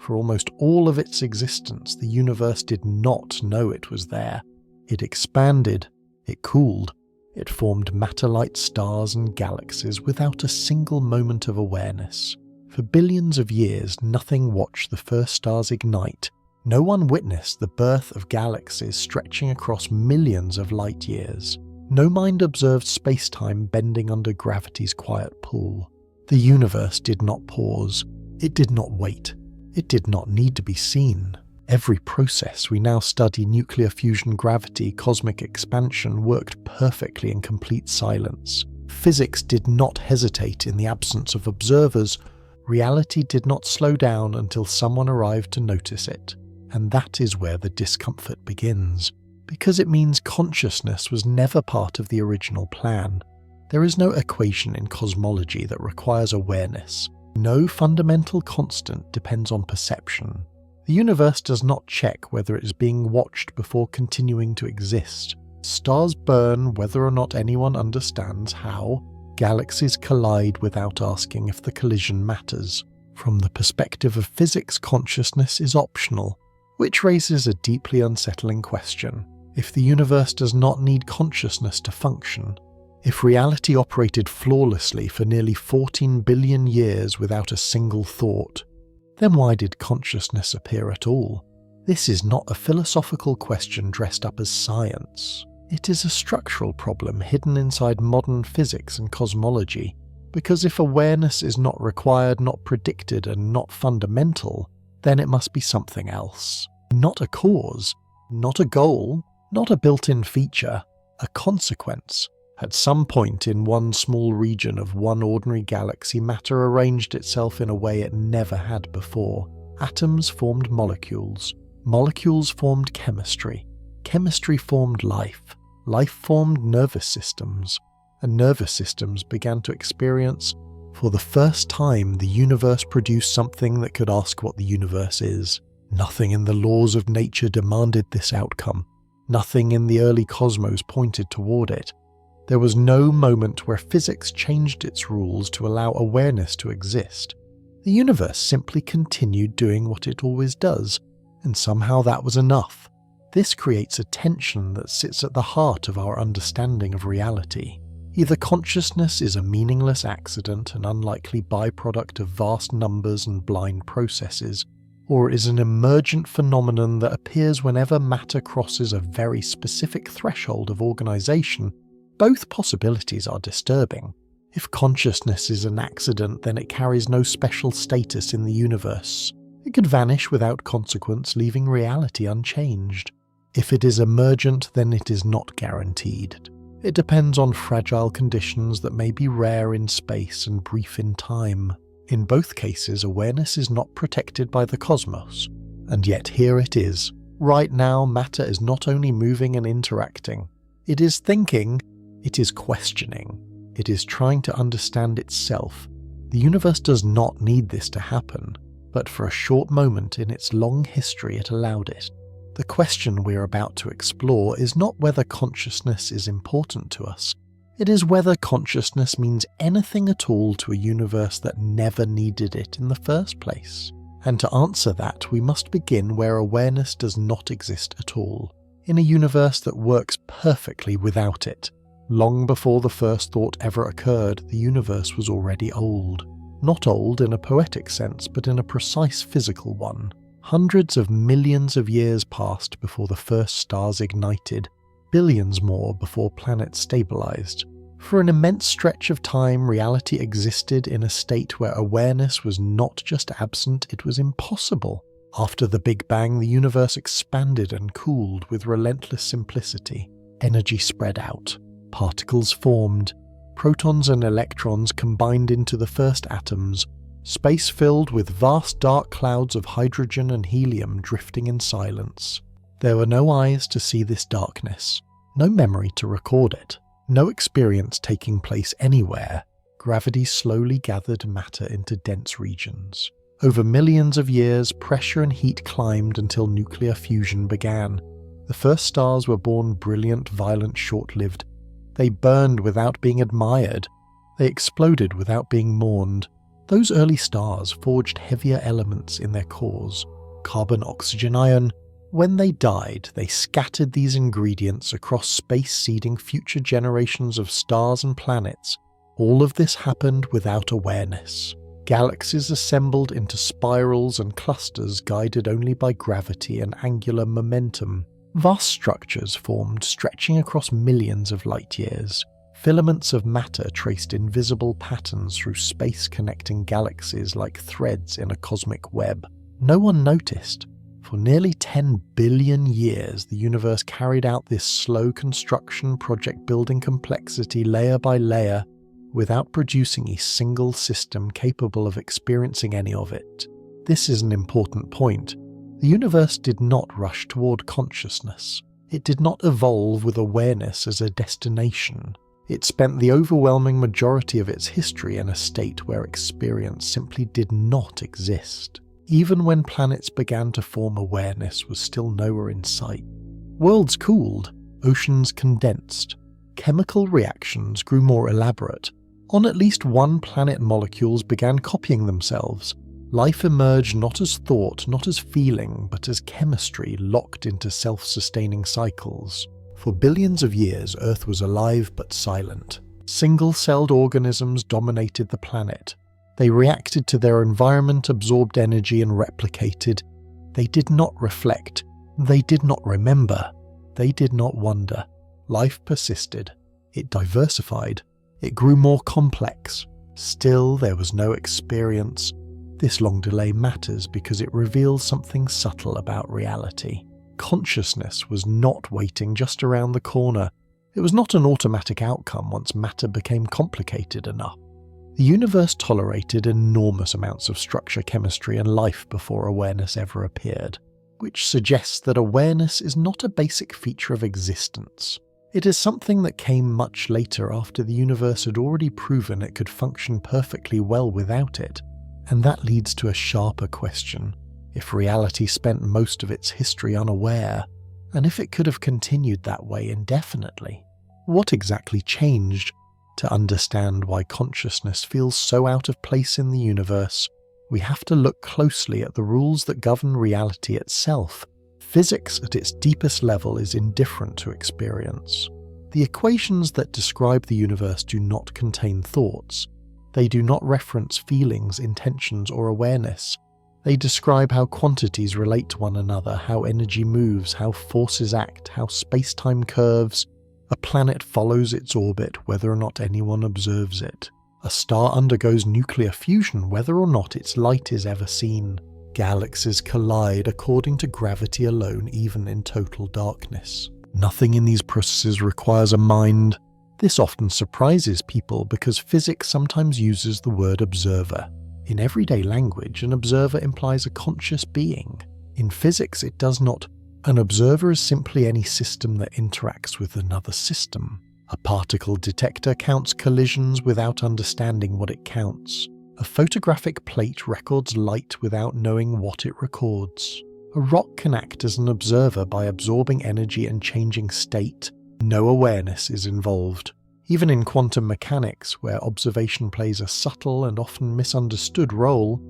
For almost all of its existence, the universe did not know it was there. It expanded, it cooled, it formed matter-light stars and galaxies without a single moment of awareness. For billions of years, nothing watched the first stars ignite. No one witnessed the birth of galaxies stretching across millions of light years. No mind observed space-time bending under gravity's quiet pull. The universe did not pause. It did not wait. It did not need to be seen. Every process we now study, nuclear fusion, gravity, cosmic expansion, worked perfectly in complete silence. Physics did not hesitate in the absence of observers. Reality did not slow down until someone arrived to notice it. And that is where the discomfort begins, because it means consciousness was never part of the original plan. There is no equation in cosmology that requires awareness. No fundamental constant depends on perception. The universe does not check whether it is being watched before continuing to exist. Stars burn whether or not anyone understands how. Galaxies collide without asking if the collision matters. From the perspective of physics, consciousness is optional, which raises a deeply unsettling question. If the universe does not need consciousness to function, if reality operated flawlessly for nearly 14 billion years without a single thought, then why did consciousness appear at all? This is not a philosophical question dressed up as science. It is a structural problem hidden inside modern physics and cosmology, because if awareness is not required, not predicted, and not fundamental, then it must be something else. Not a cause, not a goal, not a built-in feature, a consequence. At some point in one small region of one ordinary galaxy, matter arranged itself in a way it never had before. Atoms formed molecules. Molecules formed chemistry. Chemistry formed life. Life formed nervous systems. And nervous systems began to experience, for the first time, the universe produced something that could ask what the universe is. Nothing in the laws of nature demanded this outcome. Nothing in the early cosmos pointed toward it. There was no moment where physics changed its rules to allow awareness to exist. The universe simply continued doing what it always does, and somehow that was enough. This creates a tension that sits at the heart of our understanding of reality. Either consciousness is a meaningless accident, an unlikely byproduct of vast numbers and blind processes, or is an emergent phenomenon that appears whenever matter crosses a very specific threshold of organization. Both possibilities are disturbing. If consciousness is an accident, then it carries no special status in the universe. It could vanish without consequence, leaving reality unchanged. If it is emergent, then it is not guaranteed. It depends on fragile conditions that may be rare in space and brief in time. In both cases, awareness is not protected by the cosmos. And yet here it is. Right now, matter is not only moving and interacting. It is thinking, it is questioning. It is trying to understand itself. The universe does not need this to happen, but for a short moment in its long history it allowed it. The question we're about to explore is not whether consciousness is important to us. It is whether consciousness means anything at all to a universe that never needed it in the first place. And to answer that, we must begin where awareness does not exist at all, in a universe that works perfectly without it. Long before the first thought ever occurred, the universe was already old. Not old in a poetic sense, but in a precise physical one. Hundreds of millions of years passed before the first stars ignited, billions more before planets stabilized. For an immense stretch of time, reality existed in a state where awareness was not just absent, it was impossible. After the Big Bang, the universe expanded and cooled with relentless simplicity. Energy spread out. Particles formed. Protons and electrons combined into the first atoms. Space filled with vast dark clouds of hydrogen and helium drifting in silence. There were no eyes to see this darkness, no memory to record it, no experience taking place anywhere. Gravity slowly gathered matter into dense regions. Over millions of years, pressure and heat climbed until nuclear fusion began. The first stars were born brilliant, violent, short-lived. They burned without being admired. They exploded without being mourned. Those early stars forged heavier elements in their cores, carbon-oxygen ion. When they died, they scattered these ingredients across space, seeding future generations of stars and planets. All of this happened without awareness. Galaxies assembled into spirals and clusters guided only by gravity and angular momentum. Vast structures formed, stretching across millions of light-years. Filaments of matter traced invisible patterns through space, connecting galaxies like threads in a cosmic web. No one noticed. For nearly 10 billion years, the universe carried out this slow construction project, building complexity layer by layer, without producing a single system capable of experiencing any of it. This is an important point. The universe did not rush toward consciousness. It did not evolve with awareness as a destination. It spent the overwhelming majority of its history in a state where experience simply did not exist. Even when planets began to form, awareness was still nowhere in sight. Worlds cooled, oceans condensed, chemical reactions grew more elaborate. On at least one planet, molecules began copying themselves. Life emerged not as thought, not as feeling, but as chemistry locked into self-sustaining cycles. For billions of years, Earth was alive but silent. Single-celled organisms dominated the planet. They reacted to their environment, absorbed energy, and replicated. They did not reflect. They did not remember. They did not wonder. Life persisted. It diversified. It grew more complex. Still, there was no experience. This long delay matters because it reveals something subtle about reality. Consciousness was not waiting just around the corner. It was not an automatic outcome once matter became complicated enough. The universe tolerated enormous amounts of structure, chemistry, and life before awareness ever appeared, which suggests that awareness is not a basic feature of existence. It is something that came much later, after the universe had already proven it could function perfectly well without it. And that leads to a sharper question. If reality spent most of its history unaware, and if it could have continued that way indefinitely, what exactly changed? To understand why consciousness feels so out of place in the universe, we have to look closely at the rules that govern reality itself. Physics at its deepest level is indifferent to experience. The equations that describe the universe do not contain thoughts. They do not reference feelings, intentions, or awareness. They describe how quantities relate to one another, how energy moves, how forces act, how space-time curves. A planet follows its orbit whether or not anyone observes it. A star undergoes nuclear fusion whether or not its light is ever seen. Galaxies collide according to gravity alone, even in total darkness. Nothing in these processes requires a mind. This often surprises people because physics sometimes uses the word observer. In everyday language, an observer implies a conscious being. In physics, it does not. An observer is simply any system that interacts with another system. A particle detector counts collisions without understanding what it counts. A photographic plate records light without knowing what it records. A rock can act as an observer by absorbing energy and changing state. No awareness is involved. Even in quantum mechanics, where observation plays a subtle and often misunderstood role,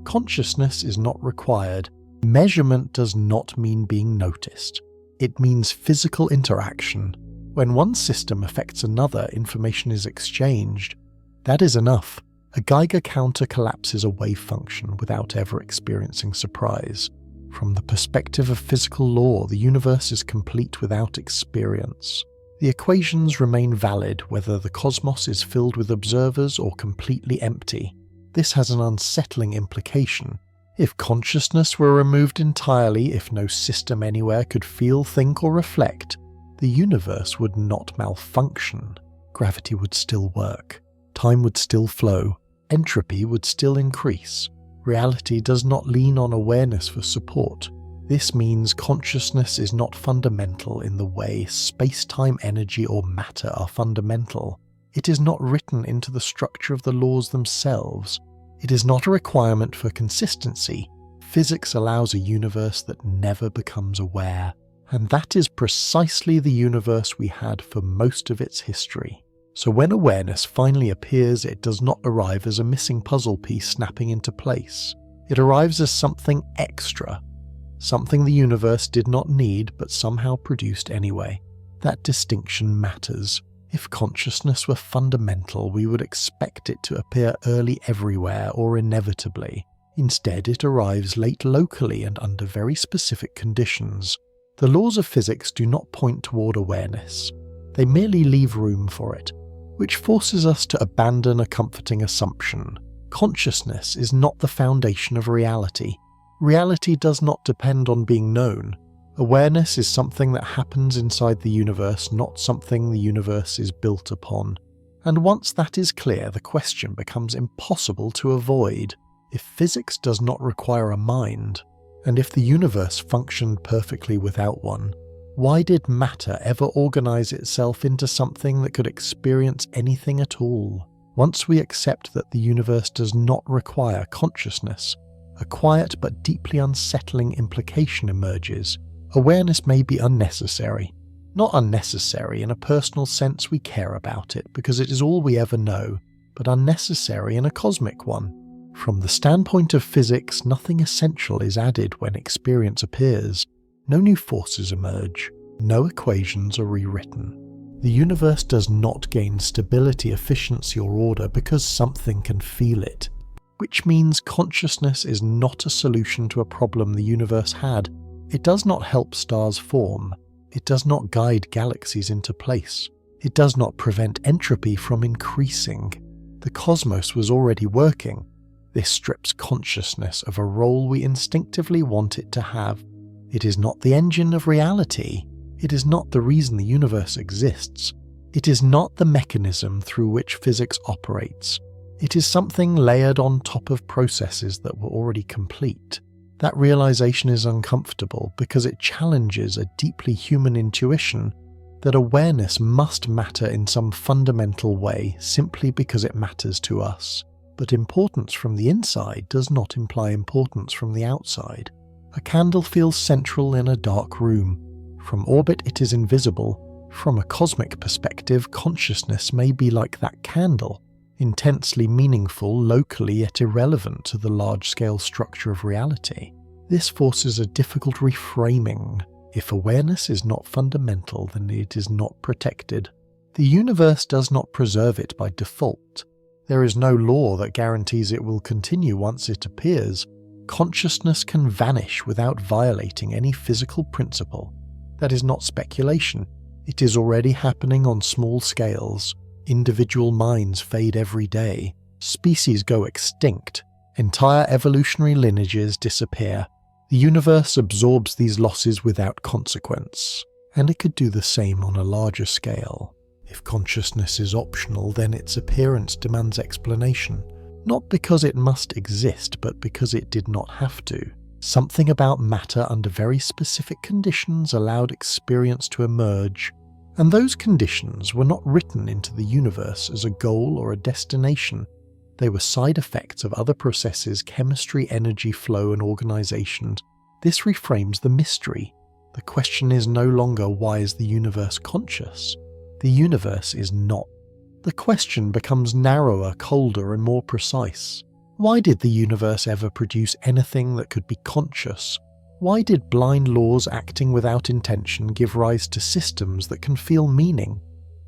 consciousness is not required. Measurement does not mean being noticed. It means physical interaction. When one system affects another, information is exchanged. That is enough. A Geiger counter collapses a wave function without ever experiencing surprise. From the perspective of physical law, the universe is complete without experience. The equations remain valid whether the cosmos is filled with observers or completely empty. This has an unsettling implication. If consciousness were removed entirely, if no system anywhere could feel, think, or reflect, the universe would not malfunction. Gravity would still work. Time would still flow. Entropy would still increase. Reality does not lean on awareness for support. This means consciousness is not fundamental in the way space-time, energy, or matter are fundamental. It is not written into the structure of the laws themselves. It is not a requirement for consistency. Physics allows a universe that never becomes aware. And that is precisely the universe we had for most of its history. So when awareness finally appears, it does not arrive as a missing puzzle piece snapping into place. It arrives as something extra, something the universe did not need but somehow produced anyway. That distinction matters. If consciousness were fundamental, we would expect it to appear early everywhere or inevitably. Instead, it arrives late locally and under very specific conditions. The laws of physics do not point toward awareness. They merely leave room for it, which forces us to abandon a comforting assumption. Consciousness is not the foundation of reality. Reality does not depend on being known. Awareness is something that happens inside the universe, not something the universe is built upon. And once that is clear, the question becomes impossible to avoid. If physics does not require a mind, and if the universe functioned perfectly without one, why did matter ever organize itself into something that could experience anything at all? Once we accept that the universe does not require consciousness, a quiet but deeply unsettling implication emerges. Awareness may be unnecessary. Not unnecessary in a personal sense, we care about it because it is all we ever know, but unnecessary in a cosmic one. From the standpoint of physics, nothing essential is added when experience appears. No new forces emerge. No equations are rewritten. The universe does not gain stability, efficiency, or order because something can feel it, which means consciousness is not a solution to a problem the universe had. It does not help stars form. It does not guide galaxies into place. It does not prevent entropy from increasing. The cosmos was already working. This strips consciousness of a role we instinctively want it to have. It is not the engine of reality. It is not the reason the universe exists. It is not the mechanism through which physics operates. It is something layered on top of processes that were already complete. That realization is uncomfortable because it challenges a deeply human intuition that awareness must matter in some fundamental way simply because it matters to us. But importance from the inside does not imply importance from the outside. A candle feels central in a dark room. From orbit it is invisible. From a cosmic perspective, consciousness may be like that candle, intensely meaningful locally yet irrelevant to the large-scale structure of reality. This forces a difficult reframing. If awareness is not fundamental, then it is not protected. The universe does not preserve it by default. There is no law that guarantees it will continue once it appears. Consciousness can vanish without violating any physical principle. That is not speculation. It is already happening on small scales. Individual minds fade every day. Species go extinct. Entire evolutionary lineages disappear. The universe absorbs these losses without consequence, and it could do the same on a larger scale. If consciousness is optional, then its appearance demands explanation, not because it must exist, but because it did not have to. Something about matter under very specific conditions allowed experience to emerge, and those conditions were not written into the universe as a goal or a destination. They were side effects of other processes: chemistry, energy flow, and organization. This reframes the mystery. The question is no longer why is the universe conscious? The universe is not. The question becomes narrower, colder, and more precise. Why did the universe ever produce anything that could be conscious? Why did blind laws acting without intention give rise to systems that can feel meaning?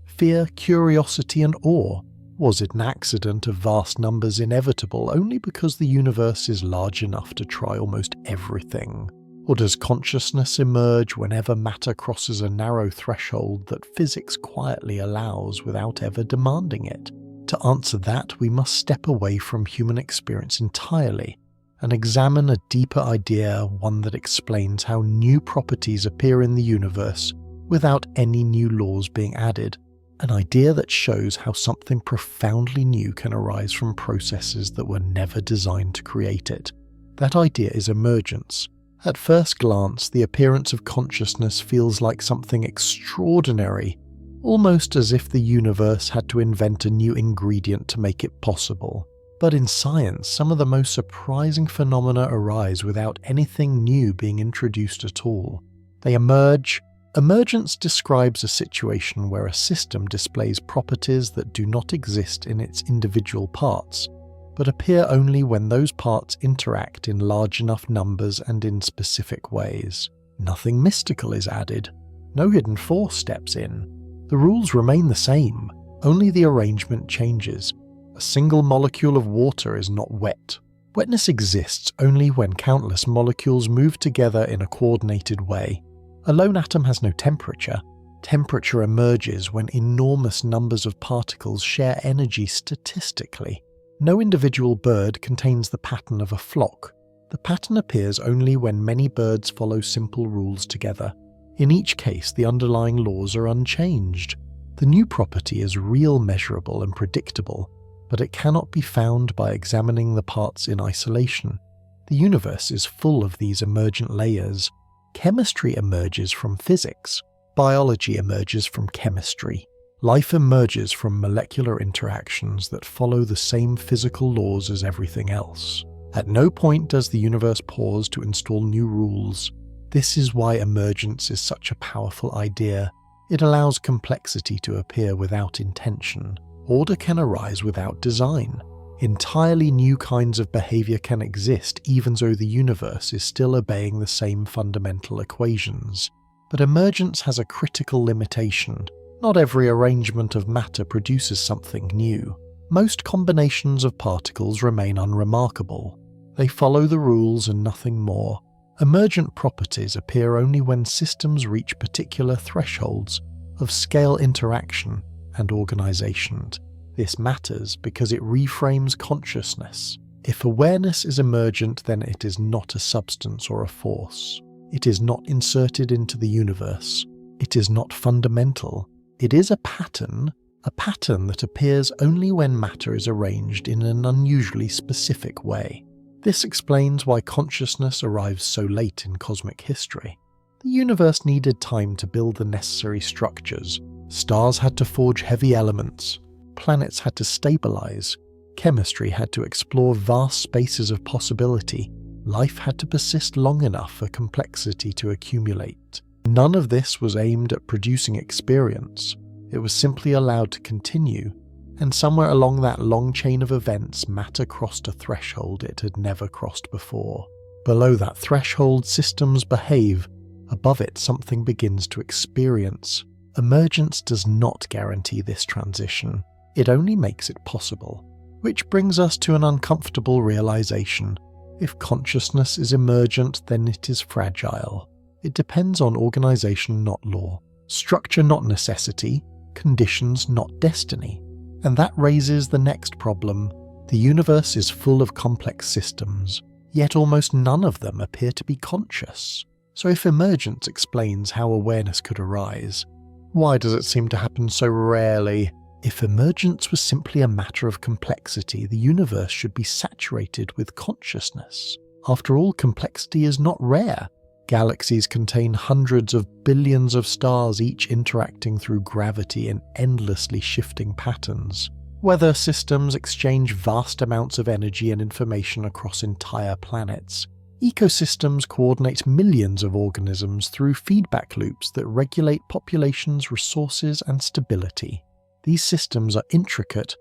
Fear, curiosity, and awe? Was it an accident of vast numbers inevitable only because the universe is large enough to try almost everything? Or does consciousness emerge whenever matter crosses a narrow threshold that physics quietly allows without ever demanding it? To answer that, we must step away from human experience entirely and examine a deeper idea, one that explains how new properties appear in the universe without any new laws being added. An idea that shows how something profoundly new can arise from processes that were never designed to create it. That idea is emergence. At first glance, the appearance of consciousness feels like something extraordinary, almost as if the universe had to invent a new ingredient to make it possible. But in science, some of the most surprising phenomena arise without anything new being introduced at all. They emerge, Emergence describes a situation where a system displays properties that do not exist in its individual parts, but appear only when those parts interact in large enough numbers and in specific ways. Nothing mystical is added. No hidden force steps in. The rules remain the same, only the arrangement changes. A single molecule of water is not wet. Wetness exists only when countless molecules move together in a coordinated way. A lone atom has no temperature. Temperature emerges when enormous numbers of particles share energy statistically. No individual bird contains the pattern of a flock. The pattern appears only when many birds follow simple rules together. In each case, the underlying laws are unchanged. The new property is real, measurable, and predictable, but it cannot be found by examining the parts in isolation. The universe is full of these emergent layers. Chemistry emerges from physics. Biology emerges from chemistry. Life emerges from molecular interactions that follow the same physical laws as everything else. At no point does the universe pause to install new rules. This is why emergence is such a powerful idea. It allows complexity to appear without intention. Order can arise without design. Entirely new kinds of behavior can exist even though the universe is still obeying the same fundamental equations. But emergence has a critical limitation. Not every arrangement of matter produces something new. Most combinations of particles remain unremarkable. They follow the rules and nothing more. Emergent properties appear only when systems reach particular thresholds of scale, interaction, and organization. This matters because it reframes consciousness. If awareness is emergent, then it is not a substance or a force. It is not inserted into the universe. It is not fundamental. It is a pattern that appears only when matter is arranged in an unusually specific way. This explains why consciousness arrives so late in cosmic history. The universe needed time to build the necessary structures. Stars had to forge heavy elements. Planets had to stabilize. Chemistry had to explore vast spaces of possibility. Life had to persist long enough for complexity to accumulate. None of this was aimed at producing experience. It was simply allowed to continue, and somewhere along that long chain of events, matter crossed a threshold it had never crossed before. Below that threshold, systems behave. Above it, something begins to experience. Emergence does not guarantee this transition. It only makes it possible. Which brings us to an uncomfortable realization. If consciousness is emergent, then it is fragile. It depends on organization, not law. Structure, not necessity. Conditions, not destiny. And that raises the next problem. The universe is full of complex systems, yet almost none of them appear to be conscious. So if emergence explains how awareness could arise, why does it seem to happen so rarely? If emergence was simply a matter of complexity, the universe should be saturated with consciousness. After all, complexity is not rare. Galaxies contain hundreds of billions of stars, each interacting through gravity in endlessly shifting patterns. Weather systems exchange vast amounts of energy and information across entire planets. Ecosystems coordinate millions of organisms through feedback loops that regulate populations, resources, and stability. These systems are intricate,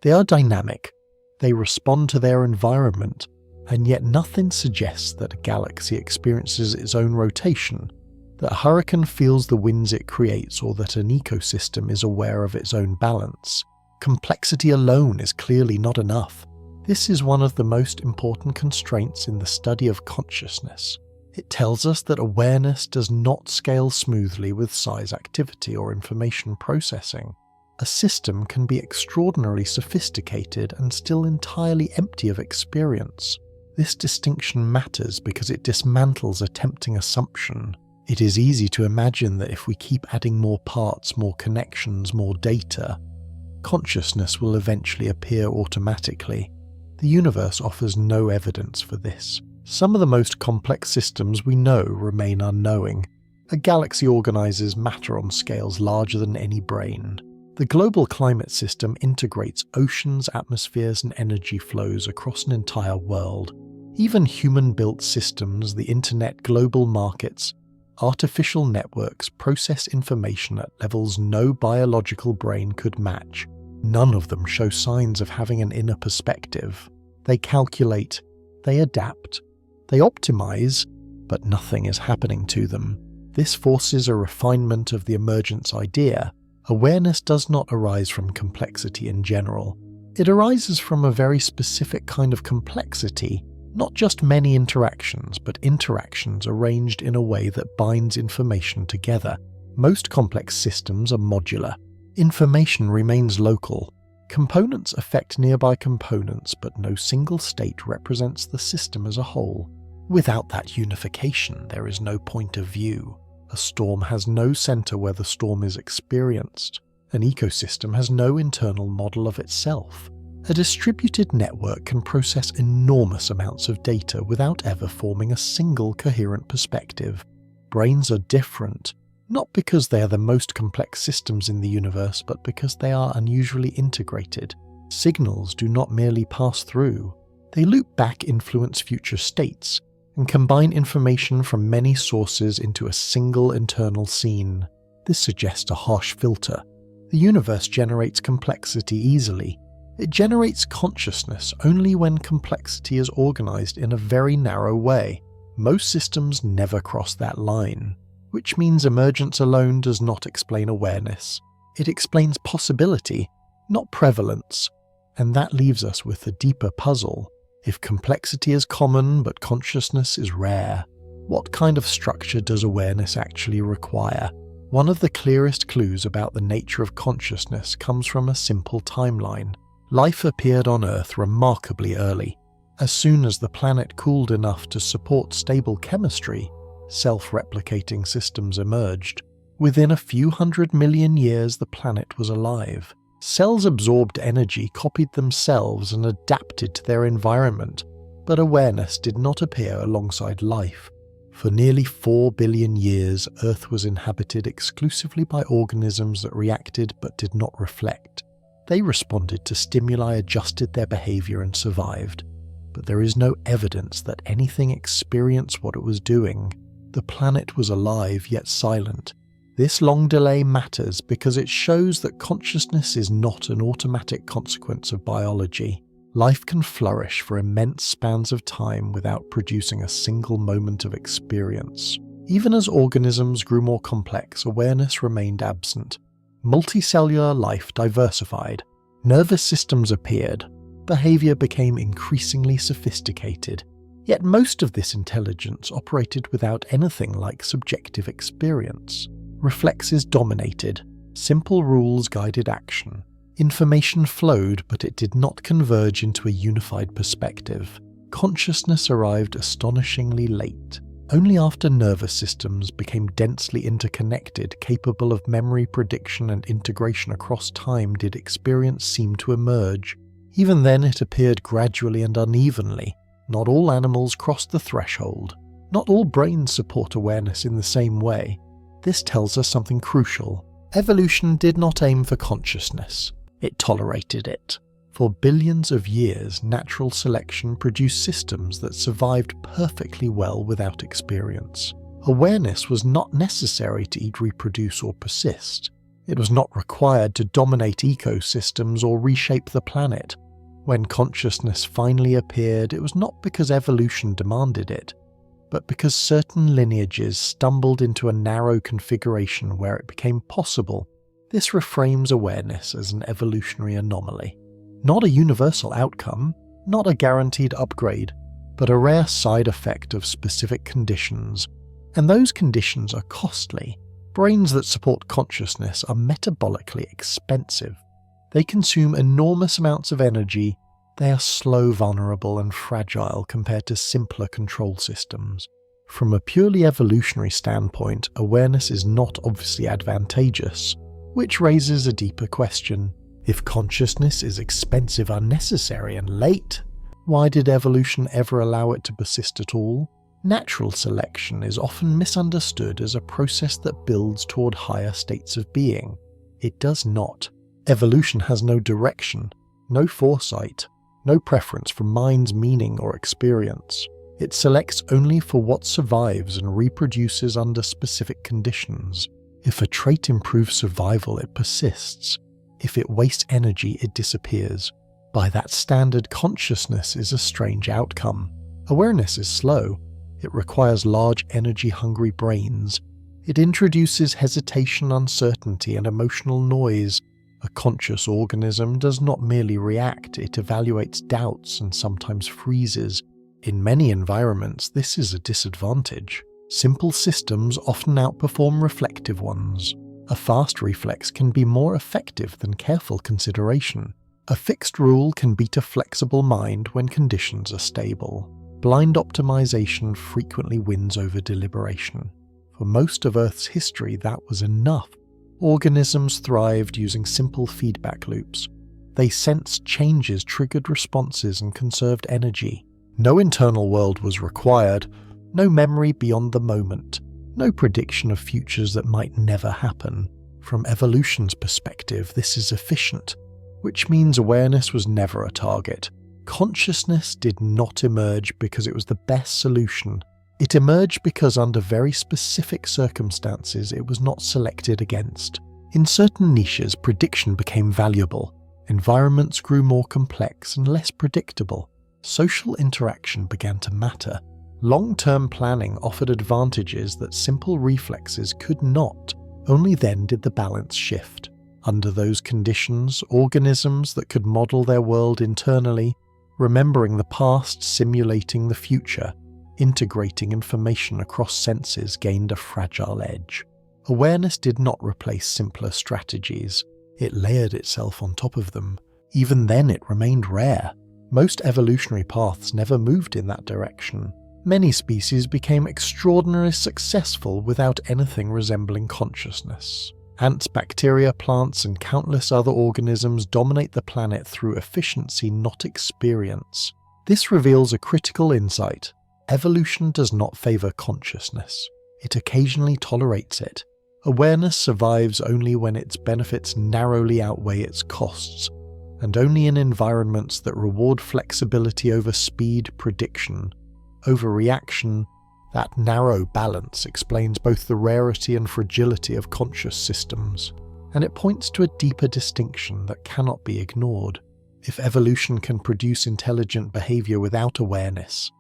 they are dynamic, they respond to their environment, and yet nothing suggests that a galaxy experiences its own rotation, that a hurricane feels the winds it creates, or that an ecosystem is aware of its own balance. Complexity alone is clearly not enough. This is one of the most important constraints in the study of consciousness. It tells us that awareness does not scale smoothly with size, activity, or information processing. A system can be extraordinarily sophisticated and still entirely empty of experience. This distinction matters because it dismantles a tempting assumption. It is easy to imagine that if we keep adding more parts, more connections, more data, consciousness will eventually appear automatically. The universe offers no evidence for this. Some of the most complex systems we know remain unknowing. A galaxy organizes matter on scales larger than any brain. The global climate system integrates oceans, atmospheres, and energy flows across an entire world. Even human-built systems, the internet, global markets, artificial networks process information at levels no biological brain could match. None of them show signs of having an inner perspective. They calculate, they adapt, they optimize, but nothing is happening to them. This forces a refinement of the emergence idea. Awareness does not arise from complexity in general. It arises from a very specific kind of complexity, not just many interactions, but interactions arranged in a way that binds information together. Most complex systems are modular. Information remains local. Components affect nearby components, but no single state represents the system as a whole. Without that unification, there is no point of view. A storm has no center where the storm is experienced. An ecosystem has no internal model of itself. A distributed network can process enormous amounts of data without ever forming a single coherent perspective. Brains are different, not because they are the most complex systems in the universe, but because they are unusually integrated. Signals do not merely pass through. They loop back, influence future states, and combine information from many sources into a single internal scene. This suggests a harsh filter. The universe generates complexity easily. It generates consciousness only when complexity is organized in a very narrow way. Most systems never cross that line, which means emergence alone does not explain awareness. It explains possibility, not prevalence, and that leaves us with a deeper puzzle. If complexity is common but consciousness is rare, what kind of structure does awareness actually require? One of the clearest clues about the nature of consciousness comes from a simple timeline. Life appeared on Earth remarkably early. As soon as the planet cooled enough to support stable chemistry, self-replicating systems emerged. Within a few 100 million years, the planet was alive. Cells absorbed energy, copied themselves, and adapted to their environment, but awareness did not appear alongside life. For nearly 4 billion years, Earth was inhabited exclusively by organisms that reacted but did not reflect. They responded to stimuli, adjusted their behavior, and survived. But there is no evidence that anything experienced what it was doing. The planet was alive yet silent. This long delay matters because it shows that consciousness is not an automatic consequence of biology. Life can flourish for immense spans of time without producing a single moment of experience. Even as organisms grew more complex, awareness remained absent. Multicellular life diversified. Nervous systems appeared. Behavior became increasingly sophisticated. Yet most of this intelligence operated without anything like subjective experience. Reflexes dominated. Simple rules guided action. Information flowed, but it did not converge into a unified perspective. Consciousness arrived astonishingly late. Only after nervous systems became densely interconnected, capable of memory prediction and integration across time, did experience seem to emerge. Even then, it appeared gradually and unevenly. Not all animals crossed the threshold. Not all brains support awareness in the same way. This tells us something crucial. Evolution did not aim for consciousness. It tolerated it. For billions of years, natural selection produced systems that survived perfectly well without experience. Awareness was not necessary to reproduce or persist. It was not required to dominate ecosystems or reshape the planet. When consciousness finally appeared, it was not because evolution demanded it, but because certain lineages stumbled into a narrow configuration where it became possible. This reframes awareness as an evolutionary anomaly. Not a universal outcome, not a guaranteed upgrade, but a rare side effect of specific conditions. And those conditions are costly. Brains that support consciousness are metabolically expensive. They consume enormous amounts of energy. They are slow, vulnerable, and fragile compared to simpler control systems. From a purely evolutionary standpoint, awareness is not obviously advantageous, which raises a deeper question. If consciousness is expensive, unnecessary, and late, why did evolution ever allow it to persist at all? Natural selection is often misunderstood as a process that builds toward higher states of being. It does not. Evolution has no direction, no foresight, no preference for mind's meaning or experience. It selects only for what survives and reproduces under specific conditions. If a trait improves survival, it persists. If it wastes energy, it disappears. By that standard, consciousness is a strange outcome. Awareness is slow. It requires large, energy-hungry brains. It introduces hesitation, uncertainty, and emotional noise. A conscious organism does not merely react, it evaluates doubts and sometimes freezes. In many environments, this is a disadvantage. Simple systems often outperform reflective ones. A fast reflex can be more effective than careful consideration. A fixed rule can beat a flexible mind when conditions are stable. Blind optimization frequently wins over deliberation. For most of Earth's history, that was enough. Organisms thrived using simple feedback loops. They sensed changes, triggered responses, and conserved energy. No internal world was required, no memory beyond the moment, no prediction of futures that might never happen. From evolution's perspective, this is efficient, which means awareness was never a target. Consciousness did not emerge because it was the best solution. It emerged because under very specific circumstances it was not selected against. In certain niches, prediction became valuable. Environments grew more complex and less predictable. Social interaction began to matter. Long-term planning offered advantages that simple reflexes could not. Only then did the balance shift. Under those conditions, organisms that could model their world internally, remembering the past, simulating the future, integrating information across senses gained a fragile edge. Awareness did not replace simpler strategies. It layered itself on top of them. Even then it remained rare. Most evolutionary paths never moved in that direction. Many species became extraordinarily successful without anything resembling consciousness. Ants, bacteria, plants, and countless other organisms dominate the planet through efficiency, not experience. This reveals a critical insight. Evolution does not favor consciousness. It occasionally tolerates it. Awareness survives only when its benefits narrowly outweigh its costs, and only in environments that reward flexibility over speed, prediction, over reaction. That narrow balance explains both the rarity and fragility of conscious systems, and it points to a deeper distinction that cannot be ignored. If evolution can produce intelligent behavior without awareness,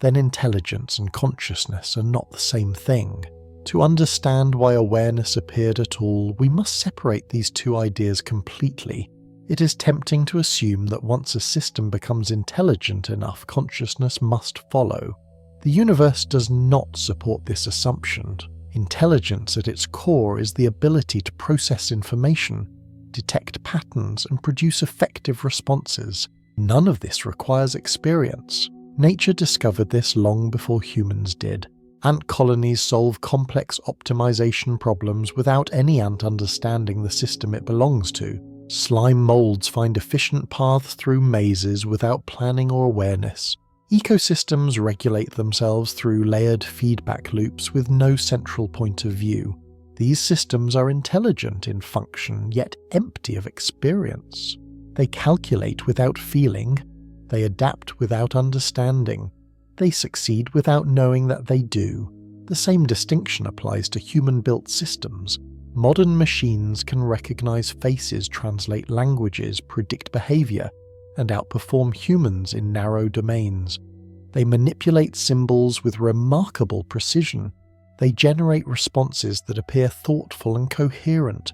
then intelligence and consciousness are not the same thing. To understand why awareness appeared at all, we must separate these two ideas completely. It is tempting to assume that once a system becomes intelligent enough, consciousness must follow. The universe does not support this assumption. Intelligence at its core is the ability to process information, detect patterns, and produce effective responses. None of this requires experience. Nature discovered this long before humans did. Ant colonies solve complex optimization problems without any ant understanding the system it belongs to. Slime molds find efficient paths through mazes without planning or awareness. Ecosystems regulate themselves through layered feedback loops with no central point of view. These systems are intelligent in function, yet empty of experience. They calculate without feeling. They adapt without understanding. They succeed without knowing that they do. The same distinction applies to human-built systems. Modern machines can recognize faces, translate languages, predict behavior, and outperform humans in narrow domains. They manipulate symbols with remarkable precision. They generate responses that appear thoughtful and coherent,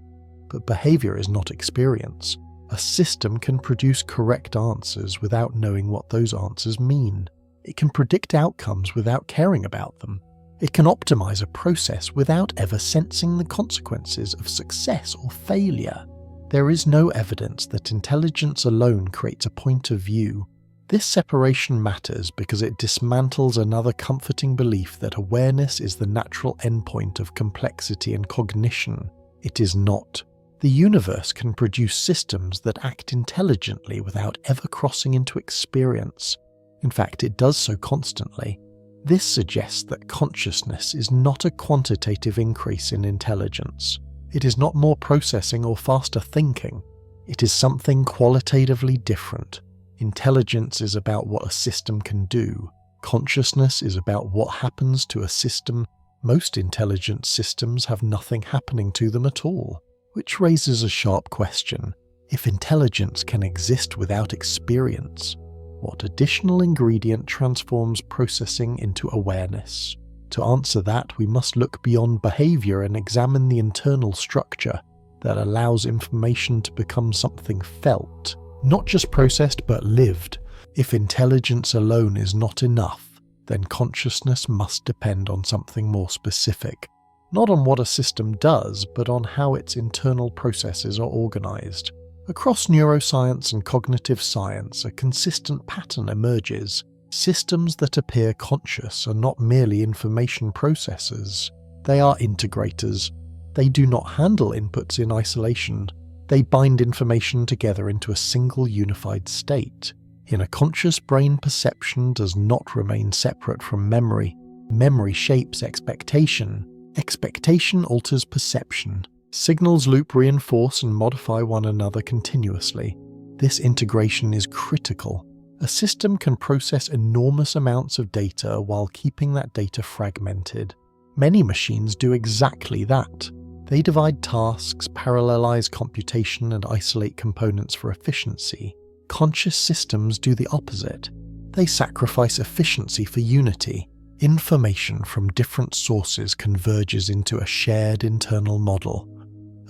but behavior is not experience. A system can produce correct answers without knowing what those answers mean. It can predict outcomes without caring about them. It can optimize a process without ever sensing the consequences of success or failure. There is no evidence that intelligence alone creates a point of view. This separation matters because it dismantles another comforting belief that awareness is the natural endpoint of complexity and cognition. It is not. The universe can produce systems that act intelligently without ever crossing into experience. In fact, it does so constantly. This suggests that consciousness is not a quantitative increase in intelligence. It is not more processing or faster thinking. It is something qualitatively different. Intelligence is about what a system can do. Consciousness is about what happens to a system. Most intelligent systems have nothing happening to them at all, which raises a sharp question. If intelligence can exist without experience, what additional ingredient transforms processing into awareness? To answer that, we must look beyond behavior and examine the internal structure that allows information to become something felt, not just processed but lived. If intelligence alone is not enough, then consciousness must depend on something more specific, not on what a system does, but on how its internal processes are organized. Across neuroscience and cognitive science, a consistent pattern emerges. Systems that appear conscious are not merely information processors. They are integrators. They do not handle inputs in isolation. They bind information together into a single unified state. In a conscious brain, perception does not remain separate from memory. Memory shapes expectation. Expectation alters perception. Signals loop, reinforce, and modify one another continuously. This integration is critical. A system can process enormous amounts of data while keeping that data fragmented. Many machines do exactly that. They divide tasks, parallelize computation, and isolate components for efficiency. Conscious systems do the opposite. They sacrifice efficiency for unity. Information from different sources converges into a shared internal model,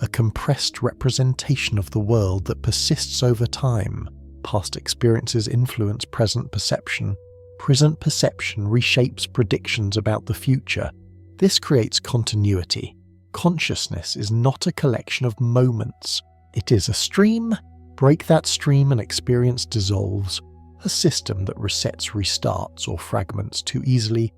a compressed representation of the world that persists over time. Past experiences influence present perception. Present perception reshapes predictions about the future. This creates continuity. Consciousness is not a collection of moments. It is a stream. Break that stream and experience dissolves. A system that resets, restarts, or fragments too easily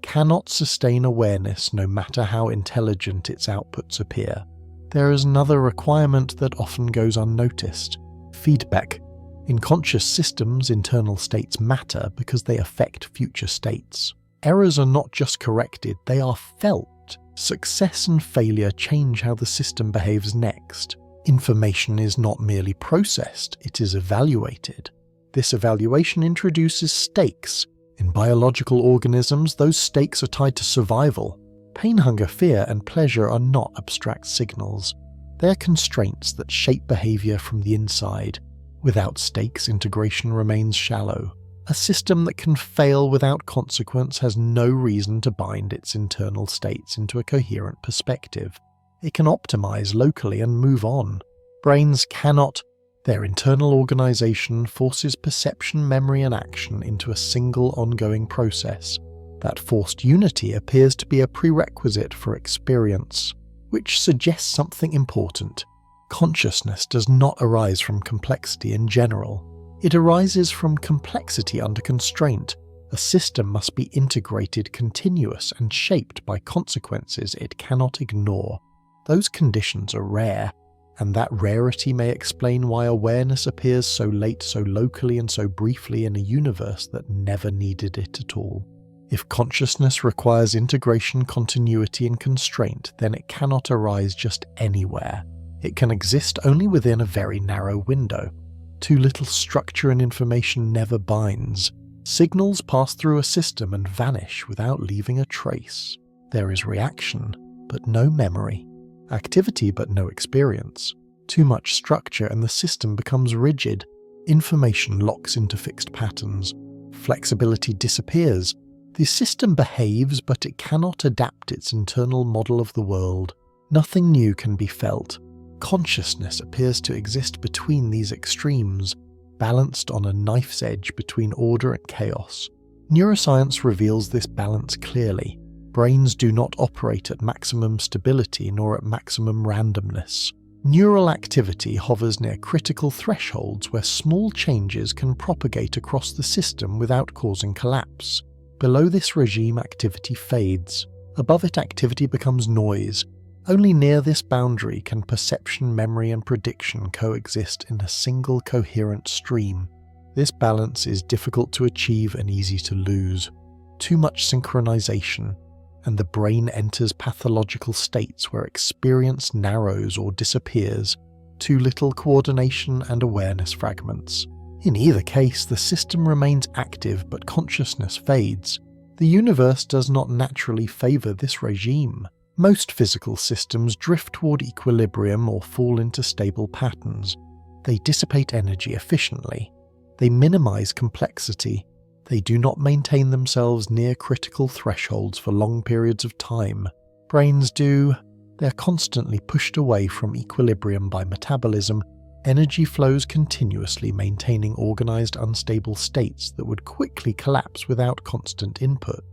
cannot sustain awareness no matter how intelligent its outputs appear. There is another requirement that often goes unnoticed: feedback. In conscious systems, internal states matter because they affect future states. Errors are not just corrected, they are felt. Success and failure change how the system behaves next. Information is not merely processed, it is evaluated. This evaluation introduces stakes. In biological organisms, those stakes are tied to survival. Pain, hunger, fear, and pleasure are not abstract signals. They are constraints that shape behavior from the inside. Without stakes, integration remains shallow. A system that can fail without consequence has no reason to bind its internal states into a coherent perspective. It can optimize locally and move on. Brains cannot. Their internal organization forces perception, memory, and action into a single ongoing process. That forced unity appears to be a prerequisite for experience, which suggests something important. Consciousness does not arise from complexity in general. It arises from complexity under constraint. A system must be integrated, continuous, and shaped by consequences it cannot ignore. Those conditions are rare, and that rarity may explain why awareness appears so late, so locally, and so briefly in a universe that never needed it at all. If consciousness requires integration, continuity, and constraint, then it cannot arise just anywhere. It can exist only within a very narrow window. Too little structure and information never binds. Signals pass through a system and vanish without leaving a trace. There is reaction, but no memory. Activity, but no experience. Too much structure and the system becomes rigid. Information locks into fixed patterns. Flexibility disappears. The system behaves, but it cannot adapt its internal model of the world. Nothing new can be felt. Consciousness appears to exist between these extremes, balanced on a knife's edge between order and chaos. Neuroscience reveals this balance clearly. Brains do not operate at maximum stability nor at maximum randomness. Neural activity hovers near critical thresholds where small changes can propagate across the system without causing collapse. Below this regime, activity fades. Above it, activity becomes noise. Only near this boundary can perception, memory, and prediction coexist in a single coherent stream. This balance is difficult to achieve and easy to lose. Too much synchronization, and the brain enters pathological states where experience narrows or disappears. Too little coordination and awareness fragments. In either case, the system remains active but consciousness fades. The universe does not naturally favour this regime. Most physical systems drift toward equilibrium or fall into stable patterns. They dissipate energy efficiently. They minimize complexity. They do not maintain themselves near critical thresholds for long periods of time. Brains do. They are constantly pushed away from equilibrium by metabolism. Energy flows continuously, maintaining organized unstable states that would quickly collapse without constant input.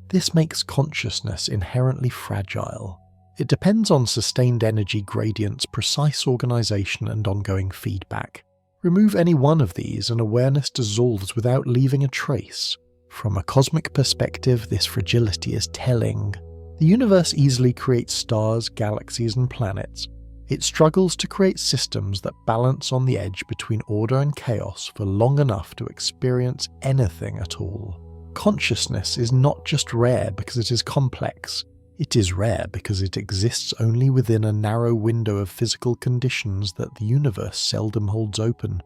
This makes consciousness inherently fragile. It depends on sustained energy gradients, precise organization, and ongoing feedback. Remove any one of these and awareness dissolves without leaving a trace. From a cosmic perspective, this fragility is telling. The universe easily creates stars, galaxies, and planets. It struggles to create systems that balance on the edge between order and chaos for long enough to experience anything at all. Consciousness is not just rare because it is complex. It is rare because it exists only within a narrow window of physical conditions that the universe seldom holds open.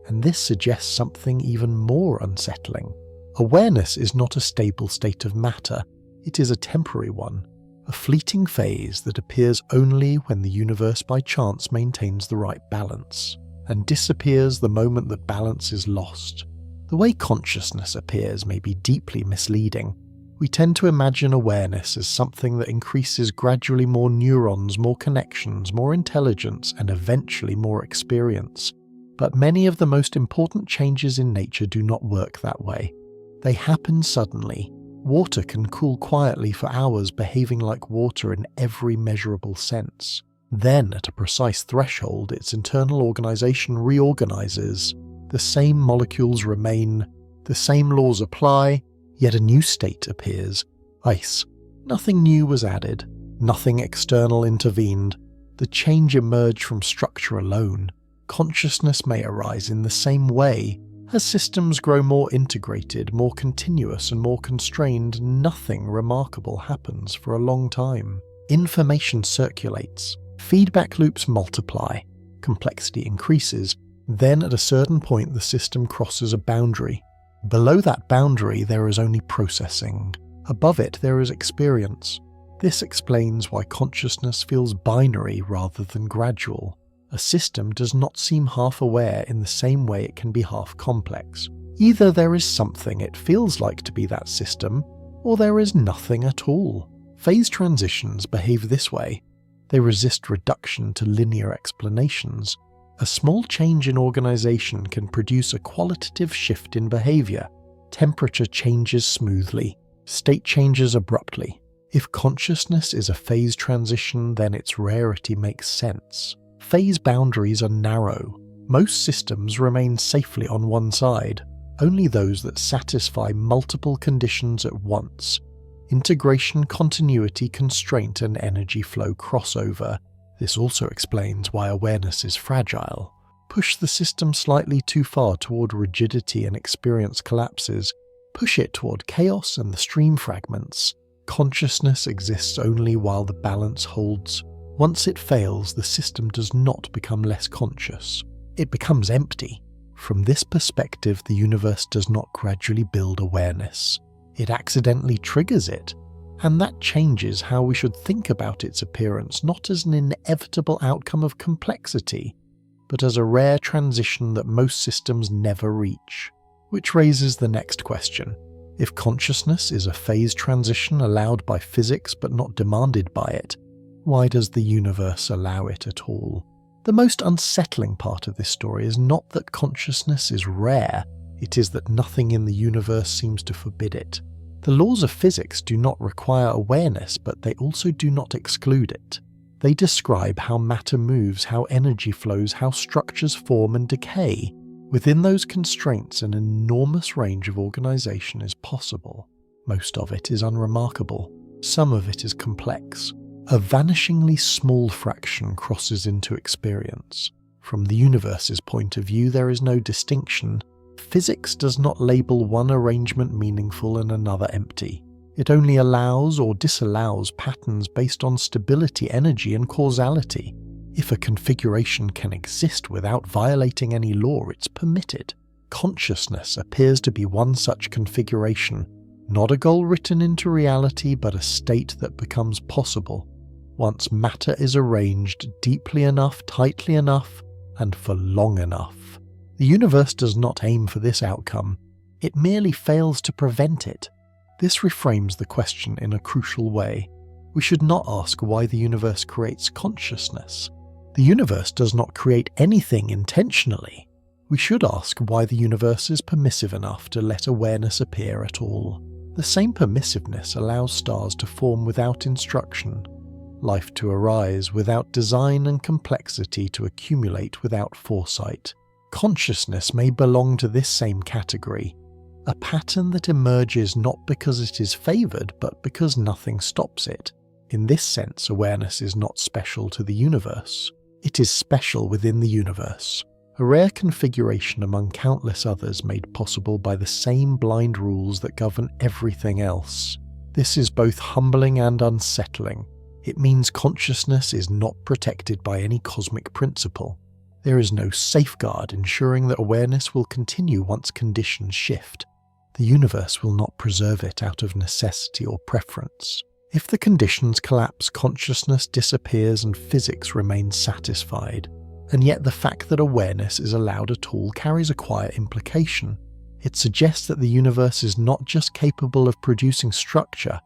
And this suggests something even more unsettling. Awareness is not a stable state of matter. It is a temporary one, a fleeting phase that appears only when the universe by chance maintains the right balance, and disappears the moment that balance is lost. The way consciousness appears may be deeply misleading. We tend to imagine awareness as something that increases gradually: more neurons, more connections, more intelligence, and eventually more experience. But many of the most important changes in nature do not work that way. They happen suddenly. Water can cool quietly for hours, behaving like water in every measurable sense. Then, at a precise threshold, its internal organization reorganizes. The same molecules remain, the same laws apply, yet a new state appears. Ice. Nothing new was added. Nothing external intervened. The change emerged from structure alone. Consciousness may arise in the same way. As systems grow more integrated, more continuous, and more constrained, nothing remarkable happens for a long time. Information circulates. Feedback loops multiply. Complexity increases. Then at a certain point the system crosses a boundary. Below that boundary there is only processing. Above it there is experience. This explains why consciousness feels binary rather than gradual. A system does not seem half-aware in the same way it can be half-complex. Either there is something it feels like to be that system, or there is nothing at all. Phase transitions behave this way. They resist reduction to linear explanations. A small change in organization can produce a qualitative shift in behavior. Temperature changes smoothly. State changes abruptly. If consciousness is a phase transition, then its rarity makes sense. Phase boundaries are narrow. Most systems remain safely on one side. Only those that satisfy multiple conditions at once. Integration, continuity, constraint, and energy flow crossover. This also explains why awareness is fragile. Push the system slightly too far toward rigidity and experience collapses. Push it toward chaos and the stream fragments. Consciousness exists only while the balance holds. Once it fails, the system does not become less conscious. It becomes empty. From this perspective, the universe does not gradually build awareness. It accidentally triggers it. And that changes how we should think about its appearance, not as an inevitable outcome of complexity, but as a rare transition that most systems never reach. Which raises the next question. If consciousness is a phase transition allowed by physics but not demanded by it, why does the universe allow it at all? The most unsettling part of this story is not that consciousness is rare, it is that nothing in the universe seems to forbid it. The laws of physics do not require awareness, but they also do not exclude it. They describe how matter moves, how energy flows, how structures form and decay. Within those constraints, an enormous range of organization is possible. Most of it is unremarkable. Some of it is complex. A vanishingly small fraction crosses into experience. From the universe's point of view, there is no distinction. Physics does not label one arrangement meaningful and another empty. It only allows or disallows patterns based on stability, energy, and causality. If a configuration can exist without violating any law, it's permitted. Consciousness appears to be one such configuration, not a goal written into reality, but a state that becomes possible once matter is arranged deeply enough, tightly enough, and for long enough. The universe does not aim for this outcome, it merely fails to prevent it. This reframes the question in a crucial way. We should not ask why the universe creates consciousness. The universe does not create anything intentionally. We should ask why the universe is permissive enough to let awareness appear at all. The same permissiveness allows stars to form without instruction, life to arise without design, and complexity to accumulate without foresight. Consciousness may belong to this same category, a pattern that emerges not because it is favoured, but because nothing stops it. In this sense, awareness is not special to the universe. It is special within the universe, a rare configuration among countless others made possible by the same blind rules that govern everything else. This is both humbling and unsettling. It means consciousness is not protected by any cosmic principle. There is no safeguard ensuring that awareness will continue once conditions shift. The universe will not preserve it out of necessity or preference. If the conditions collapse, consciousness disappears and physics remains satisfied. And yet the fact that awareness is allowed at all carries a quiet implication. It suggests that the universe is not just capable of producing structure,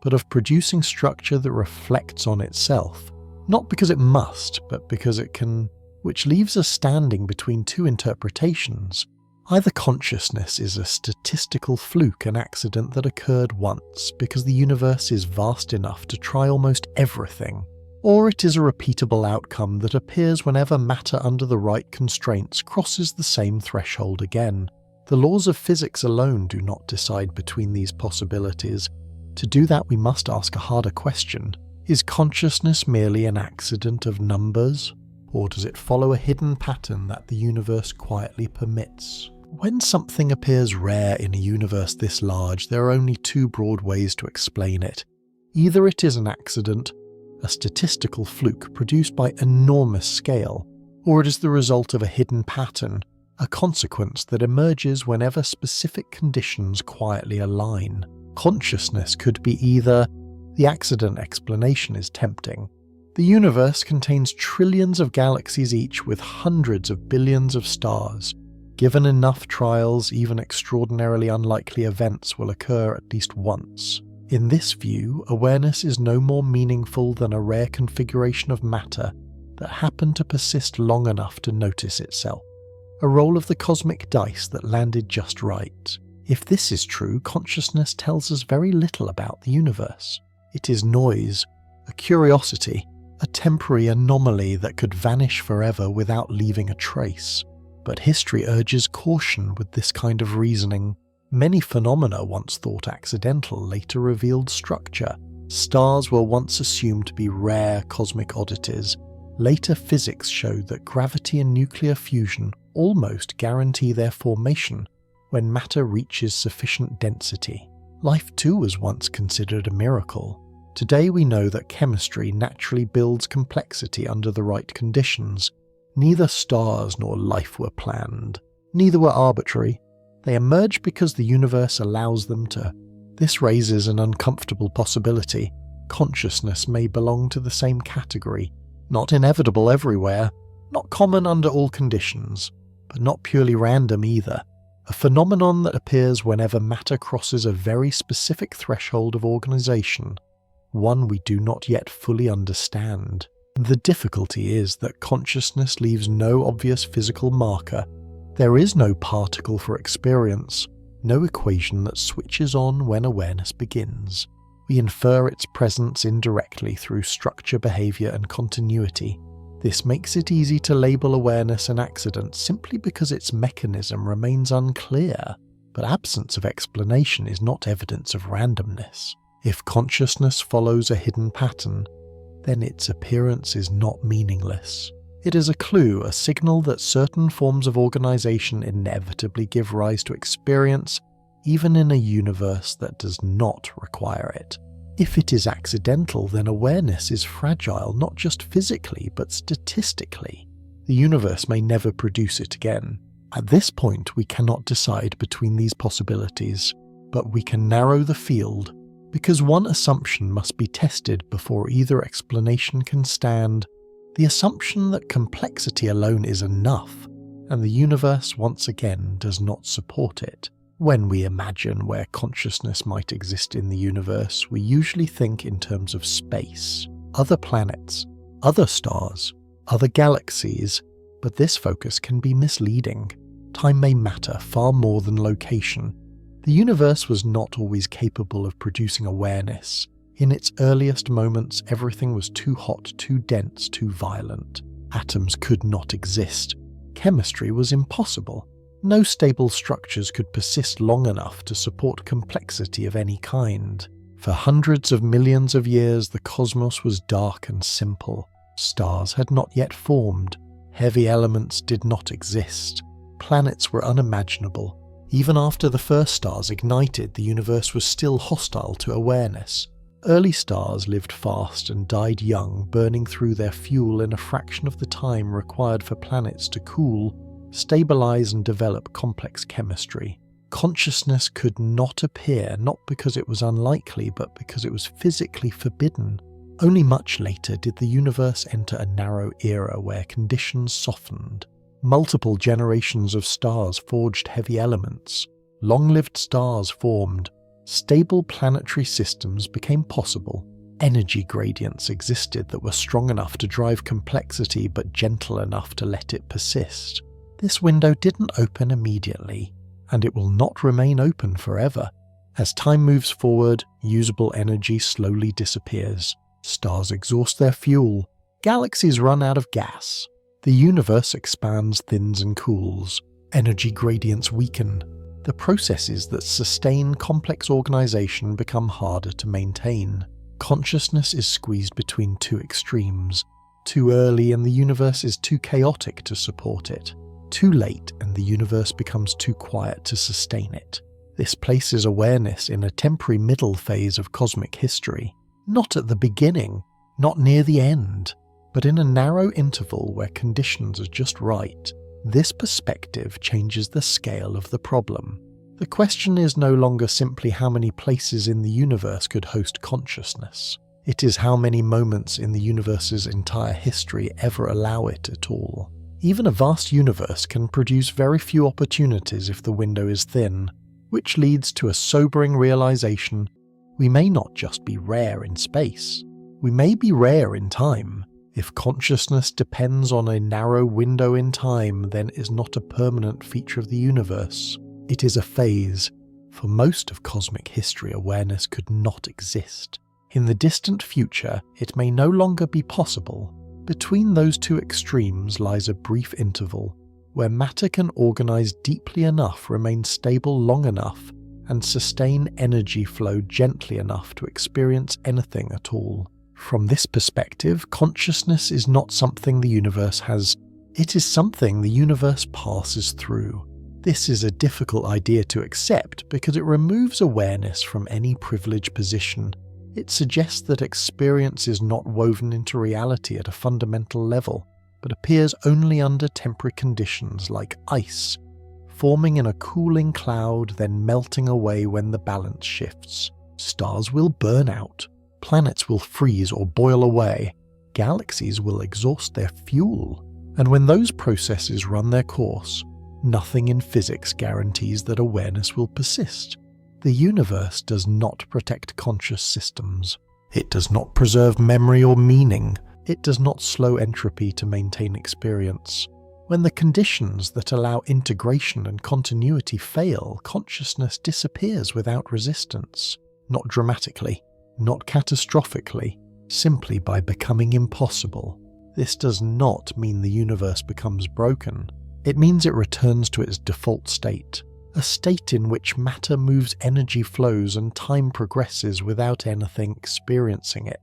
but of producing structure that reflects on itself. Not because it must, but because it can, which leaves us standing between two interpretations. Either consciousness is a statistical fluke, an accident that occurred once because the universe is vast enough to try almost everything, or it is a repeatable outcome that appears whenever matter under the right constraints crosses the same threshold again. The laws of physics alone do not decide between these possibilities. To do that, we must ask a harder question. Is consciousness merely an accident of numbers, or does it follow a hidden pattern that the universe quietly permits? When something appears rare in a universe this large, there are only two broad ways to explain it. Either it is an accident, a statistical fluke produced by enormous scale, or it is the result of a hidden pattern, a consequence that emerges whenever specific conditions quietly align. Consciousness could be either. The accident explanation is tempting. The universe contains trillions of galaxies each with hundreds of billions of stars. Given enough trials, even extraordinarily unlikely events will occur at least once. In this view, awareness is no more meaningful than a rare configuration of matter that happened to persist long enough to notice itself. A roll of the cosmic dice that landed just right. If this is true, consciousness tells us very little about the universe. It is noise, a curiosity, a temporary anomaly that could vanish forever without leaving a trace. But history urges caution with this kind of reasoning. Many phenomena once thought accidental later revealed structure. Stars were once assumed to be rare cosmic oddities. Later physics showed that gravity and nuclear fusion almost guarantee their formation when matter reaches sufficient density. Life too was once considered a miracle. Today we know that chemistry naturally builds complexity under the right conditions. Neither stars nor life were planned. Neither were arbitrary. They emerge because the universe allows them to. This raises an uncomfortable possibility. Consciousness may belong to the same category. Not inevitable everywhere, not common under all conditions, but not purely random either. A phenomenon that appears whenever matter crosses a very specific threshold of organization, one we do not yet fully understand. The difficulty is that consciousness leaves no obvious physical marker. There is no particle for experience, no equation that switches on when awareness begins. We infer its presence indirectly through structure, behavior, and continuity. This makes it easy to label awareness an accident simply because its mechanism remains unclear. But absence of explanation is not evidence of randomness. If consciousness follows a hidden pattern, then its appearance is not meaningless. It is a clue, a signal that certain forms of organization inevitably give rise to experience, even in a universe that does not require it. If it is accidental, then awareness is fragile not just physically, but statistically. The universe may never produce it again. At this point, we cannot decide between these possibilities, but we can narrow the field, because one assumption must be tested before either explanation can stand: the assumption that complexity alone is enough, and the universe once again does not support it. When we imagine where consciousness might exist in the universe, we usually think in terms of space, other planets, other stars, other galaxies, but this focus can be misleading. Time may matter far more than location. The universe was not always capable of producing awareness. In its earliest moments, everything was too hot, too dense, too violent. Atoms could not exist. Chemistry was impossible. No stable structures could persist long enough to support complexity of any kind. For hundreds of millions of years, the cosmos was dark and simple. Stars had not yet formed. Heavy elements did not exist. Planets were unimaginable. Even after the first stars ignited, the universe was still hostile to awareness. Early stars lived fast and died young, burning through their fuel in a fraction of the time required for planets to cool, stabilize and develop complex chemistry. Consciousness could not appear, not because it was unlikely, but because it was physically forbidden. Only much later did the universe enter a narrow era where conditions softened. Multiple generations of stars forged heavy elements. Long-lived stars formed. Stable planetary systems became possible. Energy gradients existed that were strong enough to drive complexity but gentle enough to let it persist. This window didn't open immediately, and it will not remain open forever. As time moves forward, usable energy slowly disappears. Stars exhaust their fuel. Galaxies run out of gas. The universe expands, thins and cools. Energy gradients weaken. The processes that sustain complex organization become harder to maintain. Consciousness is squeezed between two extremes. Too early and the universe is too chaotic to support it. Too late and the universe becomes too quiet to sustain it. This places awareness in a temporary middle phase of cosmic history. Not at the beginning, not near the end, but in a narrow interval where conditions are just right. This perspective changes the scale of the problem. The question is no longer simply how many places in the universe could host consciousness. It is how many moments in the universe's entire history ever allow it at all. Even a vast universe can produce very few opportunities if the window is thin, which leads to a sobering realization: we may not just be rare in space, we may be rare in time. If consciousness depends on a narrow window in time, then it is not a permanent feature of the universe. It is a phase. For most of cosmic history, awareness could not exist. In the distant future, it may no longer be possible. Between those two extremes lies a brief interval, where matter can organize deeply enough, remain stable long enough, and sustain energy flow gently enough to experience anything at all. From this perspective, consciousness is not something the universe has, it is something the universe passes through. This is a difficult idea to accept because it removes awareness from any privileged position. It suggests that experience is not woven into reality at a fundamental level, but appears only under temporary conditions like ice, forming in a cooling cloud then melting away when the balance shifts. Stars will burn out. Planets will freeze or boil away. Galaxies will exhaust their fuel. And when those processes run their course, nothing in physics guarantees that awareness will persist. The universe does not protect conscious systems. It does not preserve memory or meaning. It does not slow entropy to maintain experience. When the conditions that allow integration and continuity fail, consciousness disappears without resistance. Not dramatically, not catastrophically, simply by becoming impossible. This does not mean the universe becomes broken. It means it returns to its default state, a state in which matter moves, energy flows, and time progresses without anything experiencing it.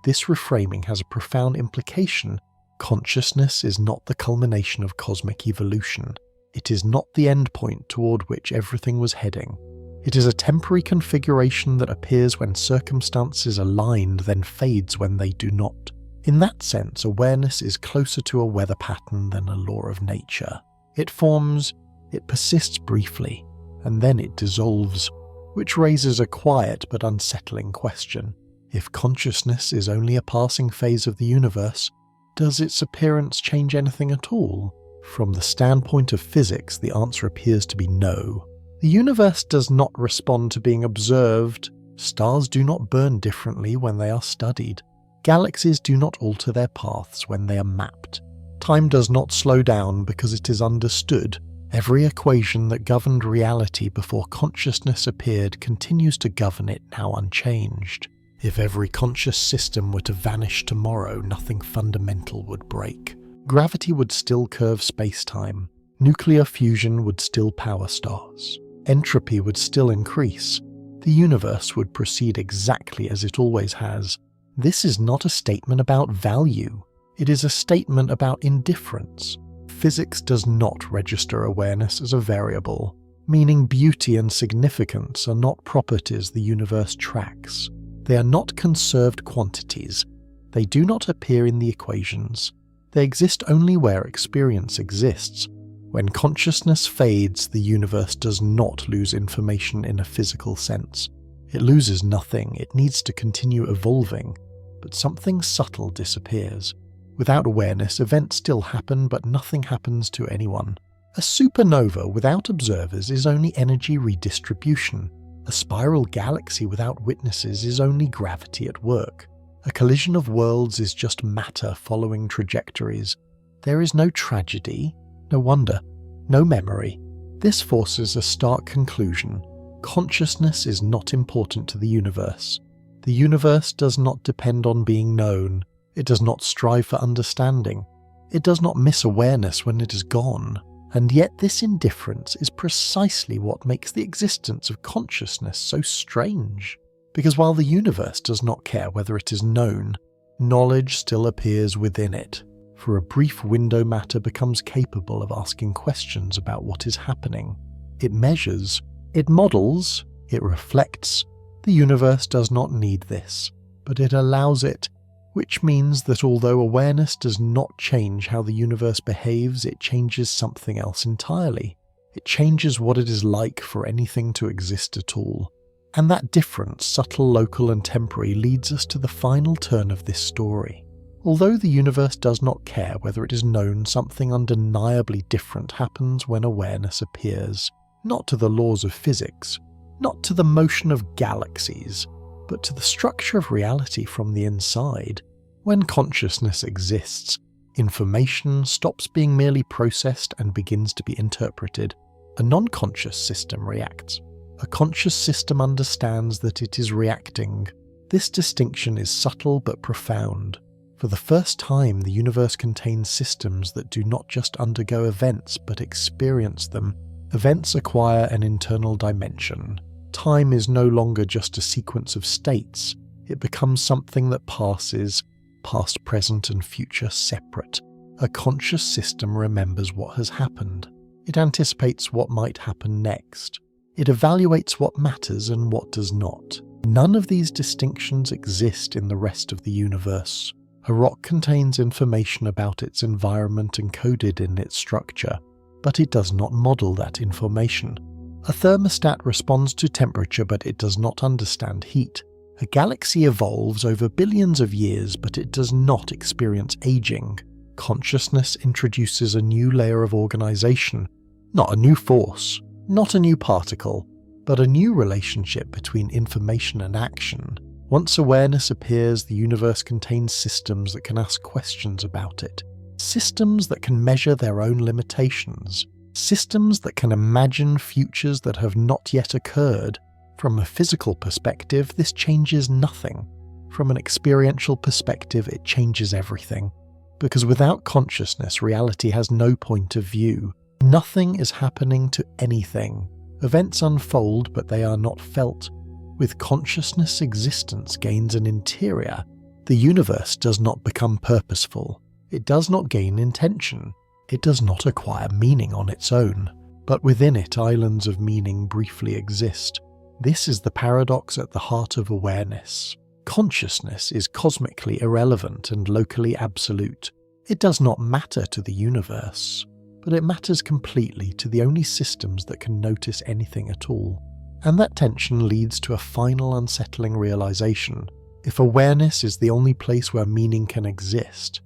This reframing has a profound implication. Consciousness is not the culmination of cosmic evolution. It is not the endpoint toward which everything was heading. It is a temporary configuration that appears when circumstances aligned, then fades when they do not. In that sense, awareness is closer to a weather pattern than a law of nature. It forms It persists briefly, and then it dissolves, which raises a quiet but unsettling question. If consciousness is only a passing phase of the universe, does its appearance change anything at all? From the standpoint of physics, the answer appears to be no. The universe does not respond to being observed. Stars do not burn differently when they are studied. Galaxies do not alter their paths when they are mapped. Time does not slow down because it is understood. Every equation that governed reality before consciousness appeared continues to govern it now unchanged. If every conscious system were to vanish tomorrow, nothing fundamental would break. Gravity would still curve space-time. Nuclear fusion would still power stars. Entropy would still increase. The universe would proceed exactly as it always has. This is not a statement about value. It is a statement about indifference. Physics does not register awareness as a variable, meaning beauty and significance are not properties the universe tracks. They are not conserved quantities. They do not appear in the equations. They exist only where experience exists. When consciousness fades, the universe does not lose information in a physical sense. It loses nothing. It needs to continue evolving, but something subtle disappears. Without awareness, events still happen, but nothing happens to anyone. A supernova without observers is only energy redistribution. A spiral galaxy without witnesses is only gravity at work. A collision of worlds is just matter following trajectories. There is no tragedy, no wonder, no memory. This forces a stark conclusion. Consciousness is not important to the universe. The universe does not depend on being known. It does not strive for understanding. It does not miss awareness when it is gone. And yet this indifference is precisely what makes the existence of consciousness so strange. Because while the universe does not care whether it is known, knowledge still appears within it. For a brief window, matter becomes capable of asking questions about what is happening. It measures, it models, it reflects. The universe does not need this, but it allows it, which means that although awareness does not change how the universe behaves, it changes something else entirely. It changes what it is like for anything to exist at all. And that difference, subtle, local and temporary, leads us to the final turn of this story. Although the universe does not care whether it is known, something undeniably different happens when awareness appears. Not to the laws of physics, not to the motion of galaxies, but to the structure of reality from the inside. When consciousness exists, information stops being merely processed and begins to be interpreted. A non-conscious system reacts. A conscious system understands that it is reacting. This distinction is subtle but profound. For the first time, the universe contains systems that do not just undergo events but experience them. Events acquire an internal dimension. Time is no longer just a sequence of states. It becomes something that passes, past, present, and future separate. A conscious system remembers what has happened. It anticipates what might happen next. It evaluates what matters and what does not. None of these distinctions exist in the rest of the universe. A rock contains information about its environment encoded in its structure, but it does not model that information. A thermostat responds to temperature, but it does not understand heat. A galaxy evolves over billions of years, but it does not experience aging. Consciousness introduces a new layer of organization, not a new force, not a new particle, but a new relationship between information and action. Once awareness appears, the universe contains systems that can ask questions about it. Systems that can measure their own limitations. Systems that can imagine futures that have not yet occurred. From a physical perspective, this changes nothing. From an experiential perspective, it changes everything. Because without consciousness, reality has no point of view. Nothing is happening to anything. Events unfold, but they are not felt. With consciousness, existence gains an interior. The universe does not become purposeful. It does not gain intention. It does not acquire meaning on its own. But within it, islands of meaning briefly exist. This is the paradox at the heart of awareness. Consciousness is cosmically irrelevant and locally absolute. It does not matter to the universe. but it matters completely to the only systems that can notice anything at all. And that tension leads to a final unsettling realization. If awareness is the only place where meaning can exist,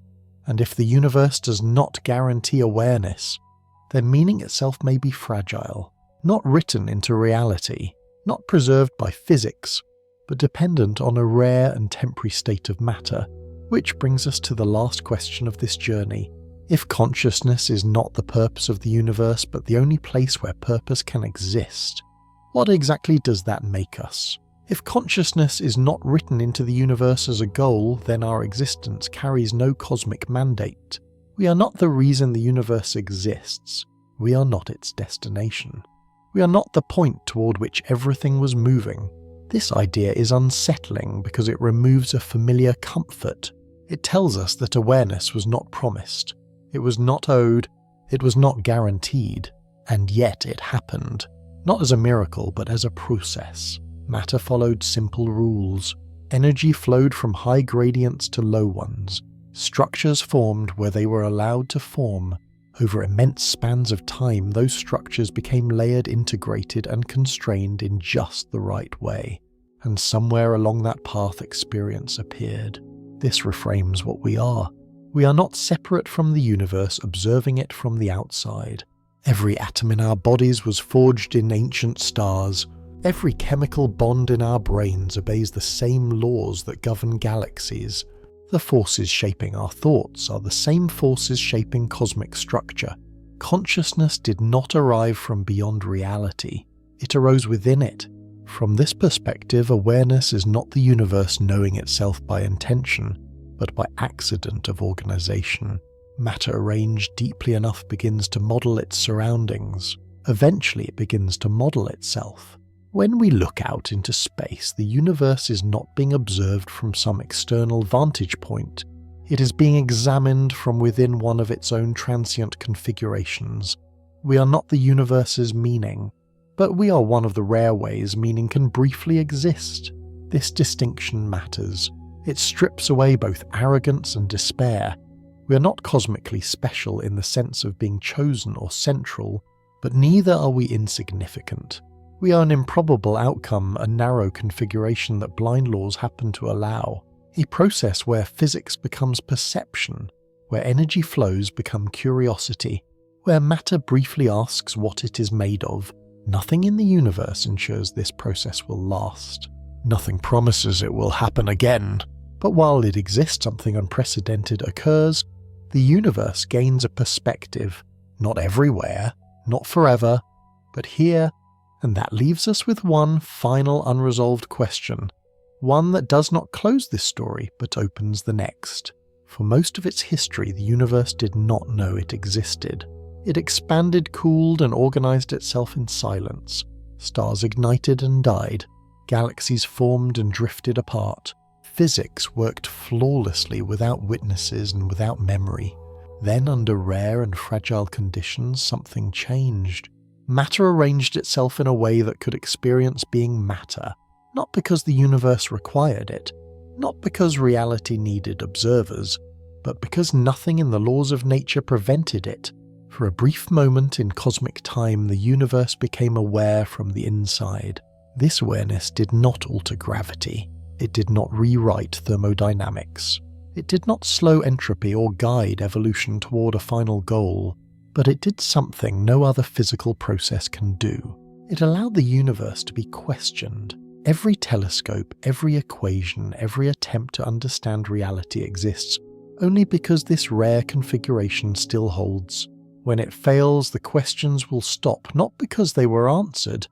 and if the universe does not guarantee awareness, then meaning itself may be fragile, not written into reality, not preserved by physics, but dependent on a rare and temporary state of matter. Which brings us to the last question of this journey. If consciousness is not the purpose of the universe, but the only place where purpose can exist, what exactly does that make us? If consciousness is not written into the universe as a goal, then our existence carries no cosmic mandate. We are not the reason the universe exists. We are not its destination. We are not the point toward which everything was moving. This idea is unsettling because it removes a familiar comfort. It tells us that awareness was not promised. It was not owed. It was not guaranteed. And yet it happened. Not as a miracle, but as a process. Matter followed simple rules. Energy flowed from high gradients to low ones. Structures formed where they were allowed to form. Over immense spans of time, those structures became layered, integrated, and constrained in just the right way. And somewhere along that path, experience appeared. This reframes what we are. We are not separate from the universe, observing it from the outside. Every atom in our bodies was forged in ancient stars. Every chemical bond in our brains obeys the same laws that govern galaxies. The forces shaping our thoughts are the same forces shaping cosmic structure. Consciousness did not arrive from beyond reality. It arose within it. From this perspective, awareness is not the universe knowing itself by intention, but by accident of organization. Matter arranged deeply enough begins to model its surroundings. Eventually it begins to model itself. When we look out into space, the universe is not being observed from some external vantage point. It is being examined from within one of its own transient configurations. We are not the universe's meaning, but we are one of the rare ways meaning can briefly exist. This distinction matters. It strips away both arrogance and despair. We are not cosmically special in the sense of being chosen or central, but neither are we insignificant. We are an improbable outcome, a narrow configuration that blind laws happen to allow, a process where physics becomes perception, where energy flows become curiosity, where matter briefly asks what it is made of. Nothing in the universe ensures this process will last. Nothing promises it will happen again. But while it exists, something unprecedented occurs. The universe gains a perspective, not everywhere, not forever, but here. And that leaves us with one final unresolved question, one that does not close this story but opens the next. For most of its history, the universe did not know it existed. It expanded, cooled, and organized itself in silence. Stars ignited and died. Galaxies formed and drifted apart. Physics worked flawlessly without witnesses and without memory. Then, under rare and fragile conditions, something changed. Matter arranged itself in a way that could experience being matter, not because the universe required it, not because reality needed observers, but because nothing in the laws of nature prevented it. For a brief moment in cosmic time, the universe became aware from the inside. This awareness did not alter gravity. It did not rewrite thermodynamics. It did not slow entropy or guide evolution toward a final goal. But it did something no other physical process can do. It allowed the universe to be questioned. Every telescope, every equation, every attempt to understand reality exists only because this rare configuration still holds. When it fails, the questions will stop, not because they were answered,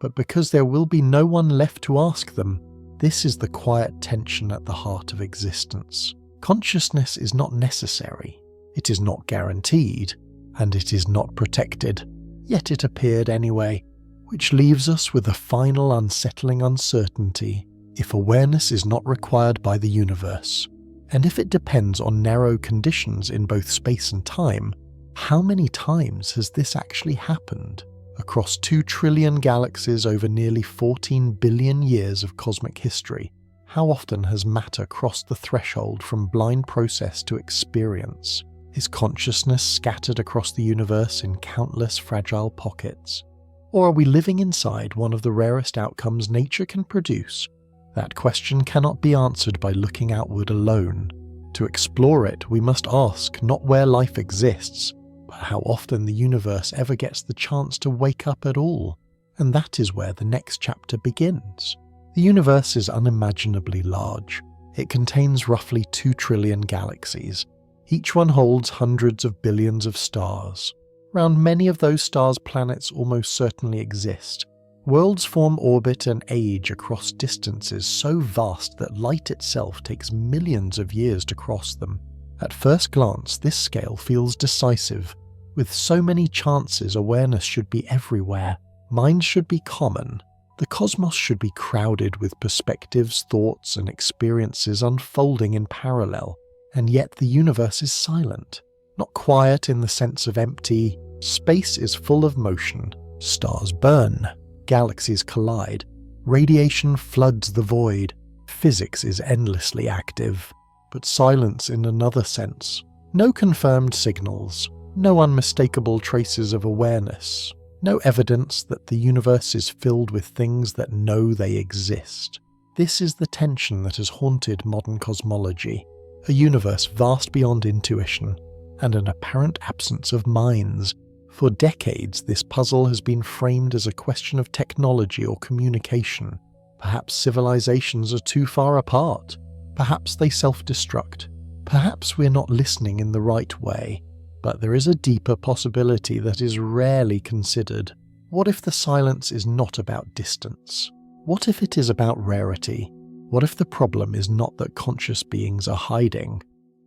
but because there will be no one left to ask them. This is the quiet tension at the heart of existence. Consciousness is not necessary. It is not guaranteed. And it is not protected, yet it appeared anyway, which leaves us with a final unsettling uncertainty. If awareness is not required by the universe, and if it depends on narrow conditions in both space and time, how many times has this actually happened? Across 2 trillion galaxies over nearly 14 billion years of cosmic history, how often has matter crossed the threshold from blind process to experience? Is consciousness scattered across the universe in countless fragile pockets? Or are we living inside one of the rarest outcomes nature can produce? That question cannot be answered by looking outward alone. To explore it, we must ask not where life exists, but how often the universe ever gets the chance to wake up at all. And that is where the next chapter begins. The universe is unimaginably large. It contains roughly 2 trillion galaxies. Each one holds hundreds of billions of stars. Around many of those stars, planets almost certainly exist. Worlds form orbit and age across distances so vast that light itself takes millions of years to cross them. At first glance, this scale feels decisive. With so many chances, awareness should be everywhere. Minds should be common. The cosmos should be crowded with perspectives, thoughts, and experiences unfolding in parallel. And yet the universe is silent. Not quiet in the sense of empty. Space is full of motion. Stars burn. Galaxies collide. Radiation floods the void. Physics is endlessly active. But silence in another sense. No confirmed signals. No unmistakable traces of awareness. No evidence that the universe is filled with things that know they exist. This is the tension that has haunted modern cosmology. A universe vast beyond intuition, and an apparent absence of minds. For decades, this puzzle has been framed as a question of technology or communication. Perhaps civilizations are too far apart. Perhaps they self-destruct. Perhaps we're not listening in the right way. But there is a deeper possibility that is rarely considered. What if the silence is not about distance? What if it is about rarity? What if the problem is not that conscious beings are hiding,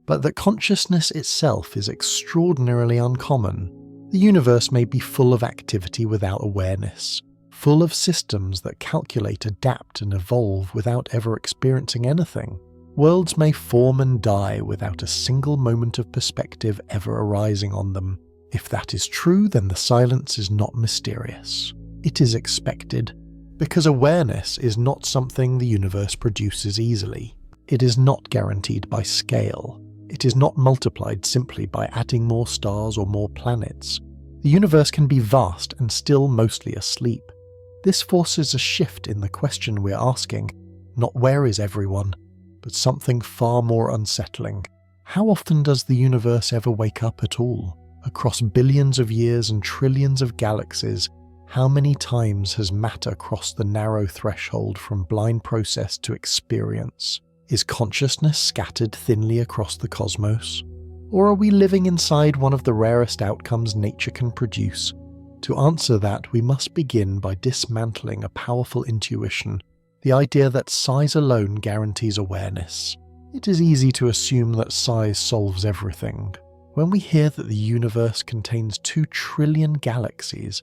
but that consciousness itself is extraordinarily uncommon? The universe may be full of activity without awareness, full of systems that calculate, adapt, and evolve without ever experiencing anything. Worlds may form and die without a single moment of perspective ever arising on them. If that is true, then the silence is not mysterious. It is expected, because awareness is not something the universe produces easily. It is not guaranteed by scale. It is not multiplied simply by adding more stars or more planets. The universe can be vast and still mostly asleep. This forces a shift in the question we're asking, not where is everyone, but something far more unsettling. How often does the universe ever wake up at all? Across billions of years and trillions of galaxies, how many times has matter crossed the narrow threshold from blind process to experience? Is consciousness scattered thinly across the cosmos? Or are we living inside one of the rarest outcomes nature can produce? To answer that, we must begin by dismantling a powerful intuition, the idea that size alone guarantees awareness. It is easy to assume that size solves everything. When we hear that the universe contains 2 trillion galaxies,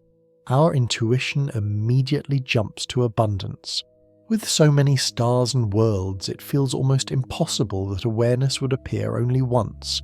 our intuition immediately jumps to abundance. With so many stars and worlds, it feels almost impossible that awareness would appear only once,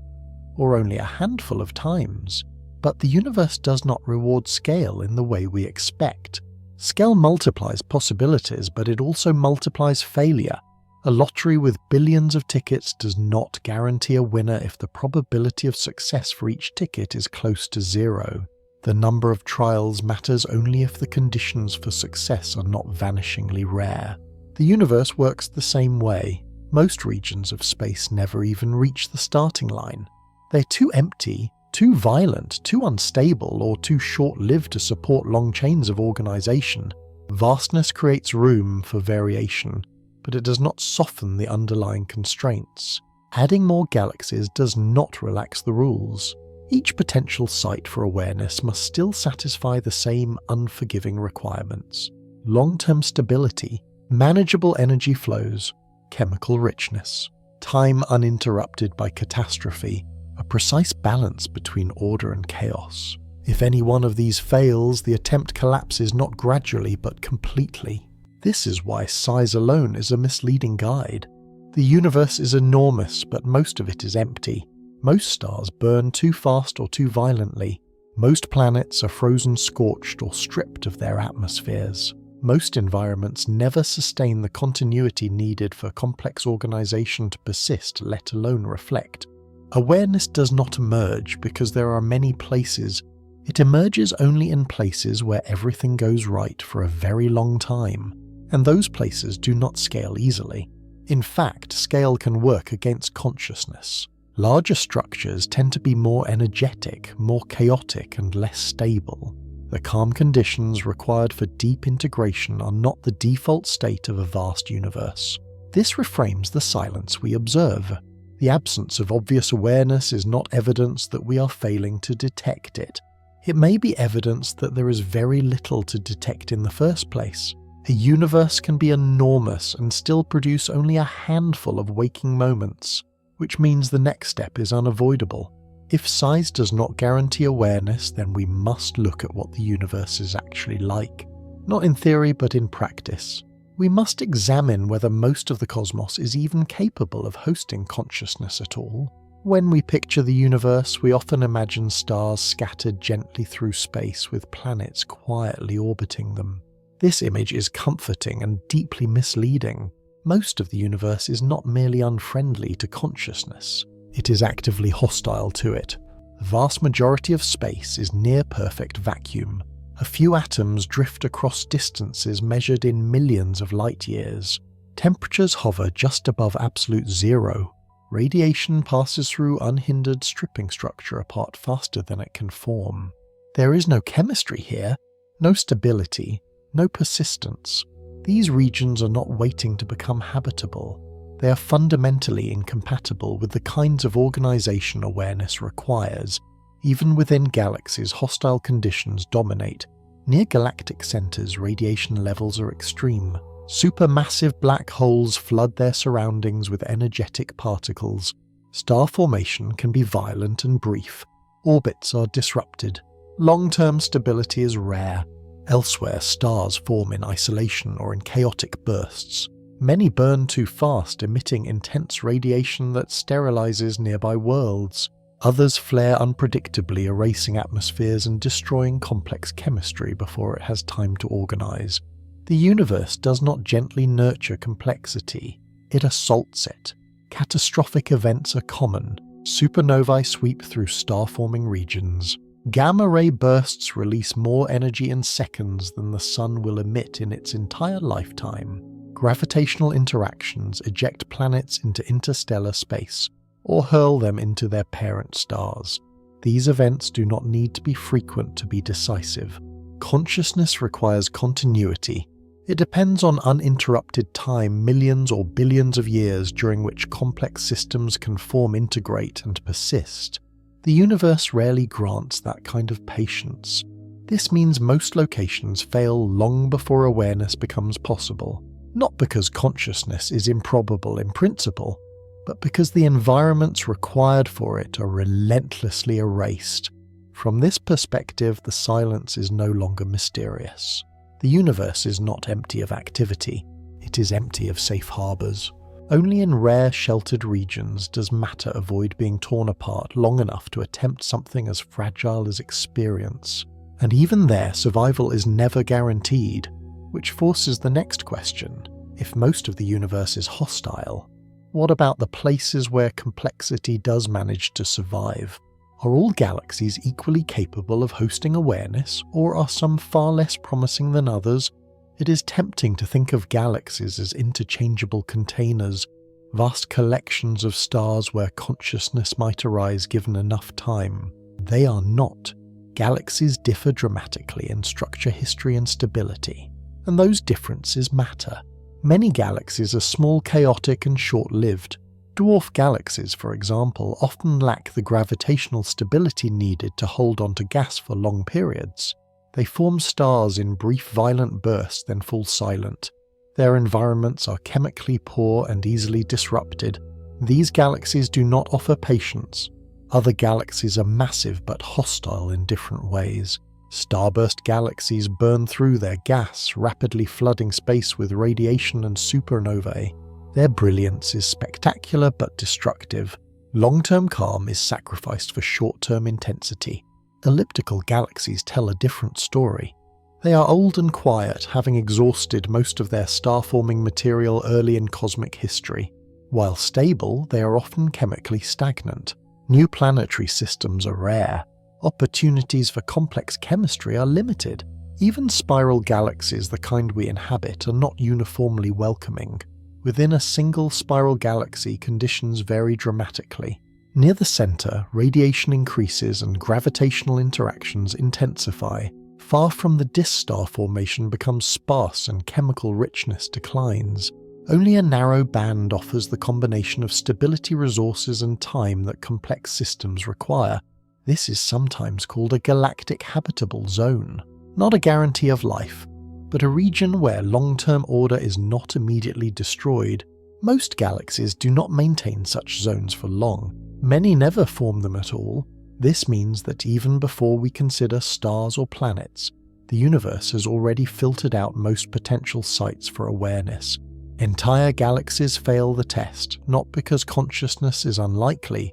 or only a handful of times. But the universe does not reward scale in the way we expect. Scale multiplies possibilities, but it also multiplies failure. A lottery with billions of tickets does not guarantee a winner if the probability of success for each ticket is close to 0. The number of trials matters only if the conditions for success are not vanishingly rare. The universe works the same way. Most regions of space never even reach the starting line. They're too empty, too violent, too unstable, or too short-lived to support long chains of organization. Vastness creates room for variation, but it does not soften the underlying constraints. Adding more galaxies does not relax the rules. Each potential site for awareness must still satisfy the same unforgiving requirements: long-term stability, manageable energy flows, chemical richness, time uninterrupted by catastrophe, a precise balance between order and chaos. If any one of these fails, the attempt collapses not gradually but completely. This is why size alone is a misleading guide. The universe is enormous, but most of it is empty. Most stars burn too fast or too violently. Most planets are frozen, scorched, or stripped of their atmospheres. Most environments never sustain the continuity needed for complex organization to persist, let alone reflect. Awareness does not emerge because there are many places. It emerges only in places where everything goes right for a very long time, and those places do not scale easily. In fact, scale can work against consciousness. Larger structures tend to be more energetic, more chaotic, and less stable. The calm conditions required for deep integration are not the default state of a vast universe. This reframes the silence we observe. The absence of obvious awareness is not evidence that we are failing to detect it. It may be evidence that there is very little to detect in the first place. A universe can be enormous and still produce only a handful of waking moments, which means the next step is unavoidable. If size does not guarantee awareness, then we must look at what the universe is actually like. Not in theory, but in practice. We must examine whether most of the cosmos is even capable of hosting consciousness at all. When we picture the universe, we often imagine stars scattered gently through space with planets quietly orbiting them. This image is comforting and deeply misleading. Most of the universe is not merely unfriendly to consciousness, it is actively hostile to it. The vast majority of space is near-perfect vacuum. A few atoms drift across distances measured in millions of light-years. Temperatures hover just above absolute zero. Radiation passes through unhindered stripping structure apart faster than it can form. There is no chemistry here, no stability, no persistence. These regions are not waiting to become habitable. They are fundamentally incompatible with the kinds of organization awareness requires. Even within galaxies, hostile conditions dominate. Near galactic centers, radiation levels are extreme. Supermassive black holes flood their surroundings with energetic particles. Star formation can be violent and brief. Orbits are disrupted. Long-term stability is rare. Elsewhere, stars form in isolation or in chaotic bursts. Many burn too fast, emitting intense radiation that sterilizes nearby worlds. Others flare unpredictably, erasing atmospheres and destroying complex chemistry before it has time to organize. The universe does not gently nurture complexity, it assaults it. Catastrophic events are common. Supernovae sweep through star-forming regions. Gamma-ray bursts release more energy in seconds than the sun will emit in its entire lifetime. Gravitational interactions eject planets into interstellar space, or hurl them into their parent stars. These events do not need to be frequent to be decisive. Consciousness requires continuity. It depends on uninterrupted time, millions or billions of years during which complex systems can form, integrate, and persist. The universe rarely grants that kind of patience. This means most locations fail long before awareness becomes possible, not because consciousness is improbable in principle, but because the environments required for it are relentlessly erased. From this perspective, the silence is no longer mysterious. The universe is not empty of activity, it is empty of safe harbors. Only in rare, sheltered regions does matter avoid being torn apart long enough to attempt something as fragile as experience. And even there, survival is never guaranteed, which forces the next question. If most of the universe is hostile, what about the places where complexity does manage to survive? Are all galaxies equally capable of hosting awareness, or are some far less promising than others? It is tempting to think of galaxies as interchangeable containers, vast collections of stars where consciousness might arise given enough time. They are not. Galaxies differ dramatically in structure, history, and stability, and those differences matter. Many galaxies are small, chaotic, and short-lived. Dwarf galaxies, for example, often lack the gravitational stability needed to hold onto gas for long periods. They form stars in brief, violent bursts, then fall silent. Their environments are chemically poor and easily disrupted. These galaxies do not offer patience. Other galaxies are massive but hostile in different ways. Starburst galaxies burn through their gas, rapidly flooding space with radiation and supernovae. Their brilliance is spectacular but destructive. Long-term calm is sacrificed for short-term intensity. Elliptical galaxies tell a different story. They are old and quiet, having exhausted most of their star-forming material early in cosmic history. While stable, they are often chemically stagnant. New planetary systems are rare. Opportunities for complex chemistry are limited. Even spiral galaxies, the kind we inhabit, are not uniformly welcoming. Within a single spiral galaxy, conditions vary dramatically. Near the center, radiation increases and gravitational interactions intensify. Far from the disk star formation becomes sparse and chemical richness declines. Only a narrow band offers the combination of stability, resources, and time that complex systems require. This is sometimes called a galactic habitable zone. Not a guarantee of life, but a region where long-term order is not immediately destroyed. Most galaxies do not maintain such zones for long. Many never form them at all. This means that even before we consider stars or planets, the universe has already filtered out most potential sites for awareness. Entire galaxies fail the test, not because consciousness is unlikely,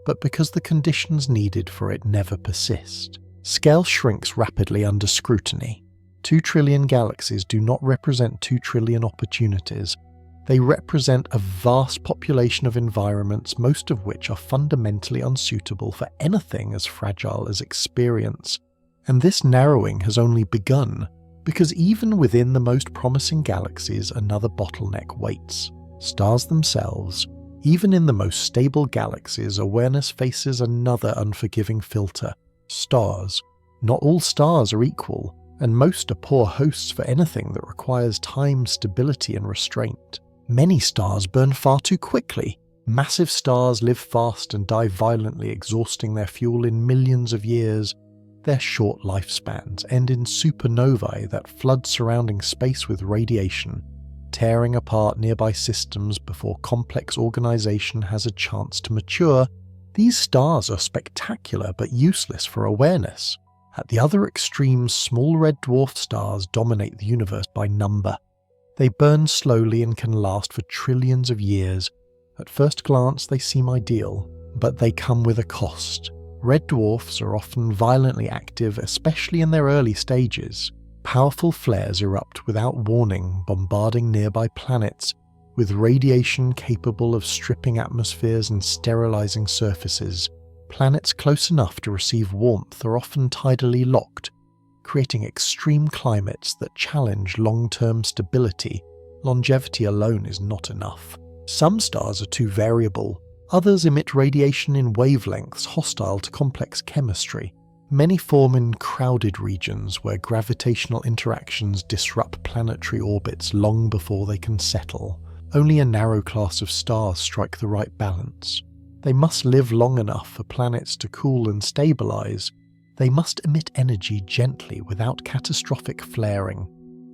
but because the conditions needed for it never persist. Scale shrinks rapidly under scrutiny. 2 trillion galaxies do not represent 2 trillion opportunities. They represent a vast population of environments, most of which are fundamentally unsuitable for anything as fragile as experience. And this narrowing has only begun, because even within the most promising galaxies, another bottleneck waits: stars themselves. Even in the most stable galaxies, awareness faces another unforgiving filter: stars. Not all stars are equal, and most are poor hosts for anything that requires time, stability, and restraint. Many stars burn far too quickly. Massive stars live fast and die violently, exhausting their fuel in millions of years. Their short lifespans end in supernovae that flood surrounding space with radiation, tearing apart nearby systems before complex organization has a chance to mature. These stars are spectacular but useless for awareness. At the other extreme, small red dwarf stars dominate the universe by number. They burn slowly and can last for trillions of years. At first glance, they seem ideal, but they come with a cost. Red dwarfs are often violently active, especially in their early stages. Powerful flares erupt without warning, bombarding nearby planets with radiation capable of stripping atmospheres and sterilizing surfaces. Planets close enough to receive warmth are often tidally locked, creating extreme climates that challenge long-term stability. Longevity alone is not enough. Some stars are too variable. Others emit radiation in wavelengths hostile to complex chemistry. Many form in crowded regions where gravitational interactions disrupt planetary orbits long before they can settle. Only a narrow class of stars strike the right balance. They must live long enough for planets to cool and stabilize. They must emit energy gently without catastrophic flaring.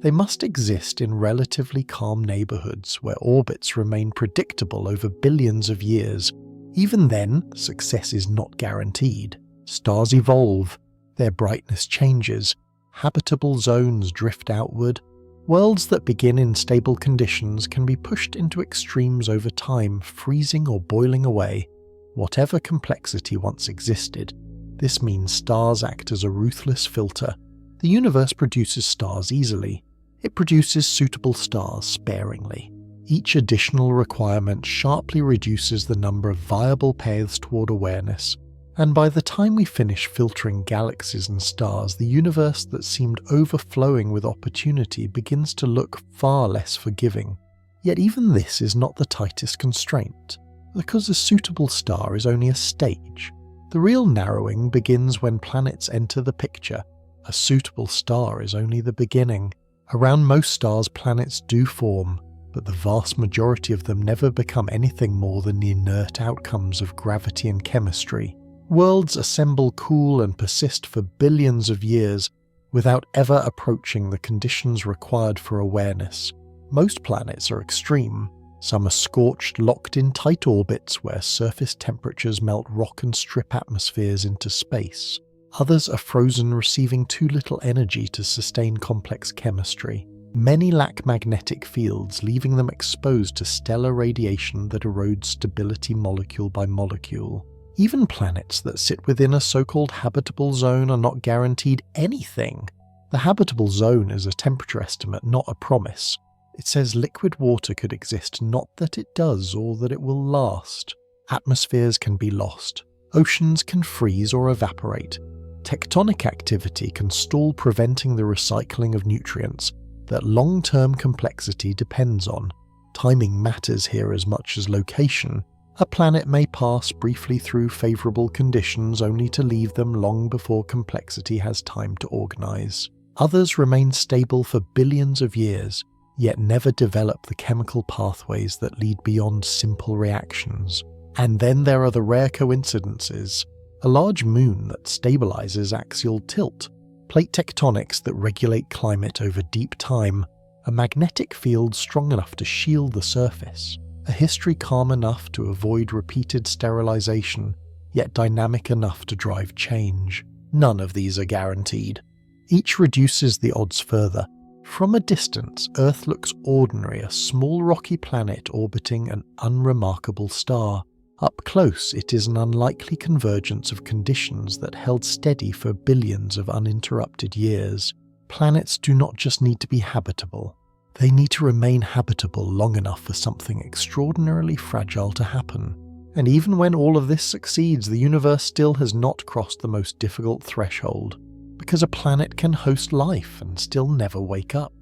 They must exist in relatively calm neighborhoods where orbits remain predictable over billions of years. Even then, success is not guaranteed. Stars evolve, their brightness changes, habitable zones drift outward. Worlds that begin in stable conditions can be pushed into extremes over time, freezing or boiling away. Whatever complexity once existed. This means stars act as a ruthless filter. The universe produces stars easily. It produces suitable stars sparingly. Each additional requirement sharply reduces the number of viable paths toward awareness. And by the time we finish filtering galaxies and stars, the universe that seemed overflowing with opportunity begins to look far less forgiving. Yet even this is not the tightest constraint, because a suitable star is only a stage. The real narrowing begins when planets enter the picture. A suitable star is only the beginning. Around most stars, planets do form, but the vast majority of them never become anything more than the inert outcomes of gravity and chemistry. Worlds assemble, cool, and persist for billions of years without ever approaching the conditions required for awareness. Most planets are extreme. Some are scorched, locked in tight orbits where surface temperatures melt rock and strip atmospheres into space. Others are frozen, receiving too little energy to sustain complex chemistry. Many lack magnetic fields, leaving them exposed to stellar radiation that erodes stability molecule by molecule. Even planets that sit within a so-called habitable zone are not guaranteed anything. The habitable zone is a temperature estimate, not a promise. It says liquid water could exist, not that it does or that it will last. Atmospheres can be lost. Oceans can freeze or evaporate. Tectonic activity can stall, preventing the recycling of nutrients that long-term complexity depends on. Timing matters here as much as location. A planet may pass briefly through favourable conditions only to leave them long before complexity has time to organise. Others remain stable for billions of years, yet never develop the chemical pathways that lead beyond simple reactions. And then there are the rare coincidences: a large moon that stabilizes axial tilt, plate tectonics that regulate climate over deep time, a magnetic field strong enough to shield the surface, a history calm enough to avoid repeated sterilization, yet dynamic enough to drive change. None of these are guaranteed. Each reduces the odds further. From a distance, Earth looks ordinary, a small rocky planet orbiting an unremarkable star. Up close, it is an unlikely convergence of conditions that held steady for billions of uninterrupted years. Planets do not just need to be habitable. They need to remain habitable long enough for something extraordinarily fragile to happen. And even when all of this succeeds, the universe still has not crossed the most difficult threshold, because a planet can host life and still never wake up.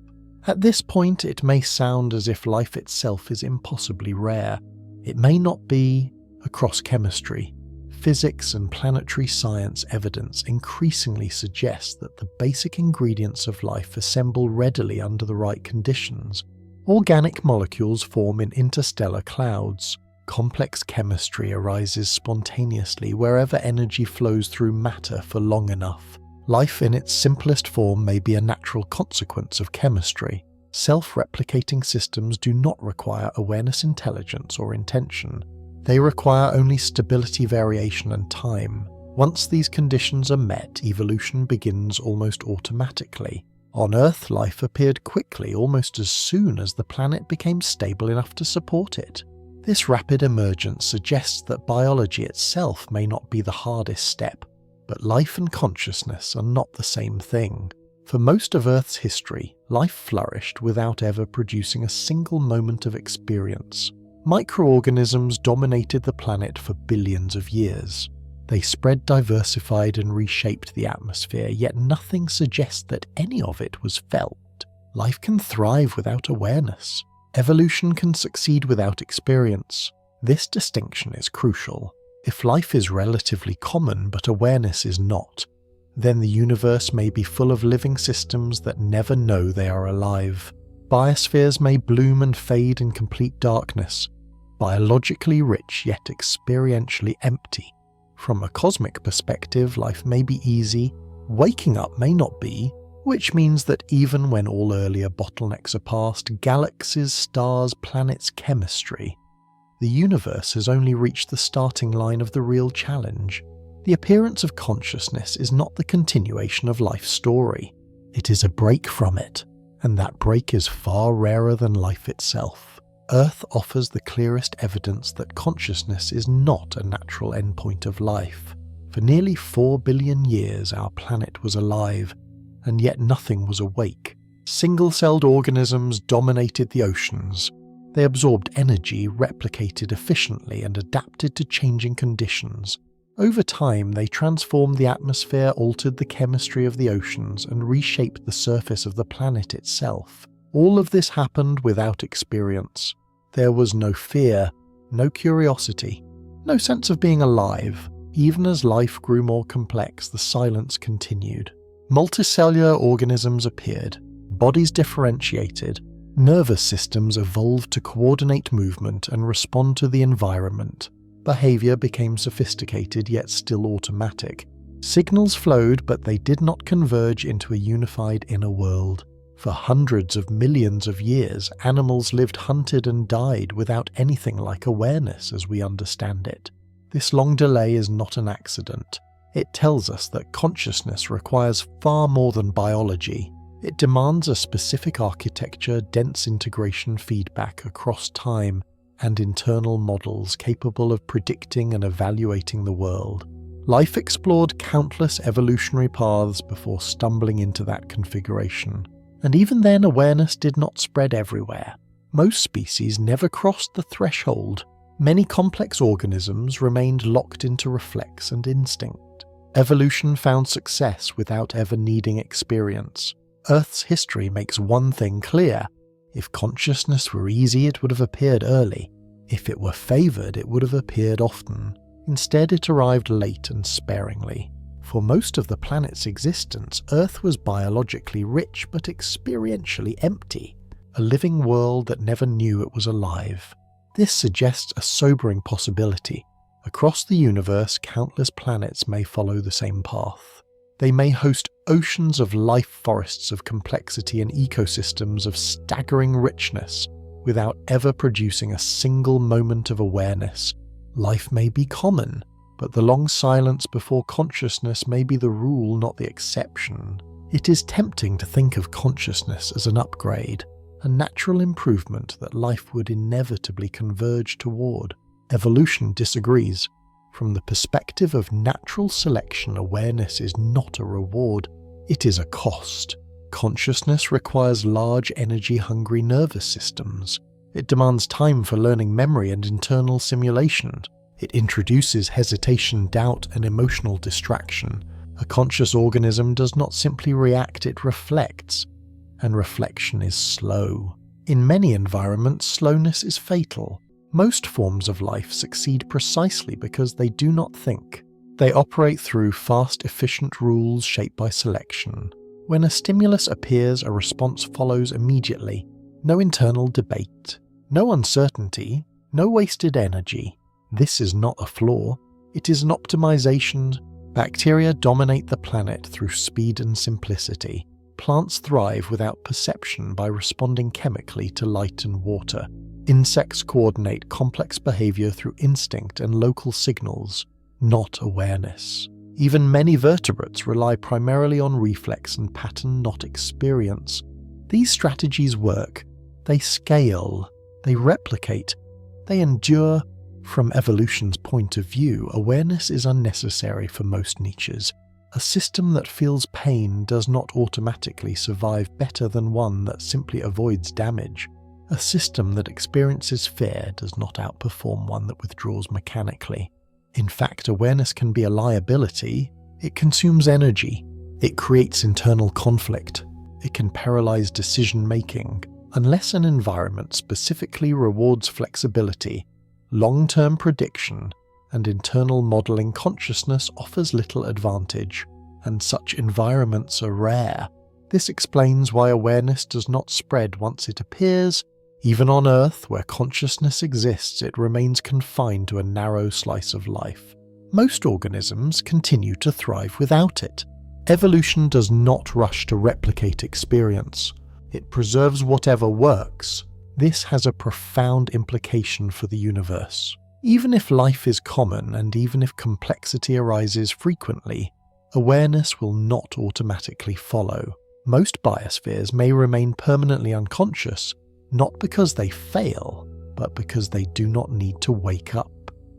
At this point, it may sound as if life itself is impossibly rare. It may not be. Across chemistry, physics and planetary science, evidence increasingly suggests that the basic ingredients of life assemble readily under the right conditions. Organic molecules form in interstellar clouds. Complex chemistry arises spontaneously wherever energy flows through matter for long enough. Life in its simplest form may be a natural consequence of chemistry. Self-replicating systems do not require awareness, intelligence, or intention. They require only stability, variation, and time. Once these conditions are met, evolution begins almost automatically. On Earth, life appeared quickly, almost as soon as the planet became stable enough to support it. This rapid emergence suggests that biology itself may not be the hardest step, but life and consciousness are not the same thing. For most of Earth's history, life flourished without ever producing a single moment of experience. Microorganisms dominated the planet for billions of years. They spread, diversified, and reshaped the atmosphere, yet nothing suggests that any of it was felt. Life can thrive without awareness. Evolution can succeed without experience. This distinction is crucial. If life is relatively common but awareness is not, then the universe may be full of living systems that never know they are alive. Biospheres may bloom and fade in complete darkness, biologically rich yet experientially empty. From a cosmic perspective, life may be easy, waking up may not be, which means that even when all earlier bottlenecks are past, galaxies, stars, planets, chemistry, the universe has only reached the starting line of the real challenge. The appearance of consciousness is not the continuation of life's story. It is a break from it, and that break is far rarer than life itself. Earth offers the clearest evidence that consciousness is not a natural endpoint of life. For nearly 4 billion years our planet was alive, and yet nothing was awake. Single-celled organisms dominated the oceans. They absorbed energy, replicated efficiently, and adapted to changing conditions. Over time, they transformed the atmosphere, altered the chemistry of the oceans, and reshaped the surface of the planet itself. All of this happened without experience. There was no fear, no curiosity, no sense of being alive. Even as life grew more complex, the silence continued. Multicellular organisms appeared, bodies differentiated, nervous systems evolved to coordinate movement and respond to the environment. Behavior became sophisticated yet still automatic. Signals flowed, but they did not converge into a unified inner world. For hundreds of millions of years, animals lived hunted and died without anything like awareness as we understand it. This long delay is not an accident. It tells us that consciousness requires far more than biology. It demands a specific architecture, dense integration feedback across time, and internal models capable of predicting and evaluating the world. Life explored countless evolutionary paths before stumbling into that configuration. And even then, awareness did not spread everywhere. Most species never crossed the threshold. Many complex organisms remained locked into reflex and instinct. Evolution found success without ever needing experience. Earth's history makes one thing clear: if consciousness were easy, it would have appeared early. If it were favoured, it would have appeared often. Instead, it arrived late and sparingly. For most of the planet's existence, Earth was biologically rich but experientially empty, a living world that never knew it was alive. This suggests a sobering possibility. Across the universe, countless planets may follow the same path. They may host oceans of life forests of complexity and ecosystems of staggering richness, without ever producing a single moment of awareness. Life may be common, but the long silence before consciousness may be the rule, not the exception. It is tempting to think of consciousness as an upgrade, a natural improvement that life would inevitably converge toward. Evolution disagrees. From the perspective of natural selection, awareness is not a reward, it is a cost. Consciousness requires large, energy-hungry nervous systems. It demands time for learning memory and internal simulation. It introduces hesitation, doubt, and emotional distraction. A conscious organism does not simply react, it reflects. And reflection is slow. In many environments, slowness is fatal. Most forms of life succeed precisely because they do not think. They operate through fast, efficient rules shaped by selection. When a stimulus appears, a response follows immediately. No internal debate, no uncertainty, no wasted energy. This is not a flaw, it is an optimization. Bacteria dominate the planet through speed and simplicity. Plants thrive without perception by responding chemically to light and water. Insects coordinate complex behavior through instinct and local signals, not awareness. Even many vertebrates rely primarily on reflex and pattern, not experience. These strategies work. They scale. They replicate. They endure. From evolution's point of view, awareness is unnecessary for most niches. A system that feels pain does not automatically survive better than one that simply avoids damage. A system that experiences fear does not outperform one that withdraws mechanically. In fact, awareness can be a liability. It consumes energy. It creates internal conflict. It can paralyze decision-making. Unless an environment specifically rewards flexibility, long-term prediction, and internal modeling, consciousness offers little advantage, and such environments are rare. This explains why awareness does not spread once it appears. Even on Earth, where consciousness exists, it remains confined to a narrow slice of life. Most organisms continue to thrive without it. Evolution does not rush to replicate experience. It preserves whatever works. This has a profound implication for the universe. Even if life is common and even if complexity arises frequently, awareness will not automatically follow. Most biospheres may remain permanently unconscious, not because they fail, but because they do not need to wake up.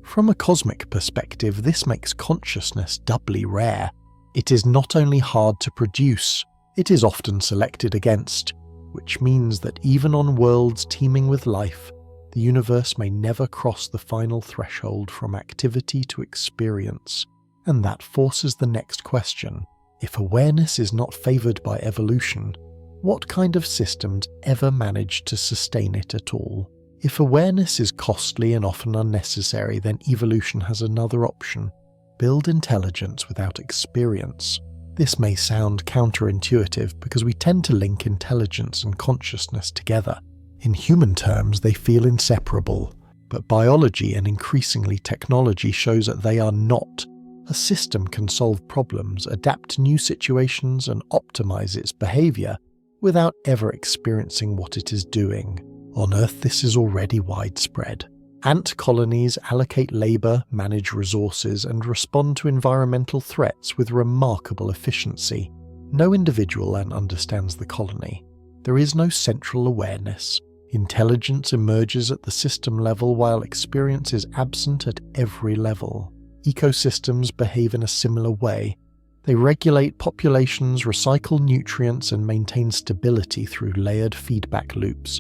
From a cosmic perspective, this makes consciousness doubly rare. It is not only hard to produce, it is often selected against, which means that even on worlds teeming with life, the universe may never cross the final threshold from activity to experience. And that forces the next question. If awareness is not favoured by evolution, what kind of systems ever manage to sustain it at all? If awareness is costly and often unnecessary, then evolution has another option. Build intelligence without experience. This may sound counterintuitive because we tend to link intelligence and consciousness together. In human terms, they feel inseparable, but biology and increasingly technology shows that they are not. A system can solve problems, adapt to new situations, and optimize its behavior without ever experiencing what it is doing. On Earth, this is already widespread. Ant colonies allocate labor, manage resources, and respond to environmental threats with remarkable efficiency. No individual understands the colony. There is no central awareness. Intelligence emerges at the system level while experience is absent at every level. Ecosystems behave in a similar way. They regulate populations, recycle nutrients, and maintain stability through layered feedback loops.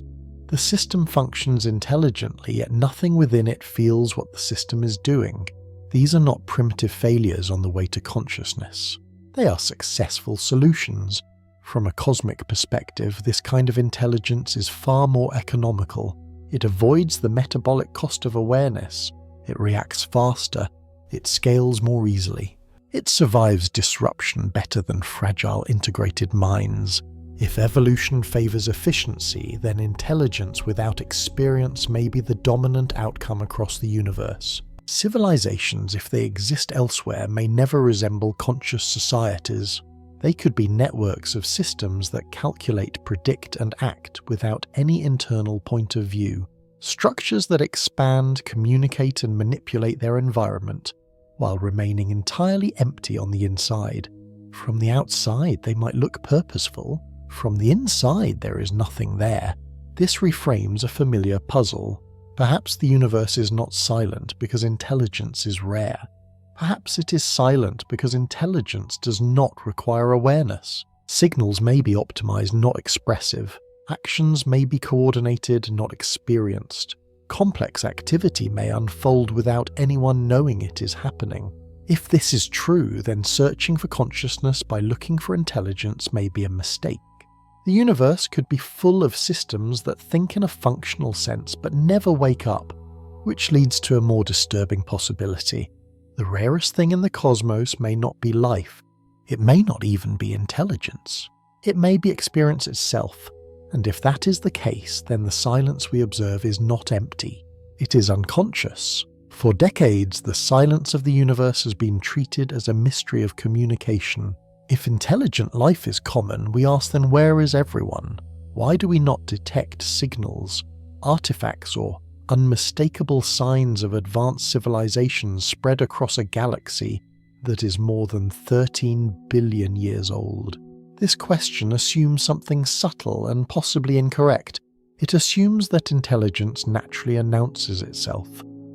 The system functions intelligently, yet nothing within it feels what the system is doing. These are not primitive failures on the way to consciousness. They are successful solutions. From a cosmic perspective, this kind of intelligence is far more economical. It avoids the metabolic cost of awareness. It reacts faster. It scales more easily. It survives disruption better than fragile integrated minds. If evolution favors efficiency, then intelligence without experience may be the dominant outcome across the universe. Civilizations, if they exist elsewhere, may never resemble conscious societies. They could be networks of systems that calculate, predict, and act without any internal point of view. Structures that expand, communicate, and manipulate their environment, while remaining entirely empty on the inside. From the outside, they might look purposeful. From the inside, there is nothing there. This reframes a familiar puzzle. Perhaps the universe is not silent because intelligence is rare. Perhaps it is silent because intelligence does not require awareness. Signals may be optimized, not expressive. Actions may be coordinated, not experienced. Complex activity may unfold without anyone knowing it is happening. If this is true, then searching for consciousness by looking for intelligence may be a mistake. The universe could be full of systems that think in a functional sense but never wake up, which leads to a more disturbing possibility. The rarest thing in the cosmos may not be life. It may not even be intelligence. It may be experience itself. And if that is the case, then the silence we observe is not empty. It is unconscious. For decades, the silence of the universe has been treated as a mystery of communication. If intelligent life is common, we ask then where is everyone? Why do we not detect signals, artifacts, or unmistakable signs of advanced civilizations spread across a galaxy that is more than 13 billion years old? This question assumes something subtle and possibly incorrect. It assumes that intelligence naturally announces itself.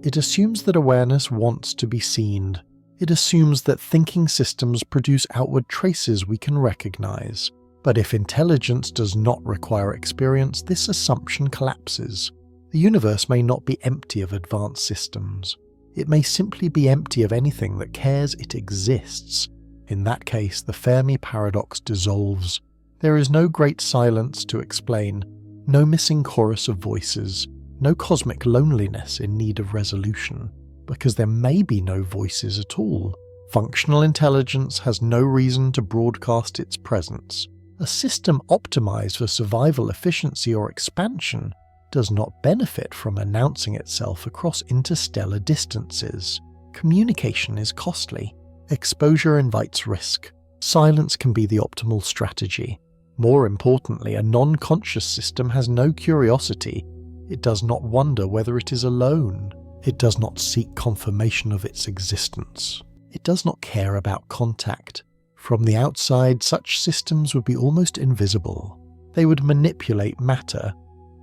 It assumes that awareness wants to be seen. It assumes that thinking systems produce outward traces we can recognize. But if intelligence does not require experience, this assumption collapses. The universe may not be empty of advanced systems. It may simply be empty of anything that cares it exists. In that case, the Fermi paradox dissolves. There is no great silence to explain, no missing chorus of voices, no cosmic loneliness in need of resolution, because there may be no voices at all. Functional intelligence has no reason to broadcast its presence. A system optimized for survival efficiency or expansion does not benefit from announcing itself across interstellar distances. Communication is costly. Exposure invites risk. Silence can be the optimal strategy. More importantly, a non-conscious system has no curiosity. It does not wonder whether it is alone. It does not seek confirmation of its existence. It does not care about contact. From the outside, such systems would be almost invisible. They would manipulate matter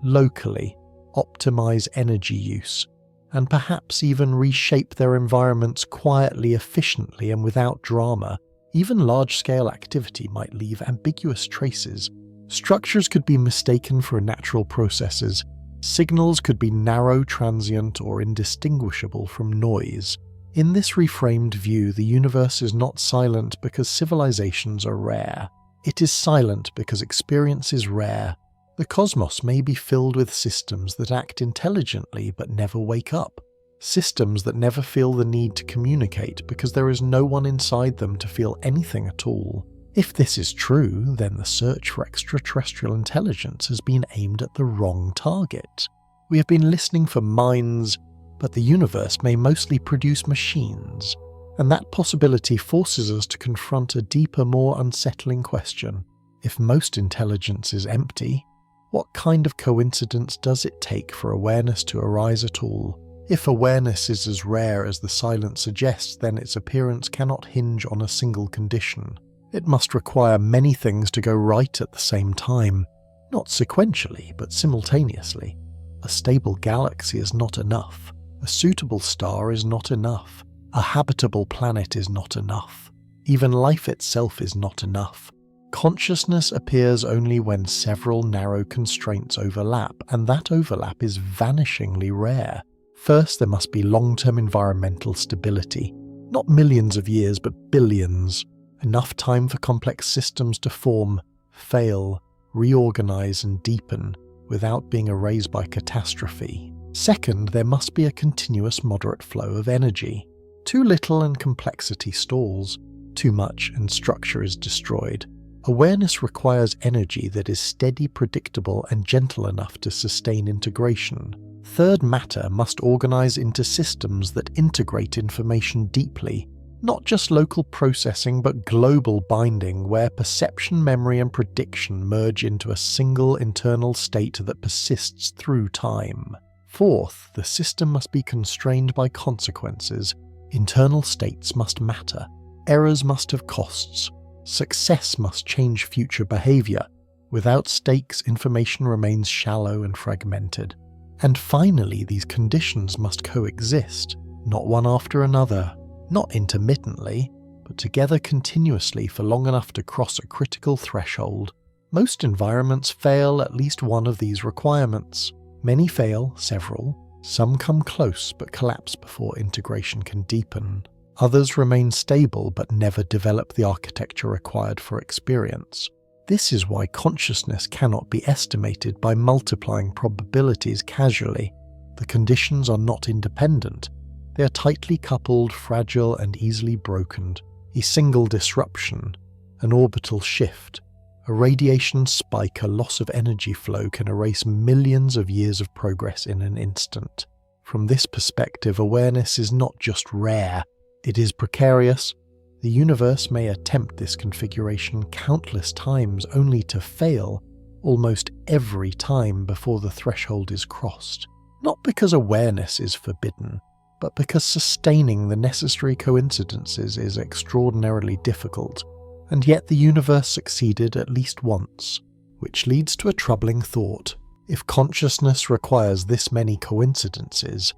locally, optimize energy use, and perhaps even reshape their environments quietly, efficiently, and without drama. Even large-scale activity might leave ambiguous traces. Structures could be mistaken for natural processes. Signals could be narrow, transient, or indistinguishable from noise. In this reframed view, the universe is not silent because civilizations are rare. It is silent because experience is rare. The cosmos may be filled with systems that act intelligently but never wake up. Systems that never feel the need to communicate because there is no one inside them to feel anything at all. If this is true, then the search for extraterrestrial intelligence has been aimed at the wrong target. We have been listening for minds, but the universe may mostly produce machines, and that possibility forces us to confront a deeper, more unsettling question. If most intelligence is empty, what kind of coincidence does it take for awareness to arise at all? If awareness is as rare as the silence suggests, then its appearance cannot hinge on a single condition. It must require many things to go right at the same time, not sequentially, but simultaneously. A stable galaxy is not enough. A suitable star is not enough. A habitable planet is not enough. Even life itself is not enough. Consciousness appears only when several narrow constraints overlap, and that overlap is vanishingly rare. First, there must be long-term environmental stability. Not millions of years, but billions. Enough time for complex systems to form, fail, reorganize and deepen without being erased by catastrophe. Second, there must be a continuous moderate flow of energy. Too little and complexity stalls. Too much and structure is destroyed. Awareness requires energy that is steady, predictable, and gentle enough to sustain integration. Third, matter must organize into systems that integrate information deeply. Not just local processing, but global binding, where perception, memory, and prediction merge into a single internal state that persists through time. Fourth, the system must be constrained by consequences. Internal states must matter. Errors must have costs. Success must change future behavior. Without stakes, information remains shallow and fragmented. And finally, these conditions must coexist, not one after another, not intermittently, but together continuously for long enough to cross a critical threshold. Most environments fail at least one of these requirements. Many fail several. Some come close but collapse before integration can deepen. Others remain stable but never develop the architecture required for experience. This is why consciousness cannot be estimated by multiplying probabilities casually. The conditions are not independent. They are tightly coupled, fragile, and easily broken. A single disruption, an orbital shift, a radiation spike, a loss of energy flow can erase millions of years of progress in an instant. From this perspective, awareness is not just rare, it is precarious. The universe may attempt this configuration countless times only to fail almost every time before the threshold is crossed. Not because awareness is forbidden, but because sustaining the necessary coincidences is extraordinarily difficult. And yet the universe succeeded at least once, which leads to a troubling thought. If consciousness requires this many coincidences,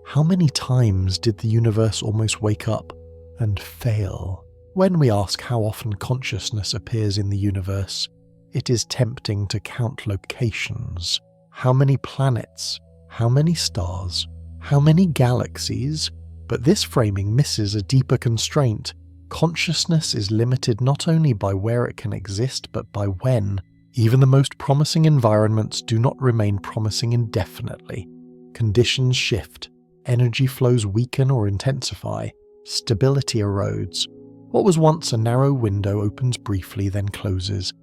how many times did the universe almost wake up and fail? When we ask how often consciousness appears in the universe, it is tempting to count locations. How many planets? How many stars? How many galaxies? But this framing misses a deeper constraint. Consciousness is limited not only by where it can exist, but by when. Even the most promising environments do not remain promising indefinitely. Conditions shift. Energy flows weaken or intensify. Stability erodes. What was once a narrow window opens briefly, then closes.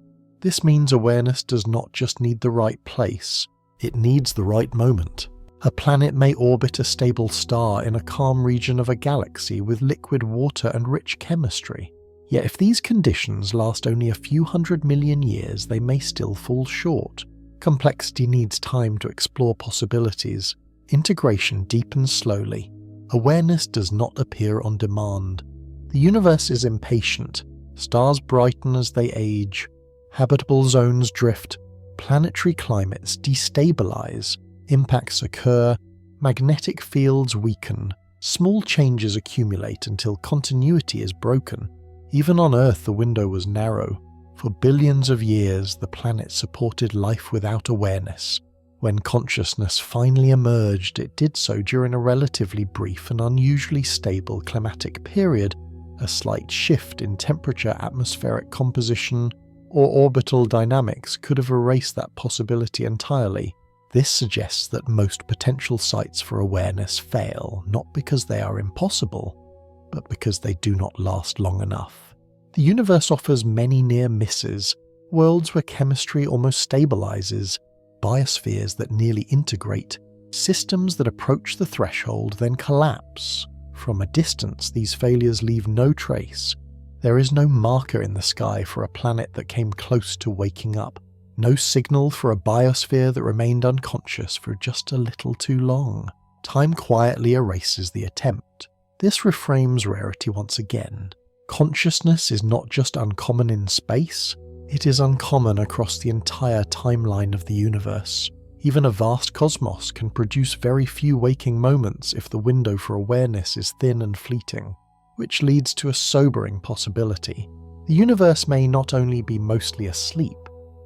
This means awareness does not just need the right place, it needs the right moment. A planet may orbit a stable star in a calm region of a galaxy with liquid water and rich chemistry. Yet if these conditions last only a few 100 million years, they may still fall short. Complexity needs time to explore possibilities. Integration deepens slowly. Awareness does not appear on demand. The universe is impatient. Stars brighten as they age. Habitable zones drift. Planetary climates destabilize. Impacts occur. Magnetic fields weaken. Small changes accumulate until continuity is broken. Even on Earth, the window was narrow. For billions of years, the planet supported life without awareness. When consciousness finally emerged, it did so during a relatively brief and unusually stable climatic period. A slight shift in temperature, atmospheric composition, or orbital dynamics could have erased that possibility entirely. This suggests that most potential sites for awareness fail, not because they are impossible, but because they do not last long enough. The universe offers many near misses, worlds where chemistry almost stabilizes, biospheres that nearly integrate, systems that approach the threshold then collapse. From a distance, these failures leave no trace. There is no marker in the sky for a planet that came close to waking up, no signal for a biosphere that remained unconscious for just a little too long. Time quietly erases the attempt. This reframes Rarity once again. Consciousness is not just uncommon in space, it is uncommon across the entire timeline of the universe. Even a vast cosmos can produce very few waking moments if the window for awareness is thin and fleeting, which leads to a sobering possibility. The universe may not only be mostly asleep,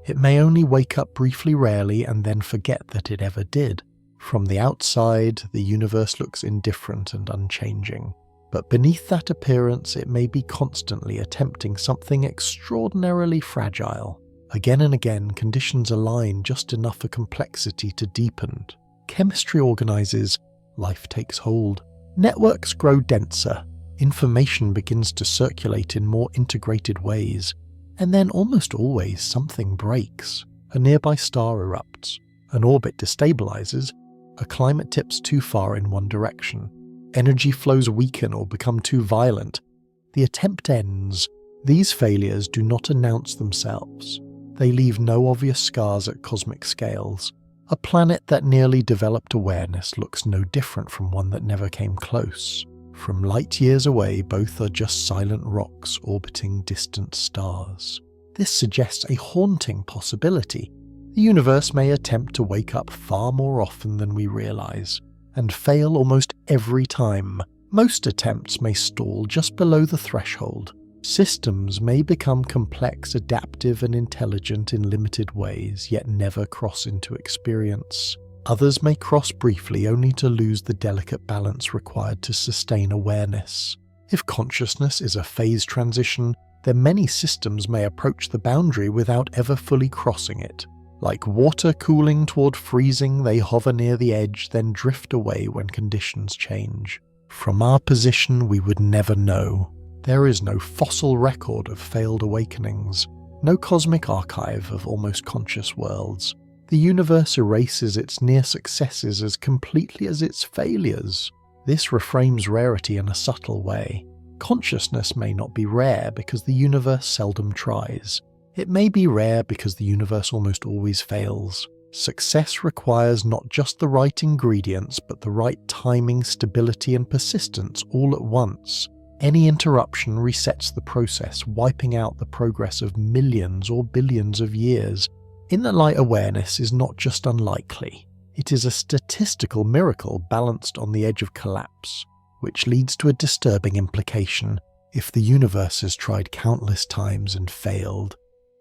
it may only wake up briefly rarely and then forget that it ever did. From the outside, the universe looks indifferent and unchanging. But beneath that appearance, it may be constantly attempting something extraordinarily fragile. Again and again, conditions align just enough for complexity to deepen. Chemistry organizes, life takes hold. Networks grow denser, information begins to circulate in more integrated ways, and then almost always something breaks. A nearby star erupts, an orbit destabilizes, a climate tips too far in one direction. Energy flows weaken or become too violent. The attempt ends. These failures do not announce themselves. They leave no obvious scars at cosmic scales. A planet that nearly developed awareness looks no different from one that never came close. From light years away, both are just silent rocks orbiting distant stars. This suggests a haunting possibility. The universe may attempt to wake up far more often than we realize, and fail almost every time. Most attempts may stall just below the threshold. Systems may become complex, adaptive, and intelligent in limited ways, yet never cross into experience. Others may cross briefly only to lose the delicate balance required to sustain awareness. If consciousness is a phase transition, then many systems may approach the boundary without ever fully crossing it. Like water cooling toward freezing, they hover near the edge, then drift away when conditions change. From our position, we would never know. There is no fossil record of failed awakenings, no cosmic archive of almost conscious worlds. The universe erases its near successes as completely as its failures. This reframes rarity in a subtle way. Consciousness may not be rare because the universe seldom tries. It may be rare because the universe almost always fails. Success requires not just the right ingredients, but the right timing, stability, and persistence all at once. Any interruption resets the process, wiping out the progress of millions or billions of years. In the light, awareness is not just unlikely. It is a statistical miracle balanced on the edge of collapse, which leads to a disturbing implication. If the universe has tried countless times and failed,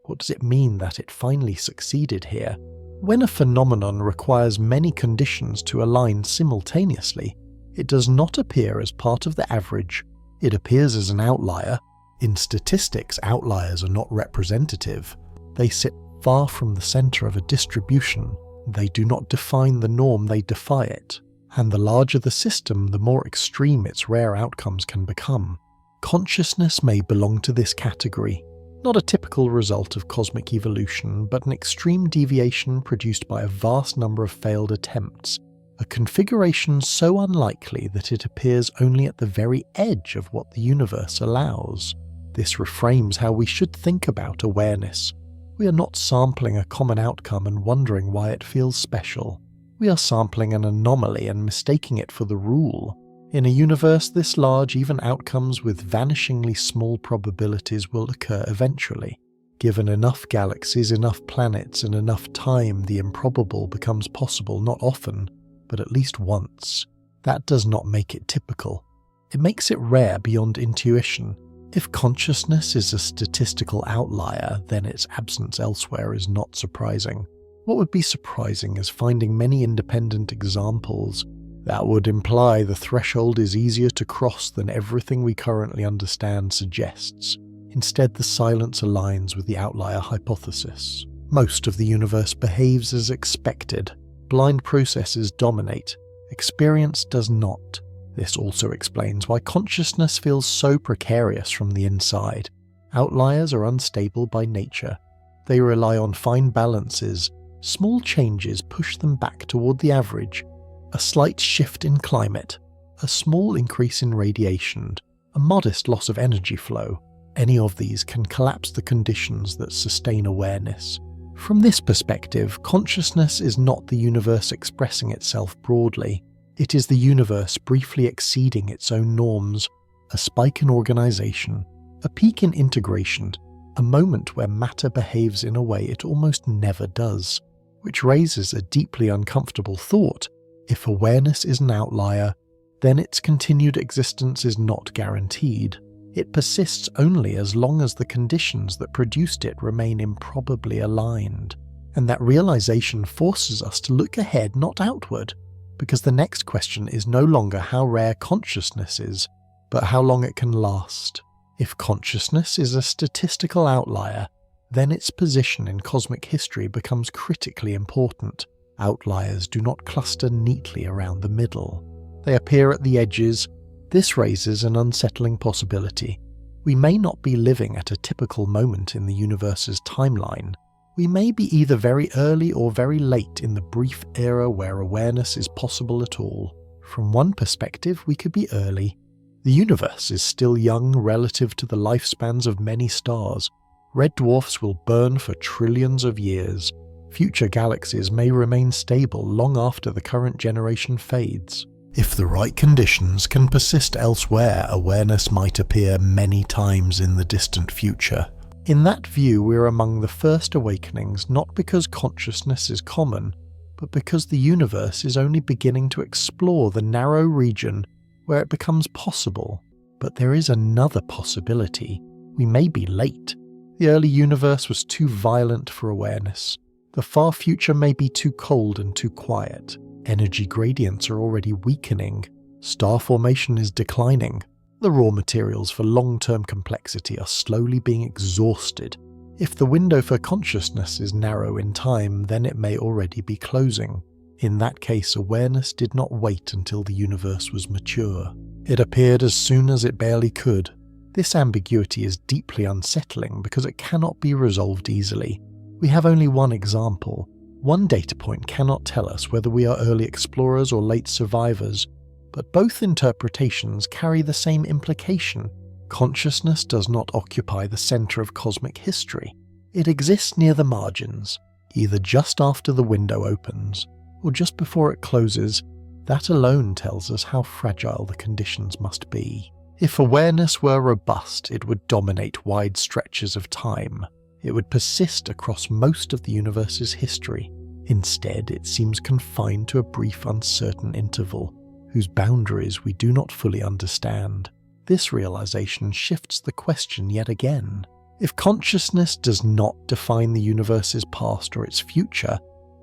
what does it mean that it finally succeeded here? When a phenomenon requires many conditions to align simultaneously, it does not appear as part of the average. It appears as an outlier. In statistics, outliers are not representative. They sit far from the center of a distribution. They do not define the norm, they defy it. And the larger the system, the more extreme its rare outcomes can become. Consciousness may belong to this category. Not a typical result of cosmic evolution, but an extreme deviation produced by a vast number of failed attempts, a configuration so unlikely that it appears only at the very edge of what the universe allows. This reframes how we should think about awareness. We are not sampling a common outcome and wondering why it feels special. We are sampling an anomaly and mistaking it for the rule. In a universe this large, even outcomes with vanishingly small probabilities will occur eventually. Given enough galaxies, enough planets, and enough time, the improbable becomes possible not often, but at least once. That does not make it typical. It makes it rare beyond intuition. If consciousness is a statistical outlier, then its absence elsewhere is not surprising. What would be surprising is finding many independent examples. That would imply the threshold is easier to cross than everything we currently understand suggests. Instead, the silence aligns with the outlier hypothesis. Most of the universe behaves as expected. Blind processes dominate. Experience does not. This also explains why consciousness feels so precarious from the inside. Outliers are unstable by nature. They rely on fine balances. Small changes push them back toward the average. A slight shift in climate, a small increase in radiation, a modest loss of energy flow. Any of these can collapse the conditions that sustain awareness. From this perspective, consciousness is not the universe expressing itself broadly. It is the universe briefly exceeding its own norms, a spike in organization, a peak in integration, a moment where matter behaves in a way it almost never does, which raises a deeply uncomfortable thought. If awareness is an outlier, then its continued existence is not guaranteed. It persists only as long as the conditions that produced it remain improbably aligned. And that realization forces us to look ahead, not outward, because the next question is no longer how rare consciousness is, but how long it can last. If consciousness is a statistical outlier, then its position in cosmic history becomes critically important. Outliers do not cluster neatly around the middle. They appear at the edges. This raises an unsettling possibility. We may not be living at a typical moment in the universe's timeline. We may be either very early or very late in the brief era where awareness is possible at all. From one perspective, we could be early. The universe is still young relative to the lifespans of many stars. Red dwarfs will burn for trillions of years. Future galaxies may remain stable long after the current generation fades. If the right conditions can persist elsewhere, awareness might appear many times in the distant future. In that view, we're among the first awakenings, not because consciousness is common, but because the universe is only beginning to explore the narrow region where it becomes possible. But there is another possibility. We may be late. The early universe was too violent for awareness. The far future may be too cold and too quiet. Energy gradients are already weakening. Star formation is declining. The raw materials for long-term complexity are slowly being exhausted. If the window for consciousness is narrow in time, then it may already be closing. In that case, awareness did not wait until the universe was mature. It appeared as soon as it barely could. This ambiguity is deeply unsettling because it cannot be resolved easily. We have only one example. One data point cannot tell us whether we are early explorers or late survivors, but both interpretations carry the same implication. Consciousness does not occupy the center of cosmic history. It exists near the margins, either just after the window opens, or just before it closes. That alone tells us how fragile the conditions must be. If awareness were robust, it would dominate wide stretches of time. It would persist across most of the universe's history. Instead, it seems confined to a brief, uncertain interval, whose boundaries we do not fully understand. This realization shifts the question yet again. If consciousness does not define the universe's past or its future,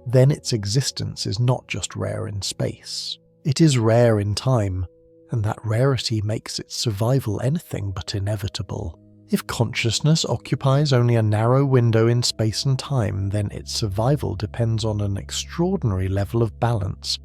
then its existence is not just rare in space. It is rare in time, and that rarity makes its survival anything but inevitable. If consciousness occupies only a narrow window in space and time, then its survival depends on an extraordinary level of balance,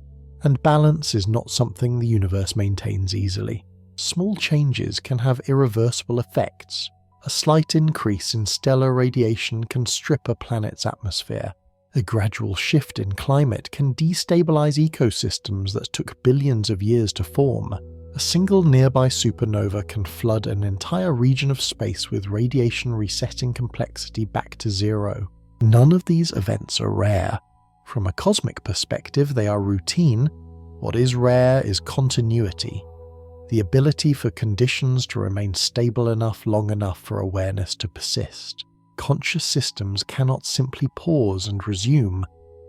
and balance is not something the universe maintains easily. Small changes can have irreversible effects. A slight increase in stellar radiation can strip a planet's atmosphere. A gradual shift in climate can destabilize ecosystems that took billions of years to form. A single nearby supernova can flood an entire region of space with radiation resetting complexity back to zero. None of these events are rare. From a cosmic perspective, they are routine. What is rare is continuity. The ability for conditions to remain stable enough long enough for awareness to persist. Conscious systems cannot simply pause and resume.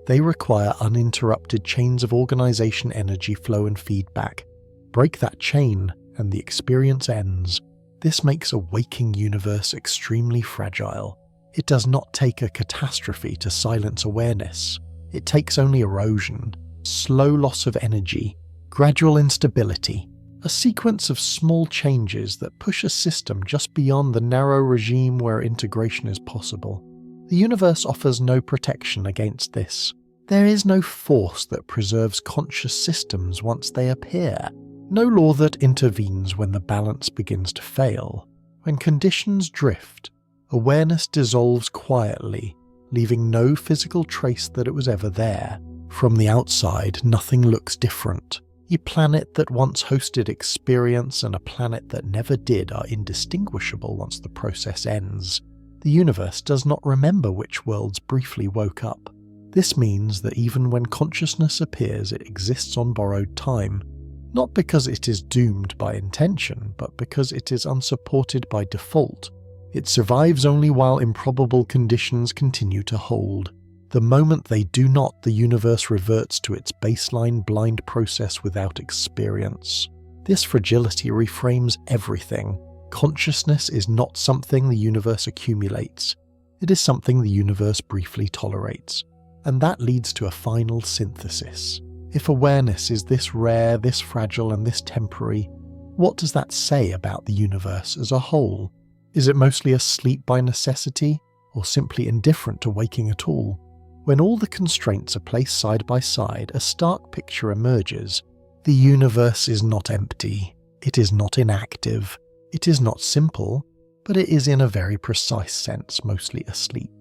They require uninterrupted chains of organization, energy flow and feedback. Break that chain, and the experience ends. This makes a waking universe extremely fragile. It does not take a catastrophe to silence awareness. It takes only erosion, slow loss of energy, gradual instability, a sequence of small changes that push a system just beyond the narrow regime where integration is possible. The universe offers no protection against this. There is no force that preserves conscious systems once they appear. No law that intervenes when the balance begins to fail. When conditions drift, awareness dissolves quietly, leaving no physical trace that it was ever there. From the outside, nothing looks different. A planet that once hosted experience and a planet that never did are indistinguishable once the process ends. The universe does not remember which worlds briefly woke up. This means that even when consciousness appears, it exists on borrowed time. Not because it is doomed by intention, but because it is unsupported by default. It survives only while improbable conditions continue to hold. The moment they do not, the universe reverts to its baseline blind process without experience. This fragility reframes everything. Consciousness is not something the universe accumulates. It is something the universe briefly tolerates. And that leads to a final synthesis. If awareness is this rare, this fragile, and this temporary, what does that say about the universe as a whole? Is it mostly asleep by necessity, or simply indifferent to waking at all? When all the constraints are placed side by side, a stark picture emerges. The universe is not empty. It is not inactive. It is not simple, but it is in a very precise sense mostly asleep.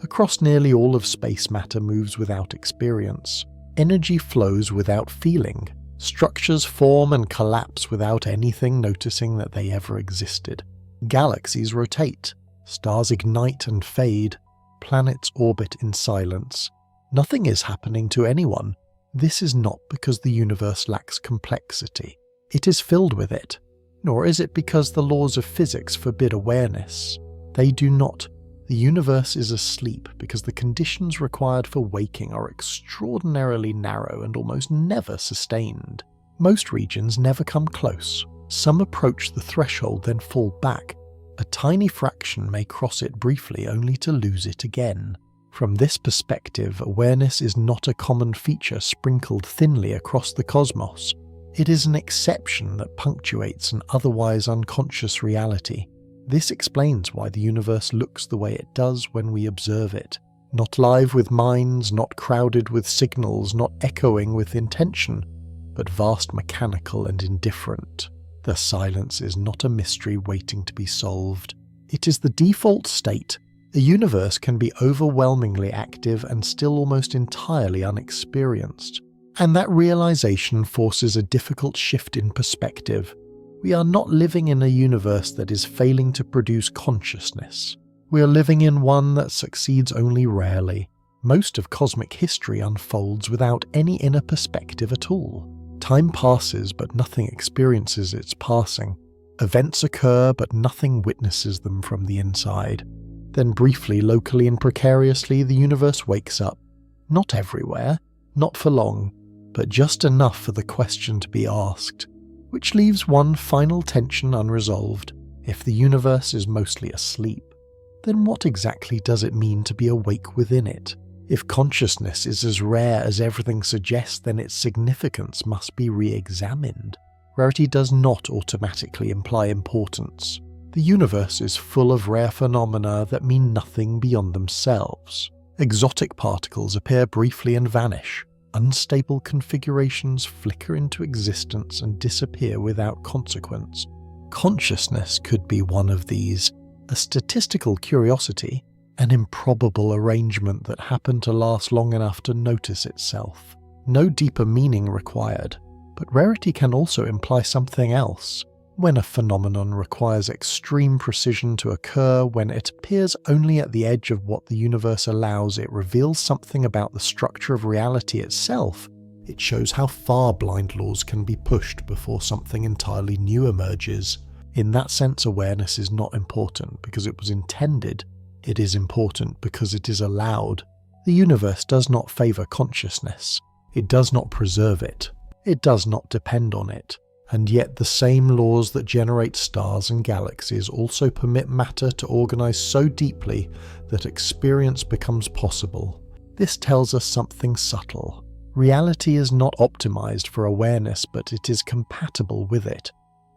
Across nearly all of space, matter moves without experience. Energy flows without feeling. Structures form and collapse without anything noticing that they ever existed. Galaxies rotate. Stars ignite and fade. Planets orbit in silence. Nothing is happening to anyone. This is not because the universe lacks complexity. It is filled with it. Nor is it because the laws of physics forbid awareness. They do not. The universe is asleep because the conditions required for waking are extraordinarily narrow and almost never sustained. Most regions never come close. Some approach the threshold then fall back. A tiny fraction may cross it briefly only to lose it again. From this perspective, awareness is not a common feature sprinkled thinly across the cosmos. It is an exception that punctuates an otherwise unconscious reality. This explains why the universe looks the way it does when we observe it. Not live with minds, not crowded with signals, not echoing with intention, but vast, mechanical and indifferent. The silence is not a mystery waiting to be solved. It is the default state. A universe can be overwhelmingly active and still almost entirely unexperienced. And that realization forces a difficult shift in perspective. We are not living in a universe that is failing to produce consciousness. We are living in one that succeeds only rarely. Most of cosmic history unfolds without any inner perspective at all. Time passes, but nothing experiences its passing. Events occur, but nothing witnesses them from the inside. Then briefly, locally and precariously, the universe wakes up. Not everywhere, not for long, but just enough for the question to be asked, which leaves one final tension unresolved. If the universe is mostly asleep, then what exactly does it mean to be awake within it? If consciousness is as rare as everything suggests, then its significance must be re-examined. Rarity does not automatically imply importance. The universe is full of rare phenomena that mean nothing beyond themselves. Exotic particles appear briefly and vanish. Unstable configurations flicker into existence and disappear without consequence. Consciousness could be one of these, a statistical curiosity, an improbable arrangement that happened to last long enough to notice itself. No deeper meaning required, but rarity can also imply something else. When a phenomenon requires extreme precision to occur, when it appears only at the edge of what the universe allows, it reveals something about the structure of reality itself. It shows how far blind laws can be pushed before something entirely new emerges. In that sense, awareness is not important because it was intended. It is important because it is allowed. The universe does not favor consciousness. It does not preserve it. It does not depend on it. And yet the same laws that generate stars and galaxies also permit matter to organize so deeply that experience becomes possible. This tells us something subtle. Reality is not optimized for awareness, but it is compatible with it.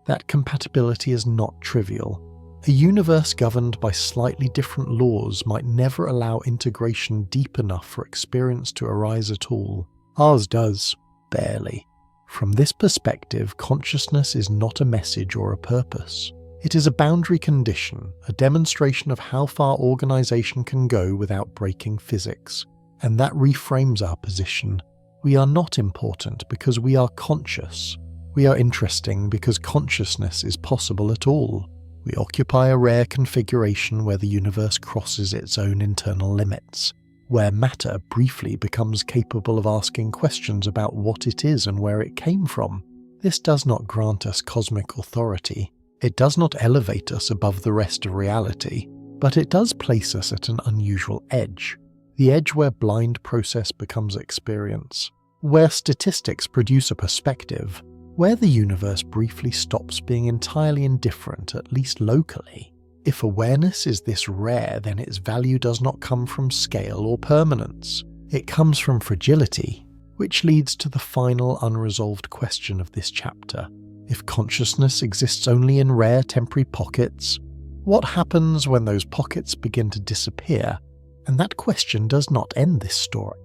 That compatibility is not trivial. A universe governed by slightly different laws might never allow integration deep enough for experience to arise at all. Ours does, barely. From this perspective, consciousness is not a message or a purpose. It is a boundary condition, a demonstration of how far organization can go without breaking physics. And that reframes our position. We are not important because we are conscious. We are interesting because consciousness is possible at all. We occupy a rare configuration where the universe crosses its own internal limits, where matter briefly becomes capable of asking questions about what it is and where it came from. This does not grant us cosmic authority. It does not elevate us above the rest of reality, but it does place us at an unusual edge. The edge where blind process becomes experience, where statistics produce a perspective, where the universe briefly stops being entirely indifferent, at least locally. If awareness is this rare, then its value does not come from scale or permanence. It comes from fragility, which leads to the final unresolved question of this chapter. If consciousness exists only in rare temporary pockets, what happens when those pockets begin to disappear? And that question does not end this story.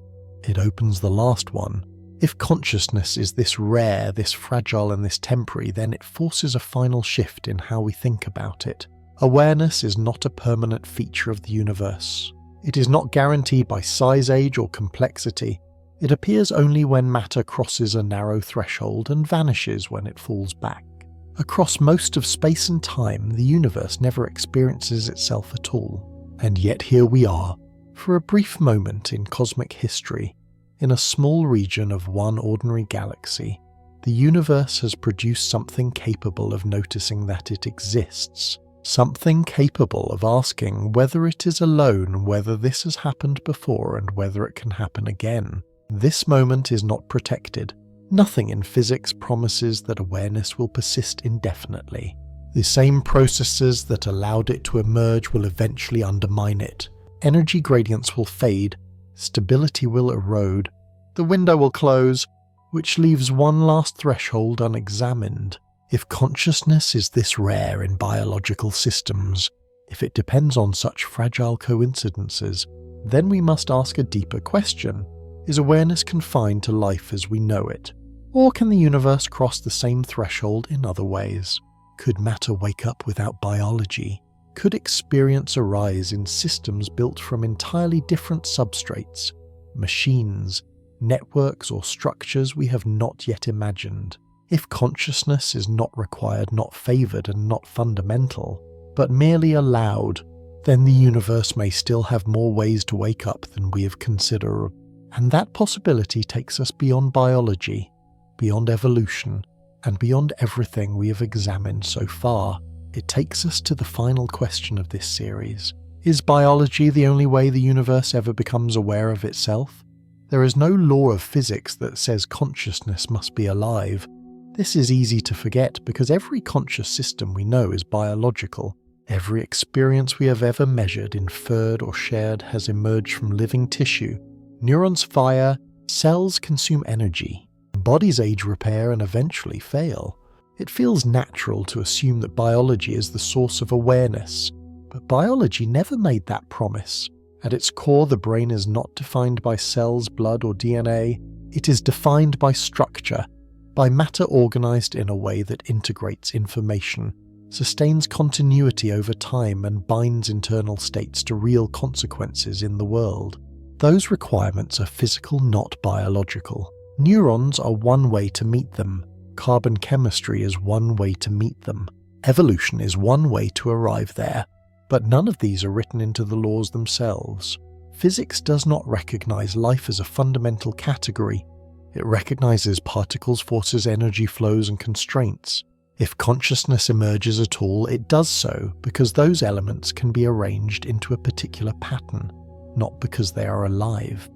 It opens the last one. If consciousness is this rare, this fragile and this temporary, then it forces a final shift in how we think about it. Awareness is not a permanent feature of the universe. It is not guaranteed by size, age or complexity. It appears only when matter crosses a narrow threshold and vanishes when it falls back. Across most of space and time, the universe never experiences itself at all. And yet here we are, for a brief moment in cosmic history, in a small region of one ordinary galaxy. The universe has produced something capable of noticing that it exists. Something capable of asking whether it is alone, whether this has happened before, and whether it can happen again. This moment is not protected. Nothing in physics promises that awareness will persist indefinitely. The same processes that allowed it to emerge will eventually undermine it. Energy gradients will fade, stability will erode, the window will close, which leaves one last threshold unexamined. If consciousness is this rare in biological systems, if it depends on such fragile coincidences, then we must ask a deeper question. Is awareness confined to life as we know it? Or can the universe cross the same threshold in other ways? Could matter wake up without biology? Could experience arise in systems built from entirely different substrates, machines, networks or structures we have not yet imagined? If consciousness is not required, not favoured and not fundamental, but merely allowed, then the universe may still have more ways to wake up than we have considered. And that possibility takes us beyond biology, beyond evolution, and beyond everything we have examined so far. It takes us to the final question of this series. Is biology the only way the universe ever becomes aware of itself? There is no law of physics that says consciousness must be alive. This is easy to forget because every conscious system we know is biological. Every experience we have ever measured, inferred or shared has emerged from living tissue. Neurons fire, cells consume energy, bodies age, repair and eventually fail. It feels natural to assume that biology is the source of awareness, but biology never made that promise. At its core, the brain is not defined by cells, blood or DNA. It is defined by structure, by matter organized in a way that integrates information, sustains continuity over time and binds internal states to real consequences in the world. Those requirements are physical, not biological. Neurons are one way to meet them. Carbon chemistry is one way to meet them. Evolution is one way to arrive there. But none of these are written into the laws themselves. Physics does not recognize life as a fundamental category. It recognizes particles, forces, energy flows and constraints. If consciousness emerges at all, it does so because those elements can be arranged into a particular pattern, not because they are alive.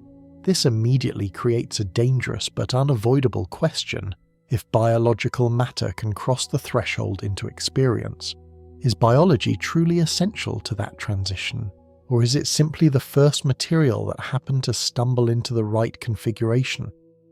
This immediately creates a dangerous but unavoidable question. If biological matter can cross the threshold into experience, is biology truly essential to that transition? Or is it simply the first material that happened to stumble into the right configuration?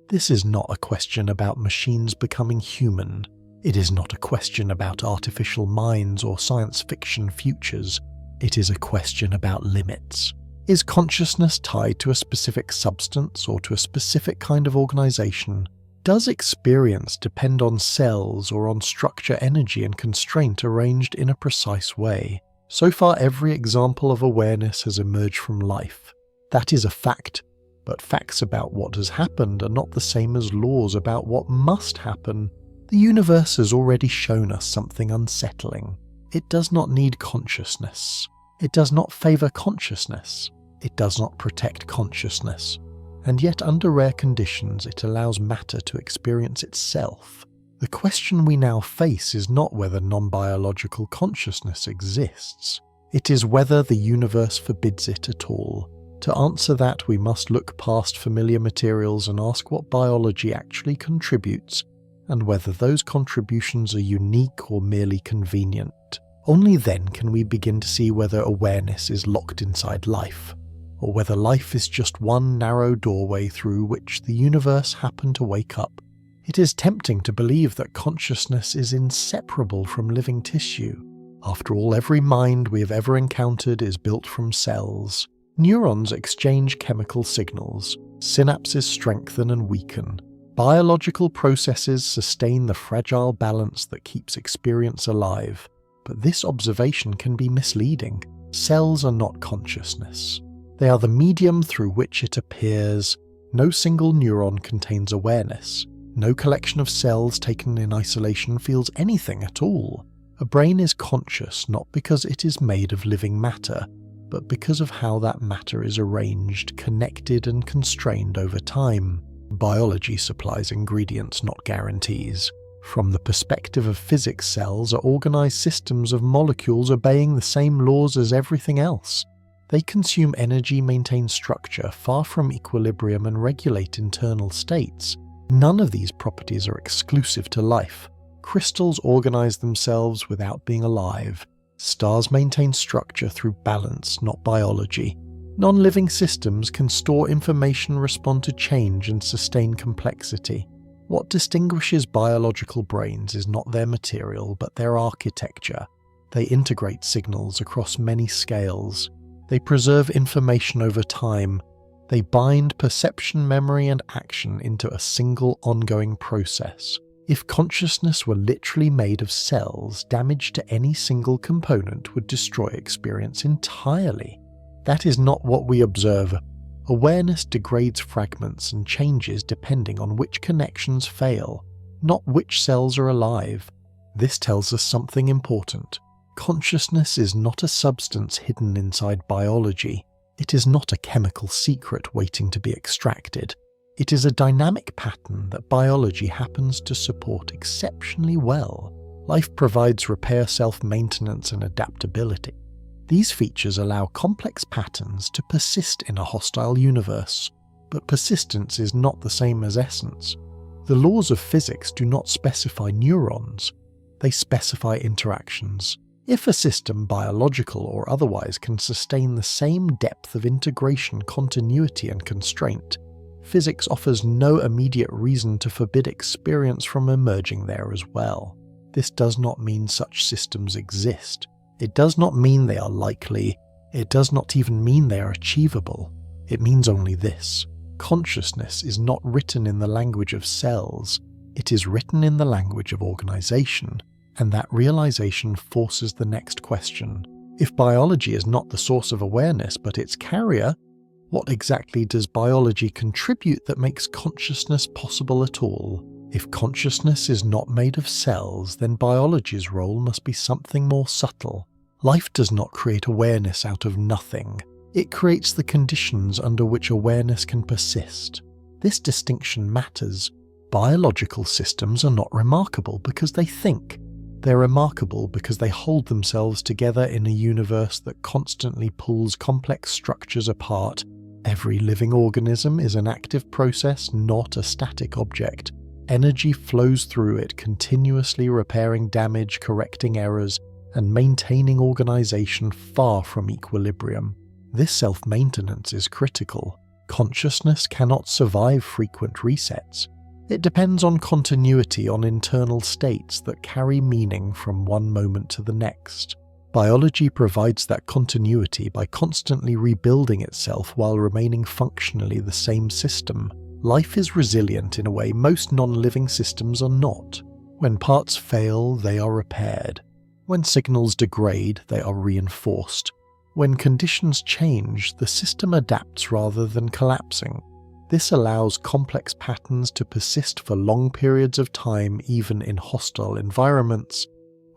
This is not a question about machines becoming human. It is not a question about artificial minds or science fiction futures. It is a question about limits. Is consciousness tied to a specific substance or to a specific kind of organization? Does experience depend on cells or on structure, energy and constraint arranged in a precise way? So far, every example of awareness has emerged from life. That is a fact, but facts about what has happened are not the same as laws about what must happen. The universe has already shown us something unsettling. It does not need consciousness. It does not favor consciousness. It does not protect consciousness. And yet under rare conditions it allows matter to experience itself. The question we now face is not whether non-biological consciousness exists. It is whether the universe forbids it at all. To answer that, we must look past familiar materials and ask what biology actually contributes, and whether those contributions are unique or merely convenient. Only then can we begin to see whether awareness is locked inside life, or whether life is just one narrow doorway through which the universe happened to wake up. It is tempting to believe that consciousness is inseparable from living tissue. After all, every mind we have ever encountered is built from cells. Neurons exchange chemical signals, synapses strengthen and weaken. Biological processes sustain the fragile balance that keeps experience alive. But this observation can be misleading. Cells are not consciousness. They are the medium through which it appears. No single neuron contains awareness. No collection of cells taken in isolation feels anything at all. A brain is conscious not because it is made of living matter, but because of how that matter is arranged, connected and constrained over time. Biology supplies ingredients, not guarantees. From the perspective of physics, cells are organized systems of molecules obeying the same laws as everything else. They consume energy, maintain structure, far from equilibrium, and regulate internal states. None of these properties are exclusive to life. Crystals organize themselves without being alive. Stars maintain structure through balance, not biology. Non-living systems can store information, respond to change, and sustain complexity. What distinguishes biological brains is not their material, but their architecture. They integrate signals across many scales. They preserve information over time. They bind perception, memory, and action into a single ongoing process. If consciousness were literally made of cells, damage to any single component would destroy experience entirely. That is not what we observe. Awareness degrades fragments and changes depending on which connections fail, not which cells are alive. This tells us something important. Consciousness is not a substance hidden inside biology. It is not a chemical secret waiting to be extracted. It is a dynamic pattern that biology happens to support exceptionally well. Life provides repair, self-maintenance, and adaptability. These features allow complex patterns to persist in a hostile universe, but persistence is not the same as essence. The laws of physics do not specify neurons, they specify interactions. If a system, biological or otherwise, can sustain the same depth of integration, continuity, and constraint, physics offers no immediate reason to forbid experience from emerging there as well. This does not mean such systems exist. It does not mean they are likely. It does not even mean they are achievable. It means only this: consciousness is not written in the language of cells. It is written in the language of organization, and that realization forces the next question. If biology is not the source of awareness but its carrier, what exactly does biology contribute that makes consciousness possible at all? If consciousness is not made of cells, then biology's role must be something more subtle. Life does not create awareness out of nothing. It creates the conditions under which awareness can persist. This distinction matters. Biological systems are not remarkable because they think. They're remarkable because they hold themselves together in a universe that constantly pulls complex structures apart. Every living organism is an active process, not a static object. Energy flows through it, continuously repairing damage, correcting errors, and maintaining organization far from equilibrium. This self-maintenance is critical. Consciousness cannot survive frequent resets. It depends on continuity, on internal states that carry meaning from one moment to the next. Biology provides that continuity by constantly rebuilding itself while remaining functionally the same system. Life is resilient in a way most non-living systems are not. When parts fail, they are repaired. When signals degrade, they are reinforced. When conditions change, the system adapts rather than collapsing. This allows complex patterns to persist for long periods of time, even in hostile environments.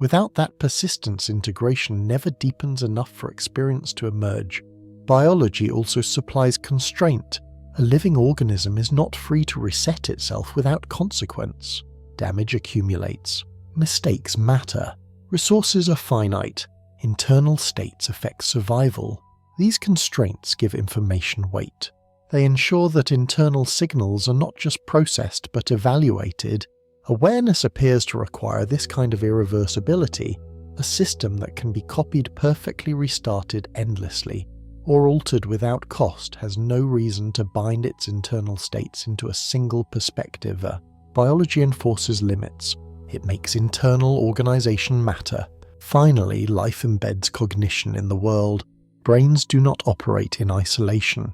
Without that persistence, integration never deepens enough for experience to emerge. Biology also supplies constraint. A living organism is not free to reset itself without consequence. Damage accumulates. Mistakes matter. Resources are finite. Internal states affect survival. These constraints give information weight. They ensure that internal signals are not just processed but evaluated. Awareness appears to require this kind of irreversibility, a system that can be copied perfectly restarted endlessly, or altered without cost, has no reason to bind its internal states into a single perspective. Biology enforces limits. It makes internal organization matter. Finally, life embeds cognition in the world. Brains do not operate in isolation.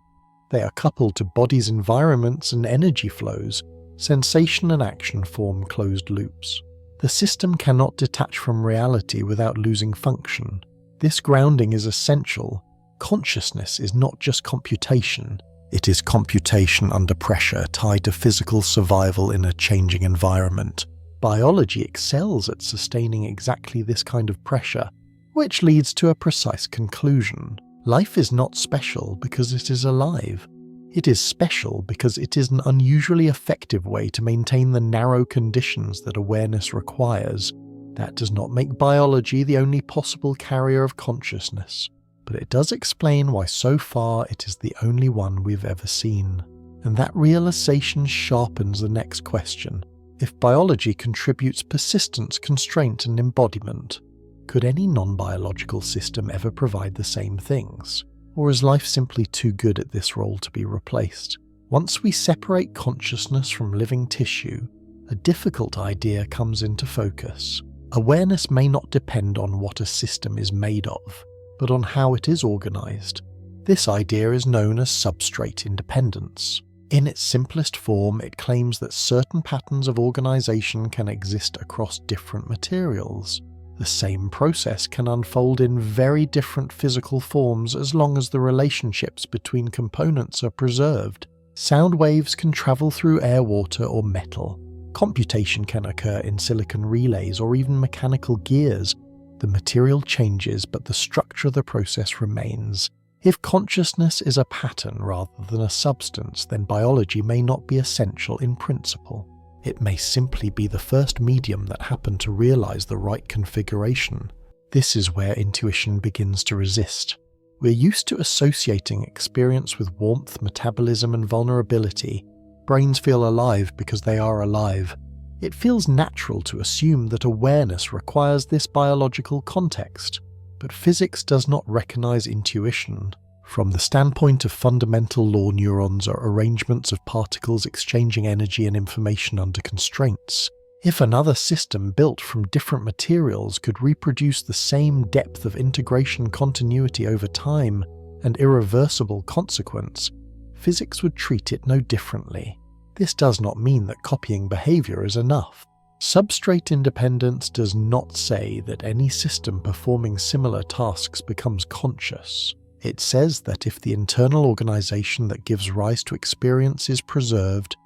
They are coupled to bodies' environments and energy flows. Sensation and action form closed loops. The system cannot detach from reality without losing function. This grounding is essential. Consciousness is not just computation. It is computation under pressure tied to physical survival in a changing environment. Biology excels at sustaining exactly this kind of pressure, which leads to a precise conclusion. Life is not special because it is alive. It is special because it is an unusually effective way to maintain the narrow conditions that awareness requires. That does not make biology the only possible carrier of consciousness, but it does explain why so far it is the only one we've ever seen. And that realization sharpens the next question. If biology contributes persistence, constraint, and embodiment, could any non-biological system ever provide the same things? Or is life simply too good at this role to be replaced? Once we separate consciousness from living tissue, a difficult idea comes into focus. Awareness may not depend on what a system is made of, but on how it is organized. This idea is known as substrate independence. In its simplest form, it claims that certain patterns of organization can exist across different materials. The same process can unfold in very different physical forms as long as the relationships between components are preserved. Sound waves can travel through air, water, or metal. Computation can occur in silicon relays or even mechanical gears. The material changes, but the structure of the process remains. If consciousness is a pattern rather than a substance, then biology may not be essential in principle. It may simply be the first medium that happened to realize the right configuration. This is where intuition begins to resist. We're used to associating experience with warmth, metabolism, and vulnerability. Brains feel alive because they are alive. It feels natural to assume that awareness requires this biological context, but physics does not recognize intuition. From the standpoint of fundamental law, neurons are arrangements of particles exchanging energy and information under constraints. If another system built from different materials could reproduce the same depth of integration, continuity over time, and irreversible consequence, physics would treat it no differently. This does not mean that copying behavior is enough. Substrate independence does not say that any system performing similar tasks becomes conscious. It says that if the internal organization that gives rise to experience is preserved,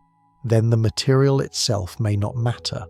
then the material itself may not matter.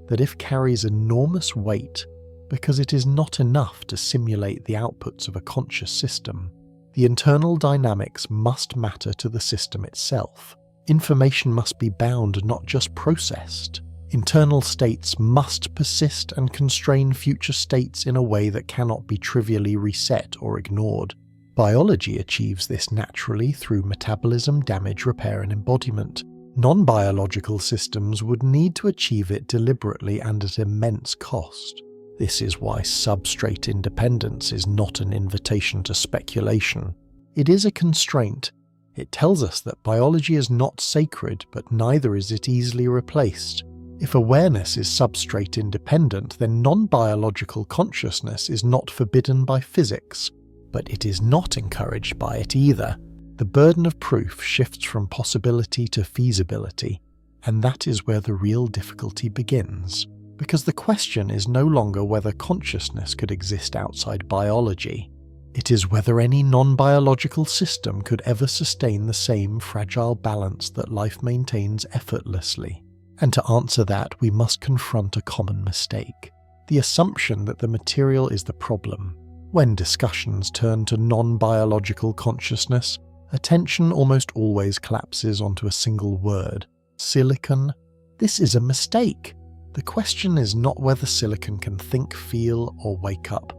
That if carries enormous weight because it is not enough to simulate the outputs of a conscious system. The internal dynamics must matter to the system itself. Information must be bound, not just processed. Internal states must persist and constrain future states in a way that cannot be trivially reset or ignored. Biology achieves this naturally through metabolism, damage, repair, and embodiment. Non-biological systems would need to achieve it deliberately and at immense cost. This is why substrate independence is not an invitation to speculation. It is a constraint. It tells us that biology is not sacred, but neither is it easily replaced. If awareness is substrate independent, then non-biological consciousness is not forbidden by physics, but it is not encouraged by it either. The burden of proof shifts from possibility to feasibility, and that is where the real difficulty begins, because the question is no longer whether consciousness could exist outside biology. It is whether any non-biological system could ever sustain the same fragile balance that life maintains effortlessly. And to answer that, we must confront a common mistake: the assumption that the material is the problem. When discussions turn to non-biological consciousness, attention almost always collapses onto a single word: silicon. This is a mistake. The question is not whether silicon can think, feel, or wake up.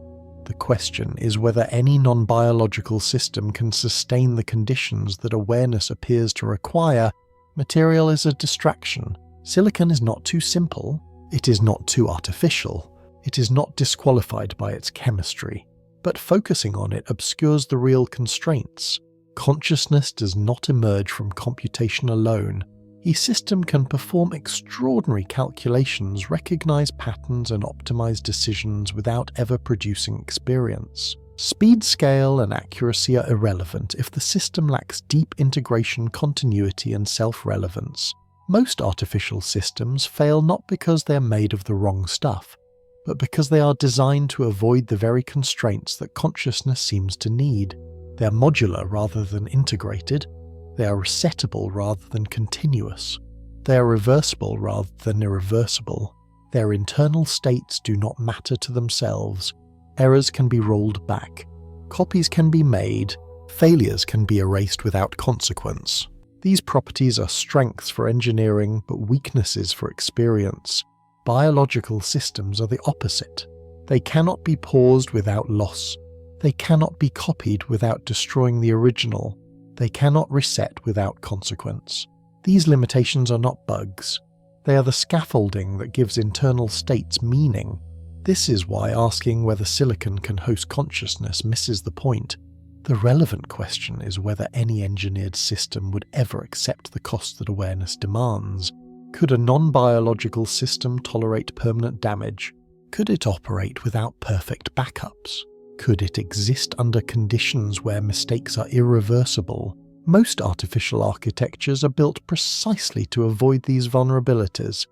The question is whether any non-biological system can sustain the conditions that awareness appears to require. Material is a distraction. Silicon is not too simple, it is not too artificial, it is not disqualified by its chemistry, but focusing on it obscures the real constraints. Consciousness does not emerge from computation alone. A system can perform extraordinary calculations, recognize patterns, and optimize decisions without ever producing experience. Speed, scale, and accuracy are irrelevant if the system lacks deep integration, continuity, and self-relevance. Most artificial systems fail not because they are made of the wrong stuff, but because they are designed to avoid the very constraints that consciousness seems to need. They are modular rather than integrated. They are resettable rather than continuous. They are reversible rather than irreversible. Their internal states do not matter to themselves. Errors can be rolled back. Copies can be made. Failures can be erased without consequence. These properties are strengths for engineering, but weaknesses for experience. Biological systems are the opposite. They cannot be paused without loss. They cannot be copied without destroying the original. They cannot reset without consequence. These limitations are not bugs. They are the scaffolding that gives internal states meaning. This is why asking whether silicon can host consciousness misses the point. The relevant question is whether any engineered system would ever accept the cost that awareness demands. Could a non-biological system tolerate permanent damage? Could it operate without perfect backups? Could it exist under conditions where mistakes are irreversible? Most artificial architectures are built precisely to avoid these vulnerabilities,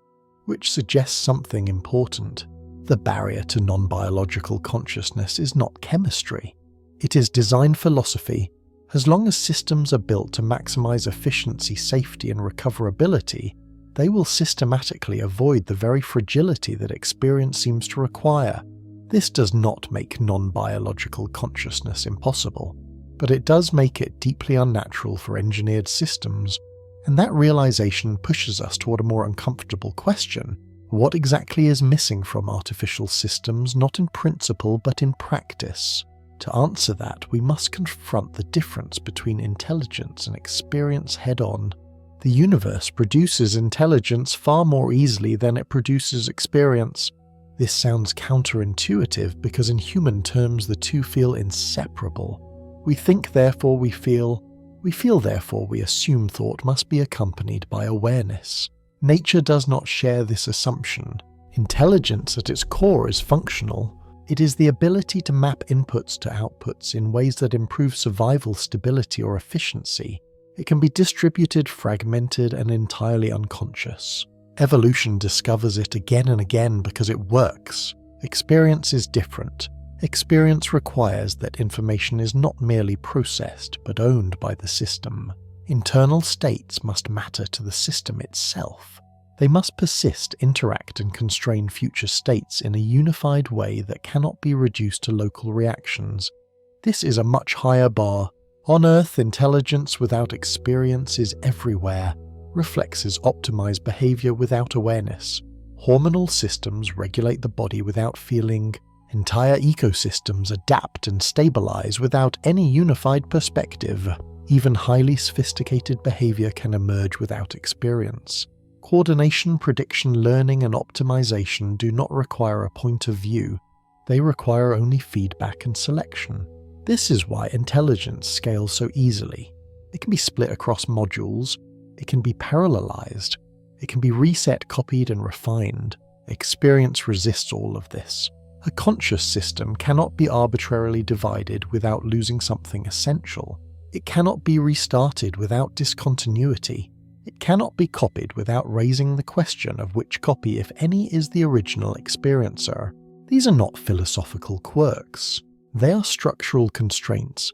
which suggests something important. The barrier to non-biological consciousness is not chemistry. It is design philosophy. As long as systems are built to maximize efficiency, safety, and recoverability, they will systematically avoid the very fragility that experience seems to require. This does not make non-biological consciousness impossible, but it does make it deeply unnatural for engineered systems, and that realization pushes us toward a more uncomfortable question. What exactly is missing from artificial systems, not in principle but in practice? To answer that, we must confront the difference between intelligence and experience head-on. The universe produces intelligence far more easily than it produces experience. This sounds counterintuitive because in human terms the two feel inseparable. We think, therefore we feel. We feel, therefore we assume thought must be accompanied by awareness. Nature does not share this assumption. Intelligence at its core is functional. It is the ability to map inputs to outputs in ways that improve survival, stability, or efficiency. It can be distributed, fragmented, and entirely unconscious. Evolution discovers it again and again because it works. Experience is different. Experience requires that information is not merely processed but owned by the system. Internal states must matter to the system itself. They must persist, interact, and constrain future states in a unified way that cannot be reduced to local reactions. This is a much higher bar. On Earth, intelligence without experience is everywhere. Reflexes optimize behavior without awareness. Hormonal systems regulate the body without feeling. Entire ecosystems adapt and stabilize without any unified perspective. Even highly sophisticated behavior can emerge without experience. Coordination, prediction, learning, and optimization do not require a point of view. They require only feedback and selection. This is why intelligence scales so easily. It can be split across modules. It can be parallelized. It can be reset, copied, and refined. Experience resists all of this. A conscious system cannot be arbitrarily divided without losing something essential. It cannot be restarted without discontinuity. It cannot be copied without raising the question of which copy, if any, is the original experiencer. These are not philosophical quirks. They are structural constraints.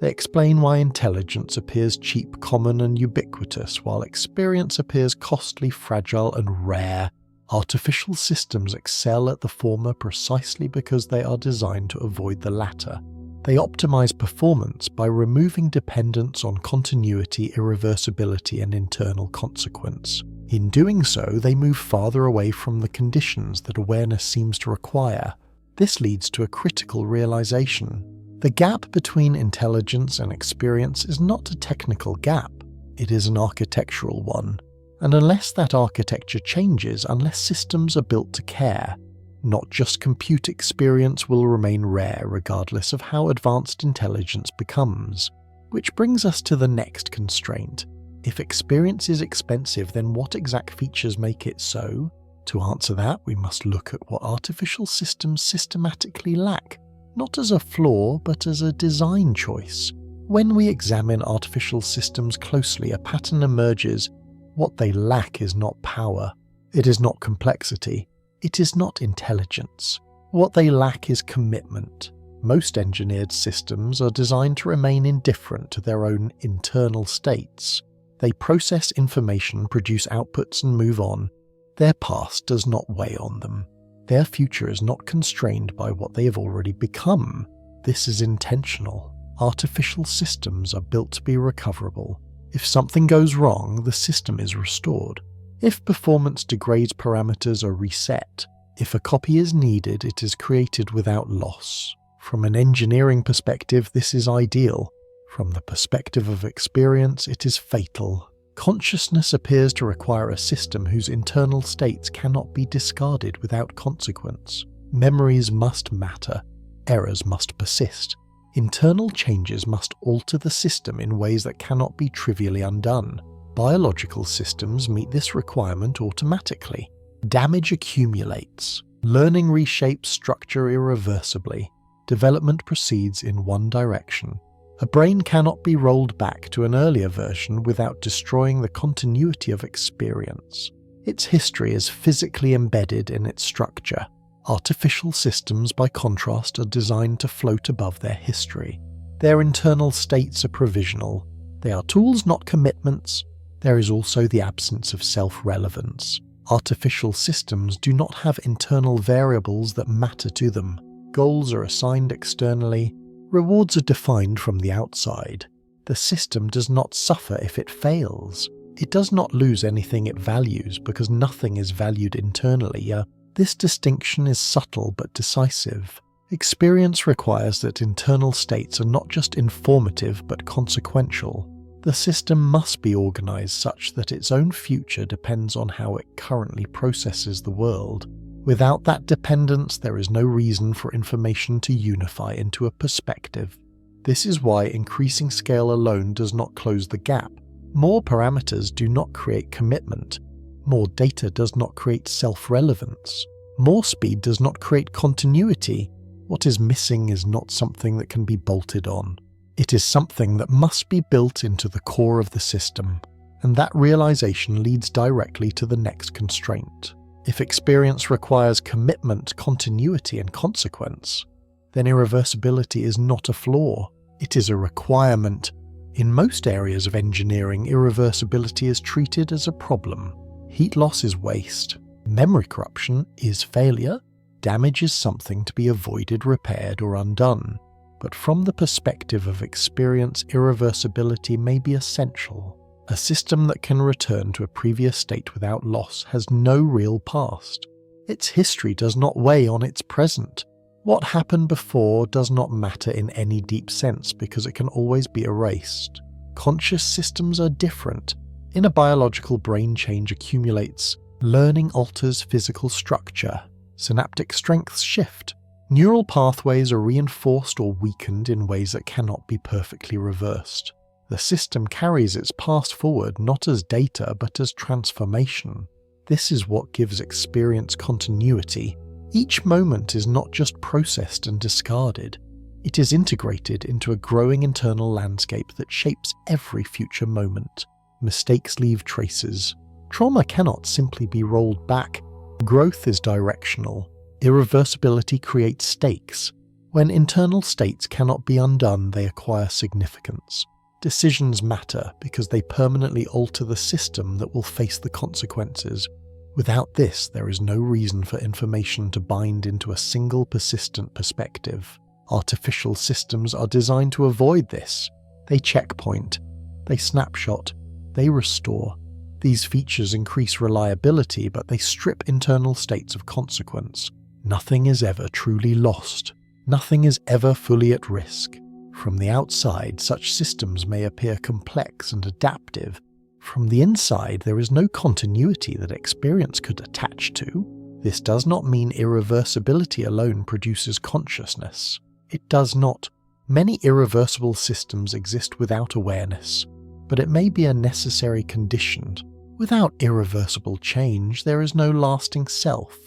They explain why intelligence appears cheap, common, and ubiquitous, while experience appears costly, fragile, and rare. Artificial systems excel at the former precisely because they are designed to avoid the latter. They optimize performance by removing dependence on continuity, irreversibility, and internal consequence. In doing so, they move farther away from the conditions that awareness seems to require. This leads to a critical realization. The gap between intelligence and experience is not a technical gap. It is an architectural one. And unless that architecture changes, unless systems are built to care, not just compute experience will remain rare regardless of how advanced intelligence becomes. Which brings us to the next constraint. If experience is expensive, then what exact features make it so? To answer that, we must look at what artificial systems systematically lack, not as a flaw, but as a design choice. When we examine artificial systems closely, a pattern emerges. What they lack is not power. It is not complexity. It is not intelligence. What they lack is commitment. Most engineered systems are designed to remain indifferent to their own internal states. They process information, produce outputs, and move on. Their past does not weigh on them. Their future is not constrained by what they have already become. This is intentional. Artificial systems are built to be recoverable. If something goes wrong, the system is restored. If performance degrades, parameters are reset. If a copy is needed, it is created without loss. From an engineering perspective, this is ideal. From the perspective of experience, it is fatal. Consciousness appears to require a system whose internal states cannot be discarded without consequence. Memories must matter. Errors must persist. Internal changes must alter the system in ways that cannot be trivially undone. Biological systems meet this requirement automatically. Damage accumulates. Learning reshapes structure irreversibly. Development proceeds in one direction. A brain cannot be rolled back to an earlier version without destroying the continuity of experience. Its history is physically embedded in its structure. Artificial systems, by contrast, are designed to float above their history. Their internal states are provisional. They are tools, not commitments. There is also the absence of self-relevance. Artificial systems do not have internal variables that matter to them. Goals are assigned externally. Rewards are defined from the outside. The system does not suffer if it fails. It does not lose anything it values because nothing is valued internally. This distinction is subtle but decisive. Experience requires that internal states are not just informative but consequential. The system must be organized such that its own future depends on how it currently processes the world. Without that dependence, there is no reason for information to unify into a perspective. This is why increasing scale alone does not close the gap. More parameters do not create commitment. More data does not create self-relevance. More speed does not create continuity. What is missing is not something that can be bolted on. It is something that must be built into the core of the system. And that realization leads directly to the next constraint. If experience requires commitment, continuity, and consequence, then irreversibility is not a flaw. It is a requirement. In most areas of engineering, irreversibility is treated as a problem. Heat loss is waste. Memory corruption is failure. Damage is something to be avoided, repaired, or undone. But from the perspective of experience, irreversibility may be essential. A system that can return to a previous state without loss has no real past. Its history does not weigh on its present. What happened before does not matter in any deep sense because it can always be erased. Conscious systems are different. In a biological brain, change accumulates. Learning alters physical structure. Synaptic strengths shift. Neural pathways are reinforced or weakened in ways that cannot be perfectly reversed. The system carries its past forward not as data but as transformation. This is what gives experience continuity. Each moment is not just processed and discarded. It is integrated into a growing internal landscape that shapes every future moment. Mistakes leave traces. Trauma cannot simply be rolled back. Growth is directional. Irreversibility creates stakes. When internal states cannot be undone, they acquire significance. Decisions matter because they permanently alter the system that will face the consequences. Without this, there is no reason for information to bind into a single persistent perspective. Artificial systems are designed to avoid this. They checkpoint, they snapshot, they restore. These features increase reliability, but they strip internal states of consequence. Nothing is ever truly lost. Nothing is ever fully at risk. From the outside, such systems may appear complex and adaptive. From the inside, there is no continuity that experience could attach to. This does not mean irreversibility alone produces consciousness. It does not. Many irreversible systems exist without awareness, but it may be a necessary condition. Without irreversible change, there is no lasting self.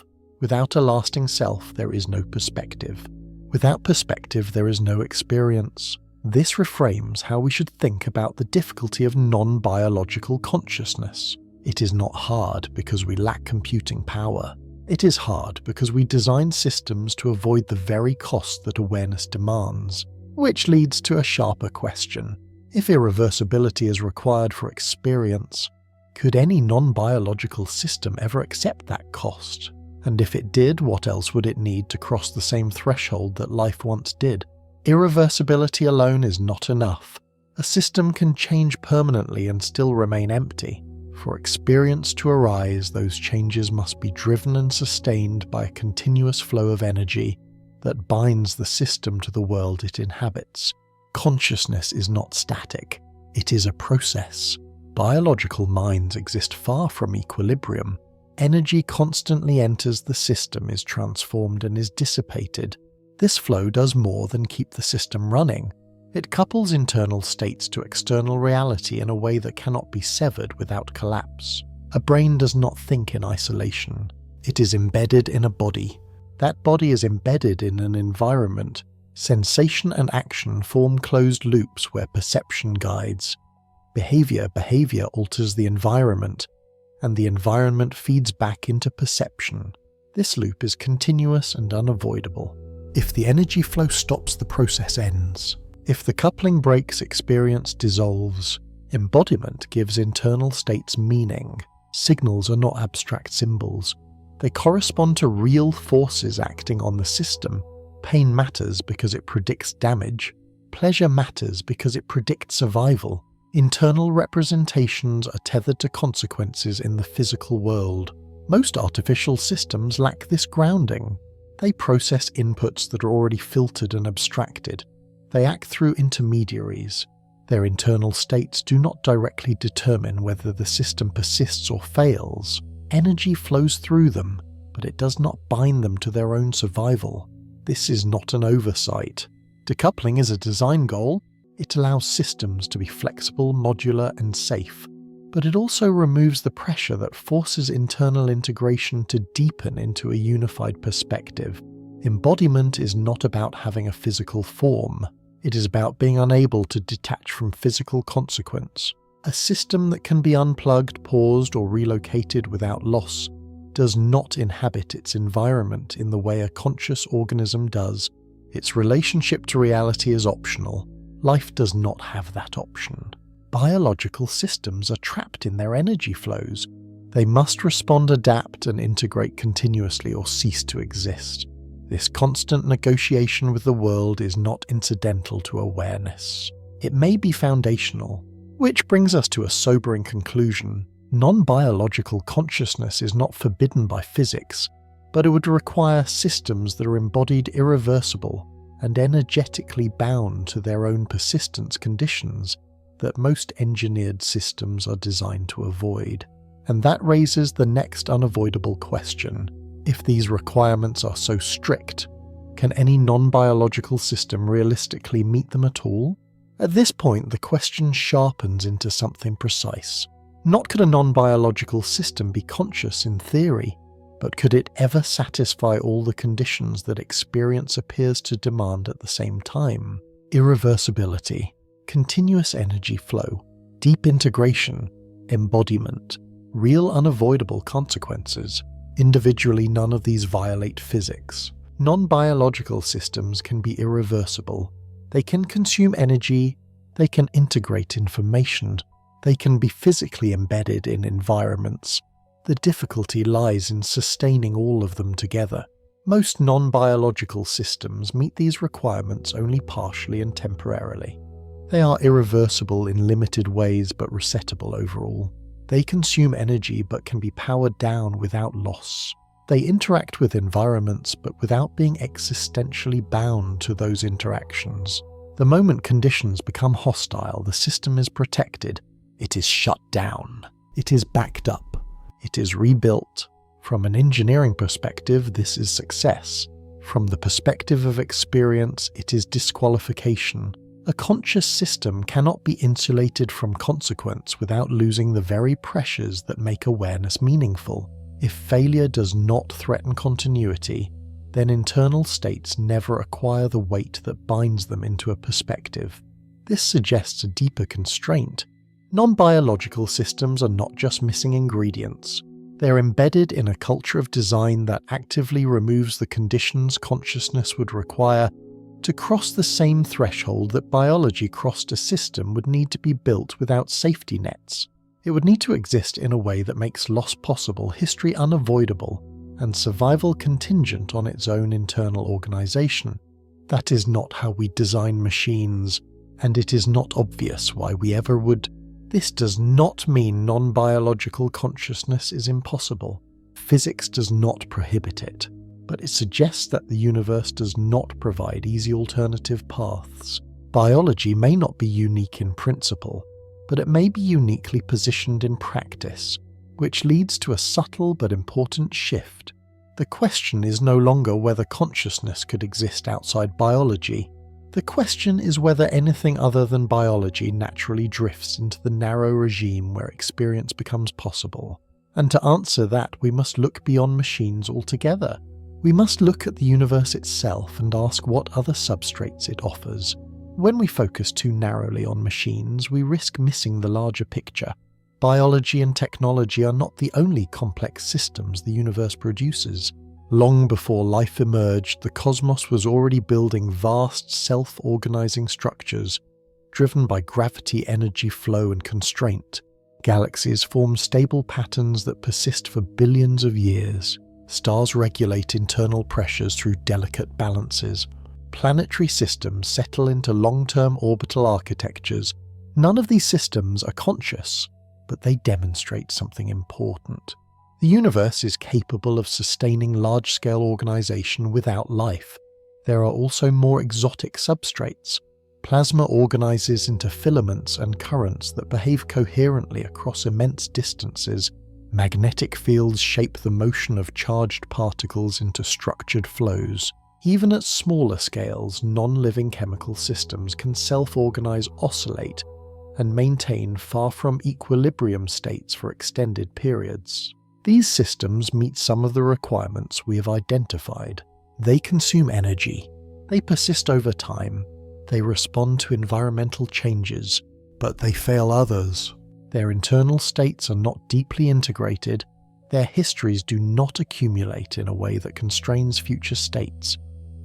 Without a lasting self, there is no perspective. Without perspective, there is no experience. This reframes how we should think about the difficulty of non-biological consciousness. It is not hard because we lack computing power. It is hard because we design systems to avoid the very cost that awareness demands, which leads to a sharper question. If irreversibility is required for experience, could any non-biological system ever accept that cost? And if it did, what else would it need to cross the same threshold that life once did? Irreversibility alone is not enough. A system can change permanently and still remain empty. For experience to arise, those changes must be driven and sustained by a continuous flow of energy that binds the system to the world it inhabits. Consciousness is not static. It is a process. Biological minds exist far from equilibrium. Energy constantly enters the system, is transformed, and is dissipated. This flow does more than keep the system running. It couples internal states to external reality in a way that cannot be severed without collapse. A brain does not think in isolation. It is embedded in a body. That body is embedded in an environment. Sensation and action form closed loops where perception guides. Behavior alters the environment, and the environment feeds back into perception. This loop is continuous and unavoidable. If the energy flow stops, the process ends. If the coupling breaks, experience dissolves. Embodiment gives internal states meaning. Signals are not abstract symbols. They correspond to real forces acting on the system. Pain matters because it predicts damage. Pleasure matters because it predicts survival. Internal representations are tethered to consequences in the physical world. Most artificial systems lack this grounding. They process inputs that are already filtered and abstracted. They act through intermediaries. Their internal states do not directly determine whether the system persists or fails. Energy flows through them, but it does not bind them to their own survival. This is not an oversight. Decoupling is a design goal. It allows systems to be flexible, modular, and safe, but it also removes the pressure that forces internal integration to deepen into a unified perspective. Embodiment is not about having a physical form. It is about being unable to detach from physical consequence. A system that can be unplugged, paused, or relocated without loss does not inhabit its environment in the way a conscious organism does. Its relationship to reality is optional. Life does not have that option. Biological systems are trapped in their energy flows. They must respond, adapt, and integrate continuously or cease to exist. This constant negotiation with the world is not incidental to awareness. It may be foundational, which brings us to a sobering conclusion. Non-biological consciousness is not forbidden by physics, but it would require systems that are embodied, irreversible, and energetically bound to their own persistence conditions that most engineered systems are designed to avoid. And that raises the next unavoidable question. If these requirements are so strict, can any non-biological system realistically meet them at all? At this point, the question sharpens into something precise. Not could a non-biological system be conscious in theory, but could it ever satisfy all the conditions that experience appears to demand at the same time? Irreversibility, continuous energy flow, deep integration, embodiment, real unavoidable consequences. Individually, none of these violate physics. Non-biological systems can be irreversible. They can consume energy, they can integrate information, they can be physically embedded in environments. The difficulty lies in sustaining all of them together. Most non-biological systems meet these requirements only partially and temporarily. They are irreversible in limited ways but resettable overall. They consume energy but can be powered down without loss. They interact with environments but without being existentially bound to those interactions. The moment conditions become hostile, the system is protected. It is shut down. It is backed up. It is rebuilt. From an engineering perspective, this is success. From the perspective of experience, it is disqualification. A conscious system cannot be insulated from consequence without losing the very pressures that make awareness meaningful. If failure does not threaten continuity, then internal states never acquire the weight that binds them into a perspective. This suggests a deeper constraint. Non-biological systems are not just missing ingredients. They're embedded in a culture of design that actively removes the conditions consciousness would require to cross the same threshold that biology crossed. A system would need to be built without safety nets. It would need to exist in a way that makes loss possible, history unavoidable, and survival contingent on its own internal organization. That is not how we design machines, and it is not obvious why we ever would. This does not mean non-biological consciousness is impossible. Physics does not prohibit it, but it suggests that the universe does not provide easy alternative paths. Biology may not be unique in principle, but it may be uniquely positioned in practice, which leads to a subtle but important shift. The question is no longer whether consciousness could exist outside biology. The question is whether anything other than biology naturally drifts into the narrow regime where experience becomes possible. And to answer that, we must look beyond machines altogether. We must look at the universe itself and ask what other substrates it offers. When we focus too narrowly on machines, we risk missing the larger picture. Biology and technology are not the only complex systems the universe produces. Long before life emerged, the cosmos was already building vast, self-organizing structures, driven by gravity, energy flow, and constraint. Galaxies form stable patterns that persist for billions of years. Stars regulate internal pressures through delicate balances. Planetary systems settle into long-term orbital architectures. None of these systems are conscious, but they demonstrate something important. The universe is capable of sustaining large-scale organization without life. There are also more exotic substrates. Plasma organizes into filaments and currents that behave coherently across immense distances. Magnetic fields shape the motion of charged particles into structured flows. Even at smaller scales, non-living chemical systems can self-organize, oscillate, and maintain far from equilibrium states for extended periods. These systems meet some of the requirements we have identified. They consume energy, they persist over time, they respond to environmental changes, but they fail others. Their internal states are not deeply integrated, their histories do not accumulate in a way that constrains future states.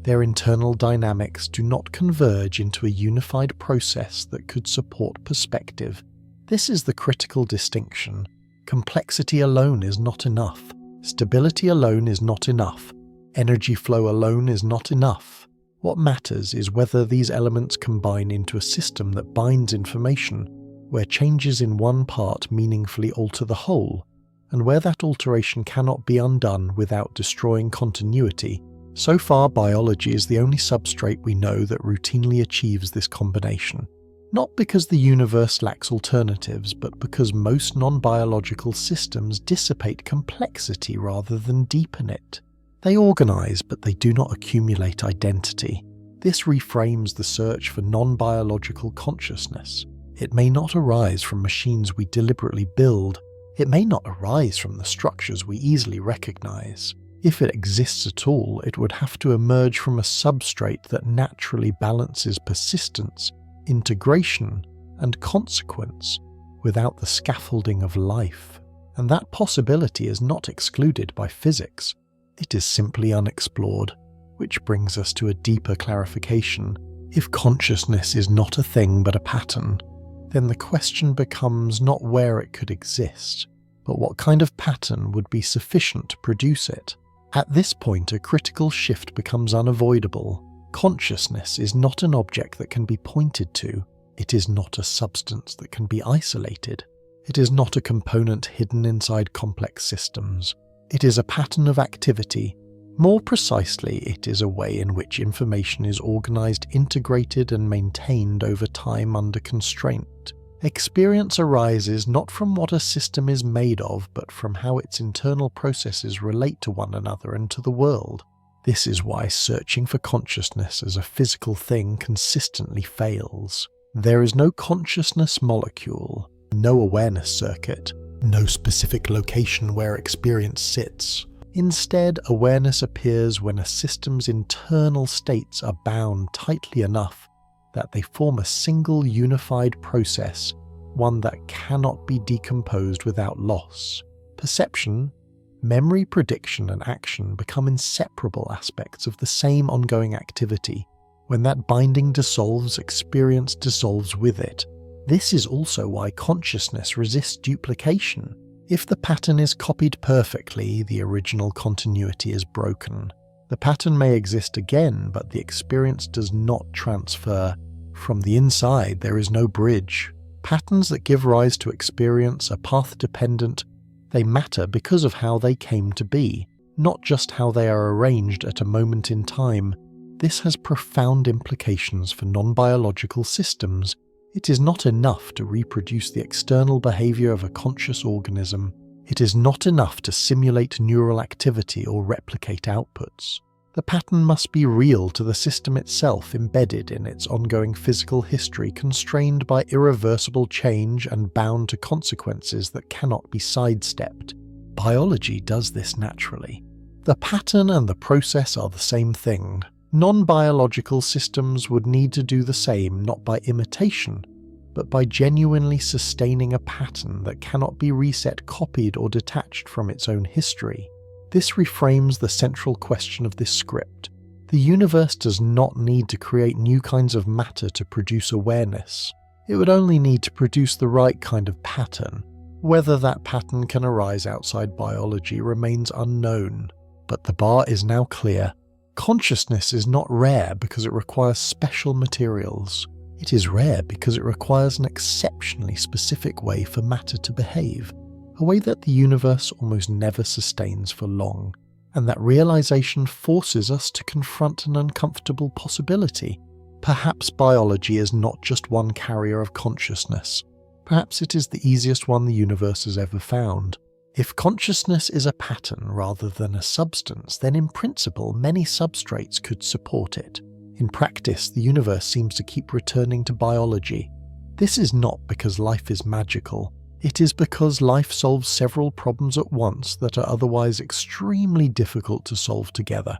Their internal dynamics do not converge into a unified process that could support perspective. This is the critical distinction. Complexity alone is not enough. Stability alone is not enough. Energy flow alone is not enough. What matters is whether these elements combine into a system that binds information, where changes in one part meaningfully alter the whole, and where that alteration cannot be undone without destroying continuity. So far, biology is the only substrate we know that routinely achieves this combination. Not because the universe lacks alternatives, but because most non-biological systems dissipate complexity rather than deepen it. They organize, but they do not accumulate identity. This reframes the search for non-biological consciousness. It may not arise from machines we deliberately build. It may not arise from the structures we easily recognize. If it exists at all, it would have to emerge from a substrate that naturally balances persistence, integration, and consequence without the scaffolding of life. And that possibility is not excluded by physics. It is simply unexplored, which brings us to a deeper clarification. If consciousness is not a thing but a pattern, then the question becomes not where it could exist, but what kind of pattern would be sufficient to produce it. At this point, a critical shift becomes unavoidable. Consciousness is not an object that can be pointed to. It is not a substance that can be isolated. It is not a component hidden inside complex systems. It is a pattern of activity. More precisely, it is a way in which information is organized, integrated, and maintained over time under constraint. Experience arises not from what a system is made of, but from how its internal processes relate to one another and to the world. This is why searching for consciousness as a physical thing consistently fails. There is no consciousness molecule, no awareness circuit, no specific location where experience sits. Instead, awareness appears when a system's internal states are bound tightly enough that they form a single unified process, one that cannot be decomposed without loss. Perception, memory, prediction, and action become inseparable aspects of the same ongoing activity. When that binding dissolves, experience dissolves with it. This is also why consciousness resists duplication. If the pattern is copied perfectly, the original continuity is broken. The pattern may exist again, but the experience does not transfer. From the inside, there is no bridge. Patterns that give rise to experience are path-dependent. They matter because of how they came to be, not just how they are arranged at a moment in time. This has profound implications for non-biological systems. It is not enough to reproduce the external behavior of a conscious organism. It is not enough to simulate neural activity or replicate outputs. The pattern must be real to the system itself, embedded in its ongoing physical history, constrained by irreversible change and bound to consequences that cannot be sidestepped. Biology does this naturally. The pattern and the process are the same thing. Non-biological systems would need to do the same, not by imitation, but by genuinely sustaining a pattern that cannot be reset, copied, or detached from its own history. This reframes the central question of this script. The universe does not need to create new kinds of matter to produce awareness. It would only need to produce the right kind of pattern. Whether that pattern can arise outside biology remains unknown, but the bar is now clear. Consciousness is not rare because it requires special materials. It is rare because it requires an exceptionally specific way for matter to behave, a way that the universe almost never sustains for long, and that realization forces us to confront an uncomfortable possibility. Perhaps biology is not just one carrier of consciousness. Perhaps it is the easiest one the universe has ever found. If consciousness is a pattern rather than a substance, then in principle many substrates could support it. In practice, the universe seems to keep returning to biology. This is not because life is magical. It is because life solves several problems at once that are otherwise extremely difficult to solve together.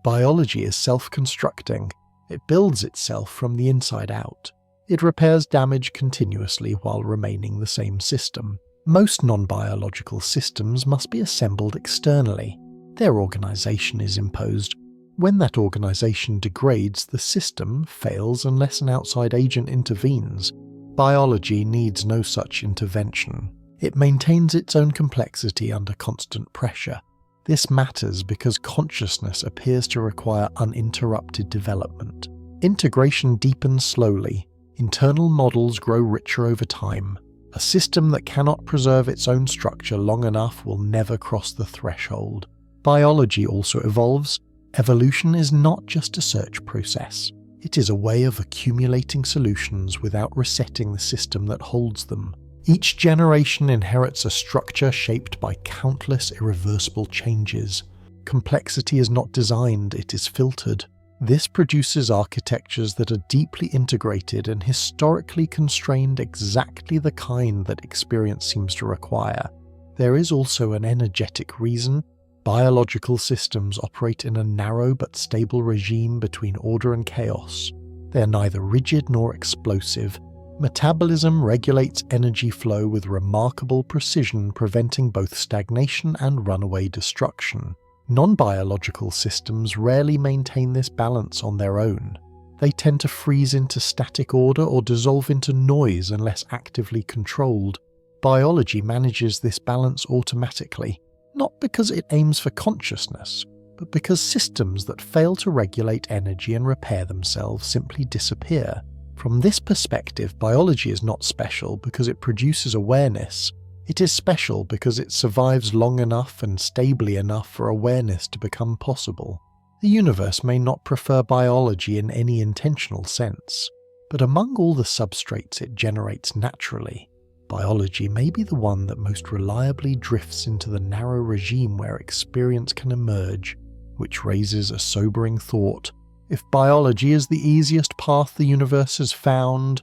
Biology is self-constructing. It builds itself from the inside out. It repairs damage continuously while remaining the same system. Most non-biological systems must be assembled externally. Their organization is imposed. When that organization degrades, the system fails unless an outside agent intervenes. Biology needs no such intervention. It maintains its own complexity under constant pressure. This matters because consciousness appears to require uninterrupted development. Integration deepens slowly. Internal models grow richer over time. A system that cannot preserve its own structure long enough will never cross the threshold. Biology also evolves. Evolution is not just a search process. It is a way of accumulating solutions without resetting the system that holds them. Each generation inherits a structure shaped by countless irreversible changes. Complexity is not designed, it is filtered. This produces architectures that are deeply integrated and historically constrained, exactly the kind that experience seems to require. There is also an energetic reason. Biological systems operate in a narrow but stable regime between order and chaos. They are neither rigid nor explosive. Metabolism regulates energy flow with remarkable precision, preventing both stagnation and runaway destruction. Non-biological systems rarely maintain this balance on their own. They tend to freeze into static order or dissolve into noise unless actively controlled. Biology manages this balance automatically, not because it aims for consciousness, but because systems that fail to regulate energy and repair themselves simply disappear. From this perspective, biology is not special because it produces awareness. It is special because it survives long enough and stably enough for awareness to become possible. The universe may not prefer biology in any intentional sense. But among all the substrates it generates naturally, biology may be the one that most reliably drifts into the narrow regime where experience can emerge, which raises a sobering thought. If biology is the easiest path the universe has found,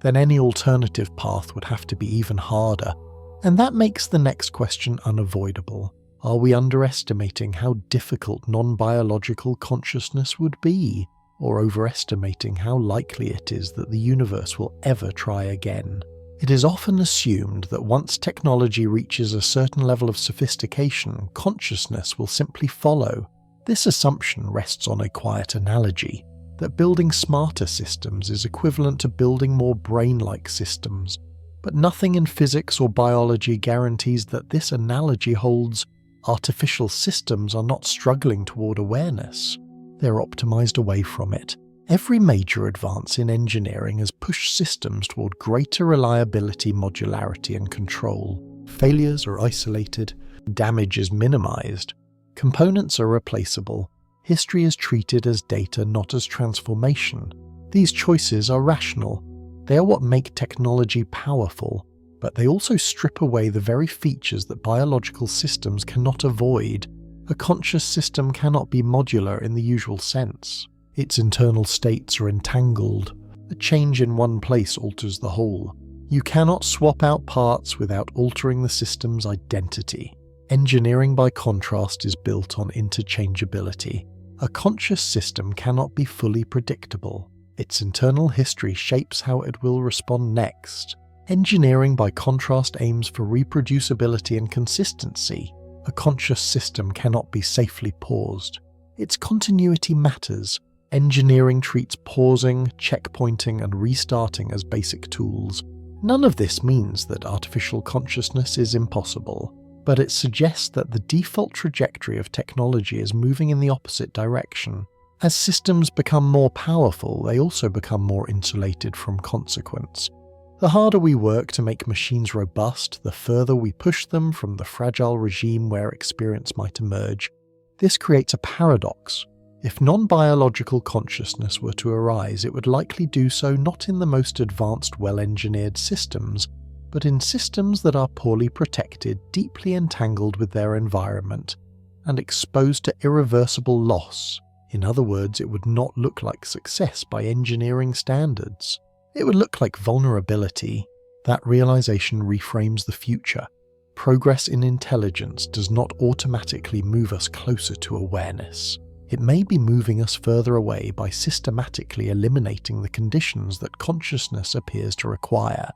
then any alternative path would have to be even harder. And that makes the next question unavoidable. Are we underestimating how difficult non-biological consciousness would be, or overestimating how likely it is that the universe will ever try again? It is often assumed that once technology reaches a certain level of sophistication, consciousness will simply follow. This assumption rests on a quiet analogy, that building smarter systems is equivalent to building more brain-like systems. But nothing in physics or biology guarantees that this analogy holds. Artificial systems are not struggling toward awareness. They're optimized away from it. Every major advance in engineering has pushed systems toward greater reliability, modularity, and control. Failures are isolated, damage is minimized, components are replaceable, history is treated as data, not as transformation. These choices are rational. They are what make technology powerful, but they also strip away the very features that biological systems cannot avoid. A conscious system cannot be modular in the usual sense. Its internal states are entangled. A change in one place alters the whole. You cannot swap out parts without altering the system's identity. Engineering, by contrast, is built on interchangeability. A conscious system cannot be fully predictable. Its internal history shapes how it will respond next. Engineering, by contrast, aims for reproducibility and consistency. A conscious system cannot be safely paused. Its continuity matters. Engineering treats pausing, checkpointing, and restarting as basic tools. None of this means that artificial consciousness is impossible, but it suggests that the default trajectory of technology is moving in the opposite direction. As systems become more powerful, they also become more insulated from consequence. The harder we work to make machines robust, the further we push them from the fragile regime where experience might emerge. This creates a paradox. If non-biological consciousness were to arise, it would likely do so not in the most advanced, well-engineered systems, but in systems that are poorly protected, deeply entangled with their environment, and exposed to irreversible loss. In other words, it would not look like success by engineering standards. It would look like vulnerability. That realization reframes the future. Progress in intelligence does not automatically move us closer to awareness. It may be moving us further away by systematically eliminating the conditions that consciousness appears to require,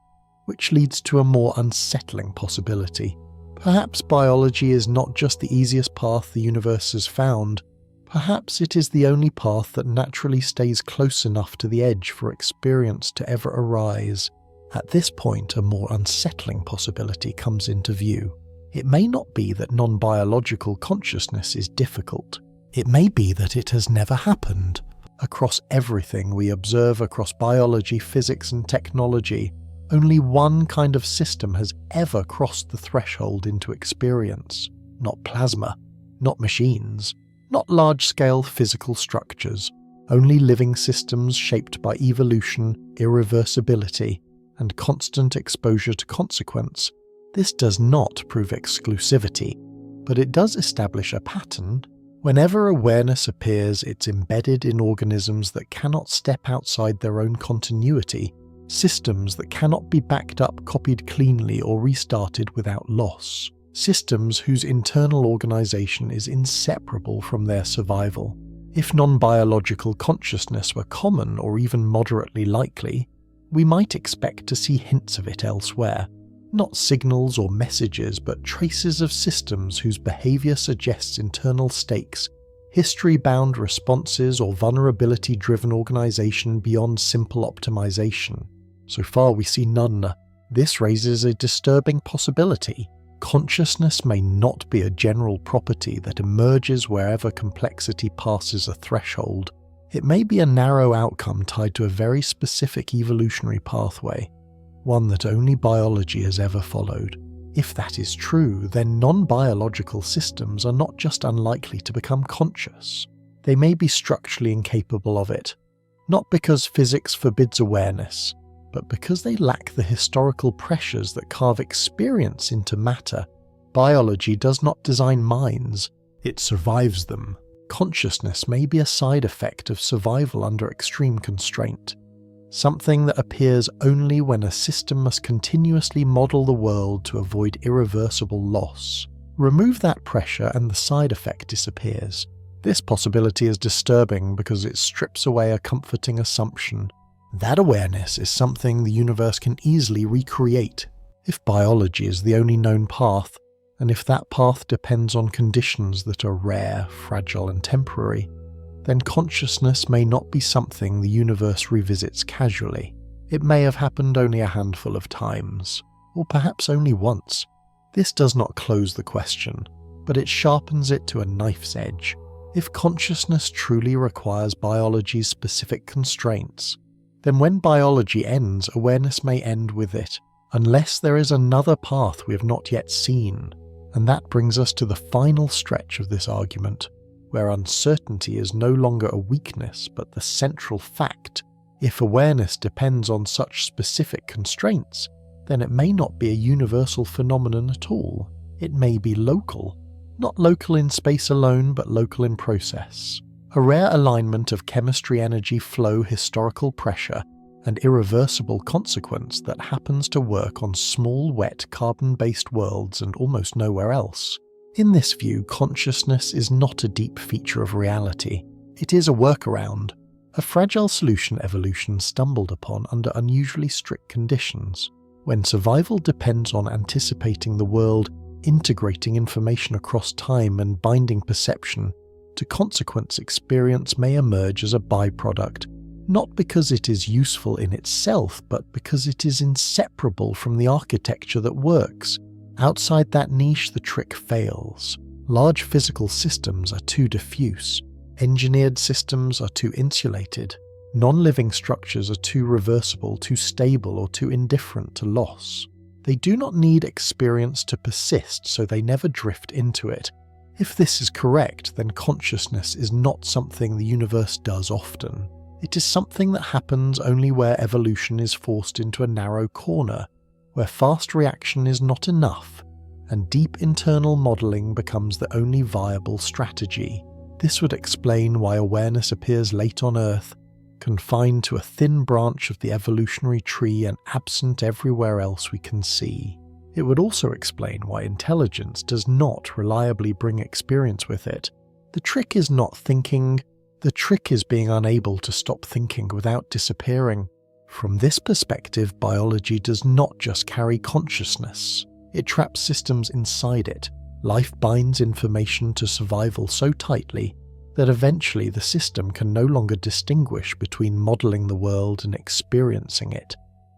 which leads to a more unsettling possibility. Perhaps biology is not just the easiest path the universe has found. Perhaps it is the only path that naturally stays close enough to the edge for experience to ever arise. At this point, a more unsettling possibility comes into view. It may not be that non-biological consciousness is difficult. It may be that it has never happened. Across everything we observe across biology, physics, and technology, only one kind of system has ever crossed the threshold into experience. Not plasma, not machines, not large-scale physical structures, only living systems shaped by evolution, irreversibility, and constant exposure to consequence. This does not prove exclusivity, but it does establish a pattern. Whenever awareness appears, it's embedded in organisms that cannot step outside their own continuity, systems that cannot be backed up, copied cleanly, or restarted without loss. Systems whose internal organization is inseparable from their survival. If non-biological consciousness were common or even moderately likely, we might expect to see hints of it elsewhere. Not signals or messages, but traces of systems whose behavior suggests internal stakes, history-bound responses, or vulnerability-driven organization beyond simple optimization. So far we see none. This raises a disturbing possibility. Consciousness may not be a general property that emerges wherever complexity passes a threshold. It may be a narrow outcome tied to a very specific evolutionary pathway, one that only biology has ever followed. If that is true, then non-biological systems are not just unlikely to become conscious. They may be structurally incapable of it. Not because physics forbids awareness, but because they lack the historical pressures that carve experience into matter. Biology does not design minds, it survives them. Consciousness may be a side effect of survival under extreme constraint, something that appears only when a system must continuously model the world to avoid irreversible loss. Remove that pressure and the side effect disappears. This possibility is disturbing because it strips away a comforting assumption. That awareness is something the universe can easily recreate. If biology is the only known path, and if that path depends on conditions that are rare, fragile, and temporary, then consciousness may not be something the universe revisits casually. It may have happened only a handful of times, or perhaps only once. This does not close the question, but it sharpens it to a knife's edge. If consciousness truly requires biology's specific constraints, then when biology ends, awareness may end with it, unless there is another path we have not yet seen. And that brings us to the final stretch of this argument, where uncertainty is no longer a weakness but the central fact. If awareness depends on such specific constraints, then it may not be a universal phenomenon at all. It may be local. Not local in space alone, but local in process. A rare alignment of chemistry, energy, flow, historical pressure, and irreversible consequence that happens to work on small, wet, carbon-based worlds and almost nowhere else. In this view, consciousness is not a deep feature of reality. It is a workaround, a fragile solution evolution stumbled upon under unusually strict conditions. When survival depends on anticipating the world, integrating information across time and binding perception to consequence, experience may emerge as a byproduct, not because it is useful in itself, but because it is inseparable from the architecture that works. Outside that niche, the trick fails. Large physical systems are too diffuse. Engineered systems are too insulated. Non-living structures are too reversible, too stable, or too indifferent to loss. They do not need experience to persist, so they never drift into it. If this is correct, then consciousness is not something the universe does often. It is something that happens only where evolution is forced into a narrow corner, where fast reaction is not enough, and deep internal modelling becomes the only viable strategy. This would explain why awareness appears late on Earth, confined to a thin branch of the evolutionary tree and absent everywhere else we can see. It would also explain why intelligence does not reliably bring experience with it. The trick is not thinking. The trick is being unable to stop thinking without disappearing. From this perspective, biology does not just carry consciousness. It traps systems inside it. Life binds information to survival so tightly that eventually the system can no longer distinguish between modeling the world and experiencing it.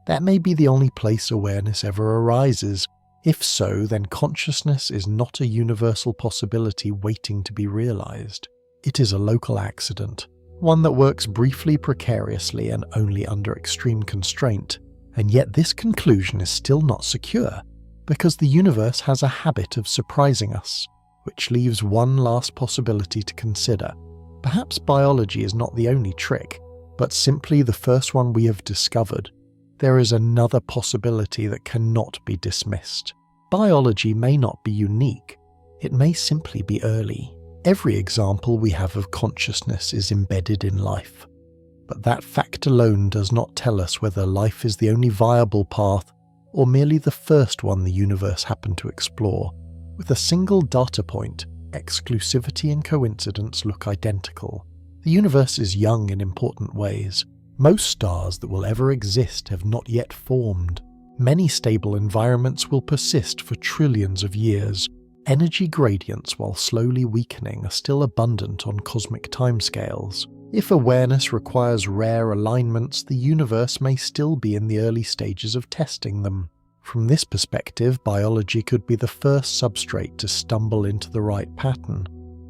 That may be the only place awareness ever arises. If so, then consciousness is not a universal possibility waiting to be realized. It is a local accident, one that works briefly, precariously, and only under extreme constraint. And yet this conclusion is still not secure, because the universe has a habit of surprising us, which leaves one last possibility to consider. Perhaps biology is not the only trick, but simply the first one we have discovered. There is another possibility that cannot be dismissed. Biology may not be unique. It may simply be early. Every example we have of consciousness is embedded in life. But that fact alone does not tell us whether life is the only viable path or merely the first one the universe happened to explore. With a single data point, exclusivity and coincidence look identical. The universe is young in important ways. Most stars that will ever exist have not yet formed. Many stable environments will persist for trillions of years. Energy gradients, while slowly weakening, are still abundant on cosmic timescales. If awareness requires rare alignments, the universe may still be in the early stages of testing them. From this perspective, biology could be the first substrate to stumble into the right pattern,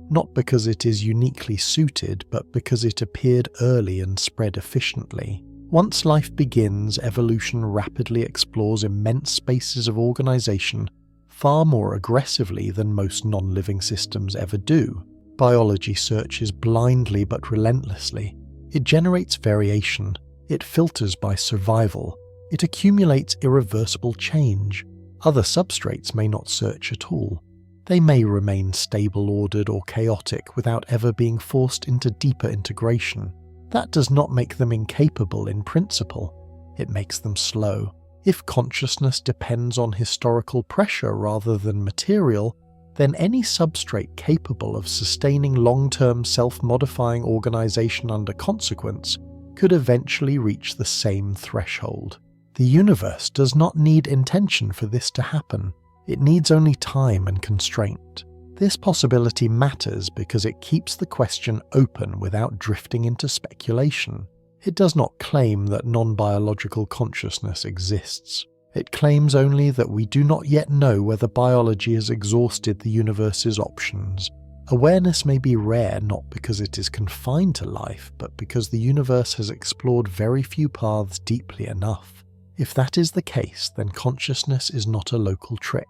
not because it is uniquely suited, but because it appeared early and spread efficiently. Once life begins, evolution rapidly explores immense spaces of organization, far more aggressively than most non-living systems ever do. Biology searches blindly but relentlessly. It generates variation, it filters by survival, it accumulates irreversible change. Other substrates may not search at all. They may remain stable, ordered, or chaotic without ever being forced into deeper integration. That does not make them incapable in principle. It makes them slow. If consciousness depends on historical pressure rather than material, then any substrate capable of sustaining long-term self-modifying organization under consequence could eventually reach the same threshold. The universe does not need intention for this to happen. It needs only time and constraint. This possibility matters because it keeps the question open without drifting into speculation. It does not claim that non-biological consciousness exists. It claims only that we do not yet know whether biology has exhausted the universe's options. Awareness may be rare not because it is confined to life, but because the universe has explored very few paths deeply enough. If that is the case, then consciousness is not a local trick.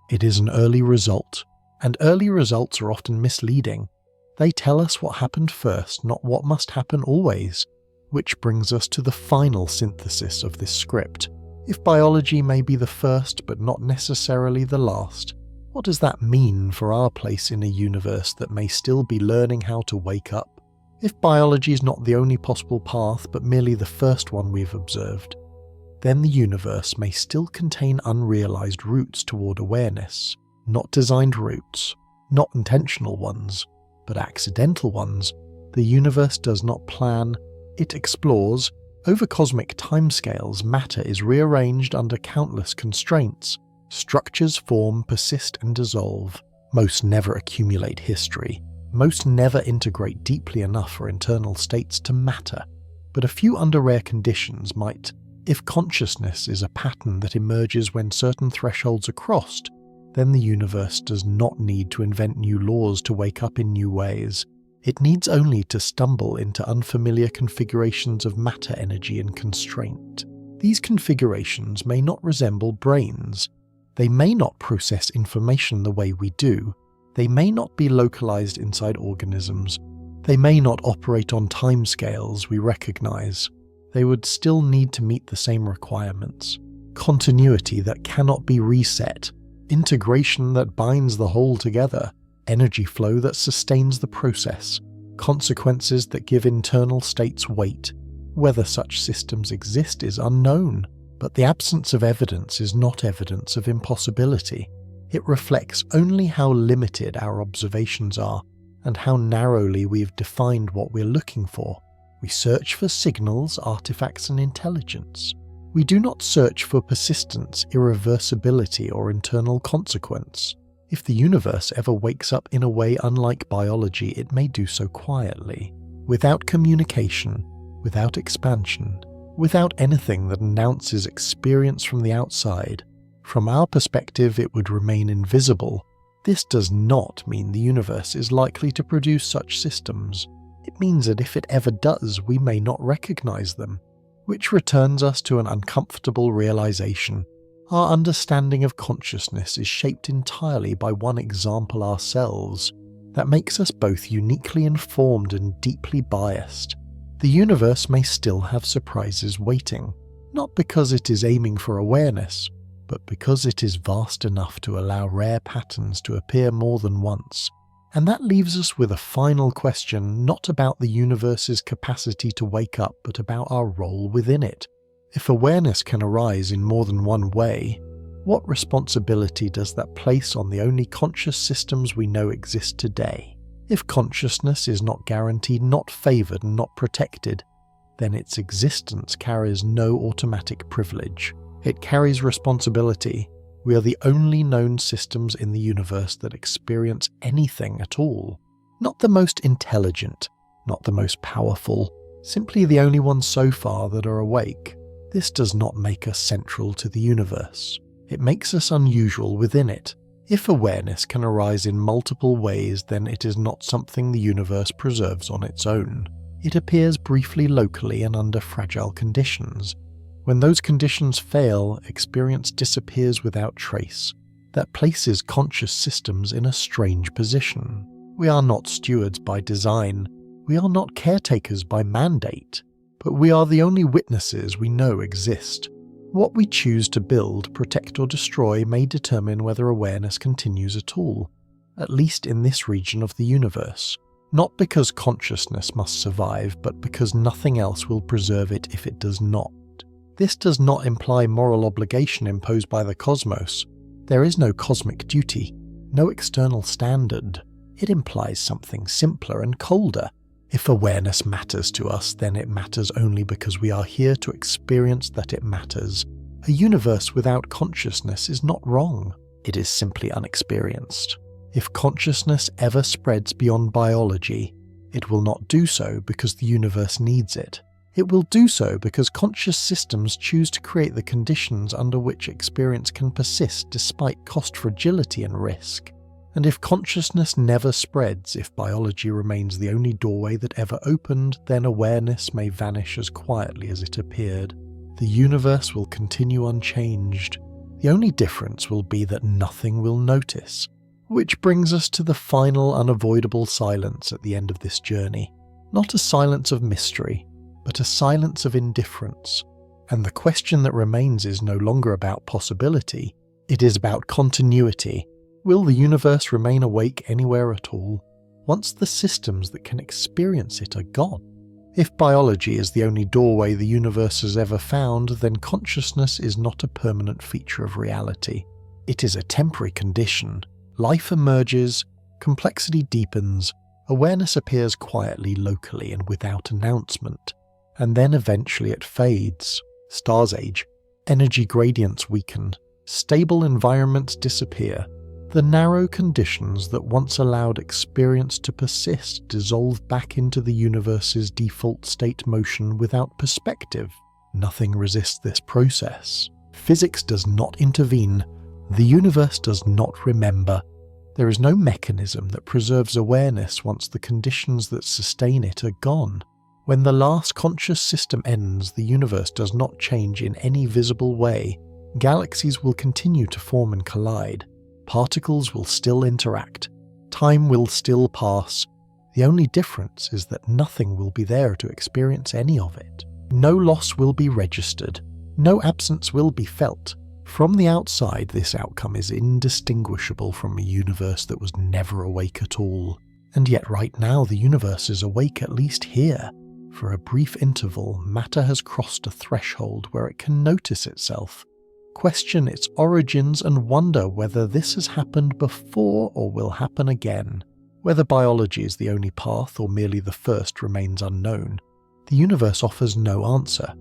It is an early result, and early results are often misleading. They tell us what happened first, not what must happen always. Which brings us to the final synthesis of this script. If biology may be the first but not necessarily the last, what does that mean for our place in a universe that may still be learning how to wake up? If biology is not the only possible path but merely the first one we've observed, then the universe may still contain unrealized routes toward awareness, not designed routes, not intentional ones, but accidental ones. The universe does not plan, it explores. Over cosmic timescales, matter is rearranged under countless constraints. Structures form, persist, and dissolve. Most never accumulate history. Most never integrate deeply enough for internal states to matter. But a few under rare conditions might. If consciousness is a pattern that emerges when certain thresholds are crossed, then the universe does not need to invent new laws to wake up in new ways. It needs only to stumble into unfamiliar configurations of matter, energy, and constraint. These configurations may not resemble brains. They may not process information the way we do. They may not be localized inside organisms. They may not operate on timescales we recognize. They would still need to meet the same requirements. Continuity that cannot be reset. Integration that binds the whole together. Energy flow that sustains the process, consequences that give internal states weight. Whether such systems exist is unknown, but the absence of evidence is not evidence of impossibility. It reflects only how limited our observations are and how narrowly we've defined what we're looking for. We search for signals, artifacts, and intelligence. We do not search for persistence, irreversibility, or internal consequence. If the universe ever wakes up in a way unlike biology, it may do so quietly, without communication, without expansion, without anything that announces experience from the outside. From our perspective, it would remain invisible. This does not mean the universe is likely to produce such systems. It means that if it ever does, we may not recognize them, which returns us to an uncomfortable realization. Our understanding of consciousness is shaped entirely by one example ourselves. That makes us both uniquely informed and deeply biased. The universe may still have surprises waiting, not because it is aiming for awareness, but because it is vast enough to allow rare patterns to appear more than once. And that leaves us with a final question, not about the universe's capacity to wake up, but about our role within it. If awareness can arise in more than one way, what responsibility does that place on the only conscious systems we know exist today? If consciousness is not guaranteed, not favored, and not protected, then its existence carries no automatic privilege. It carries responsibility. We are the only known systems in the universe that experience anything at all. Not the most intelligent, not the most powerful, simply the only ones so far that are awake. This does not make us central to the universe. It makes us unusual within it. If awareness can arise in multiple ways, then it is not something the universe preserves on its own. It appears briefly locally and under fragile conditions. When those conditions fail, experience disappears without trace. That places conscious systems in a strange position. We are not stewards by design. We are not caretakers by mandate, but we are the only witnesses we know exist. What we choose to build, protect or destroy may determine whether awareness continues at all, at least in this region of the universe. Not because consciousness must survive, but because nothing else will preserve it if it does not. This does not imply moral obligation imposed by the cosmos. There is no cosmic duty, no external standard. It implies something simpler and colder. If awareness matters to us, then it matters only because we are here to experience that it matters. A universe without consciousness is not wrong. It is simply unexperienced. If consciousness ever spreads beyond biology, it will not do so because the universe needs it. It will do so because conscious systems choose to create the conditions under which experience can persist despite cost, fragility and risk. And if consciousness never spreads, if biology remains the only doorway that ever opened, then awareness may vanish as quietly as it appeared. The universe will continue unchanged. The only difference will be that nothing will notice. Which brings us to the final unavoidable silence at the end of this journey. Not a silence of mystery, but a silence of indifference. And the question that remains is no longer about possibility, it is about continuity. Will the universe remain awake anywhere at all, once the systems that can experience it are gone? If biology is the only doorway the universe has ever found, then consciousness is not a permanent feature of reality. It is a temporary condition. Life emerges, complexity deepens, awareness appears quietly, locally, and without announcement. And then eventually it fades. Stars age, energy gradients weaken, stable environments disappear. The narrow conditions that once allowed experience to persist dissolve back into the universe's default state motion without perspective. Nothing resists this process. Physics does not intervene. The universe does not remember. There is no mechanism that preserves awareness once the conditions that sustain it are gone. When the last conscious system ends, the universe does not change in any visible way. Galaxies will continue to form and collide. Particles will still interact. Time will still pass. The only difference is that nothing will be there to experience any of it. No loss will be registered. No absence will be felt. From the outside, this outcome is indistinguishable from a universe that was never awake at all. And yet right now the universe is awake, at least here. For a brief interval, matter has crossed a threshold where it can notice itself, question its origins and wonder whether this has happened before or will happen again. Whether biology is the only path or merely the first remains unknown. The universe offers no answer.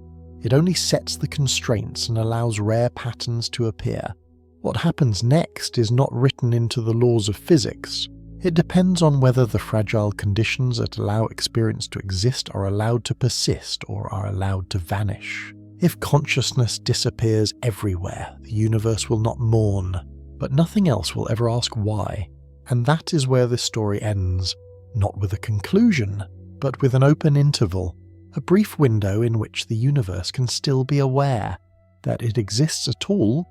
It only sets the constraints and allows rare patterns to appear. What happens next is not written into the laws of physics. It depends on whether the fragile conditions that allow experience to exist are allowed to persist or are allowed to vanish. If consciousness disappears everywhere, the universe will not mourn, but nothing else will ever ask why. And that is where this story ends, not with a conclusion, but with an open interval. A brief window in which the universe can still be aware. That it exists at all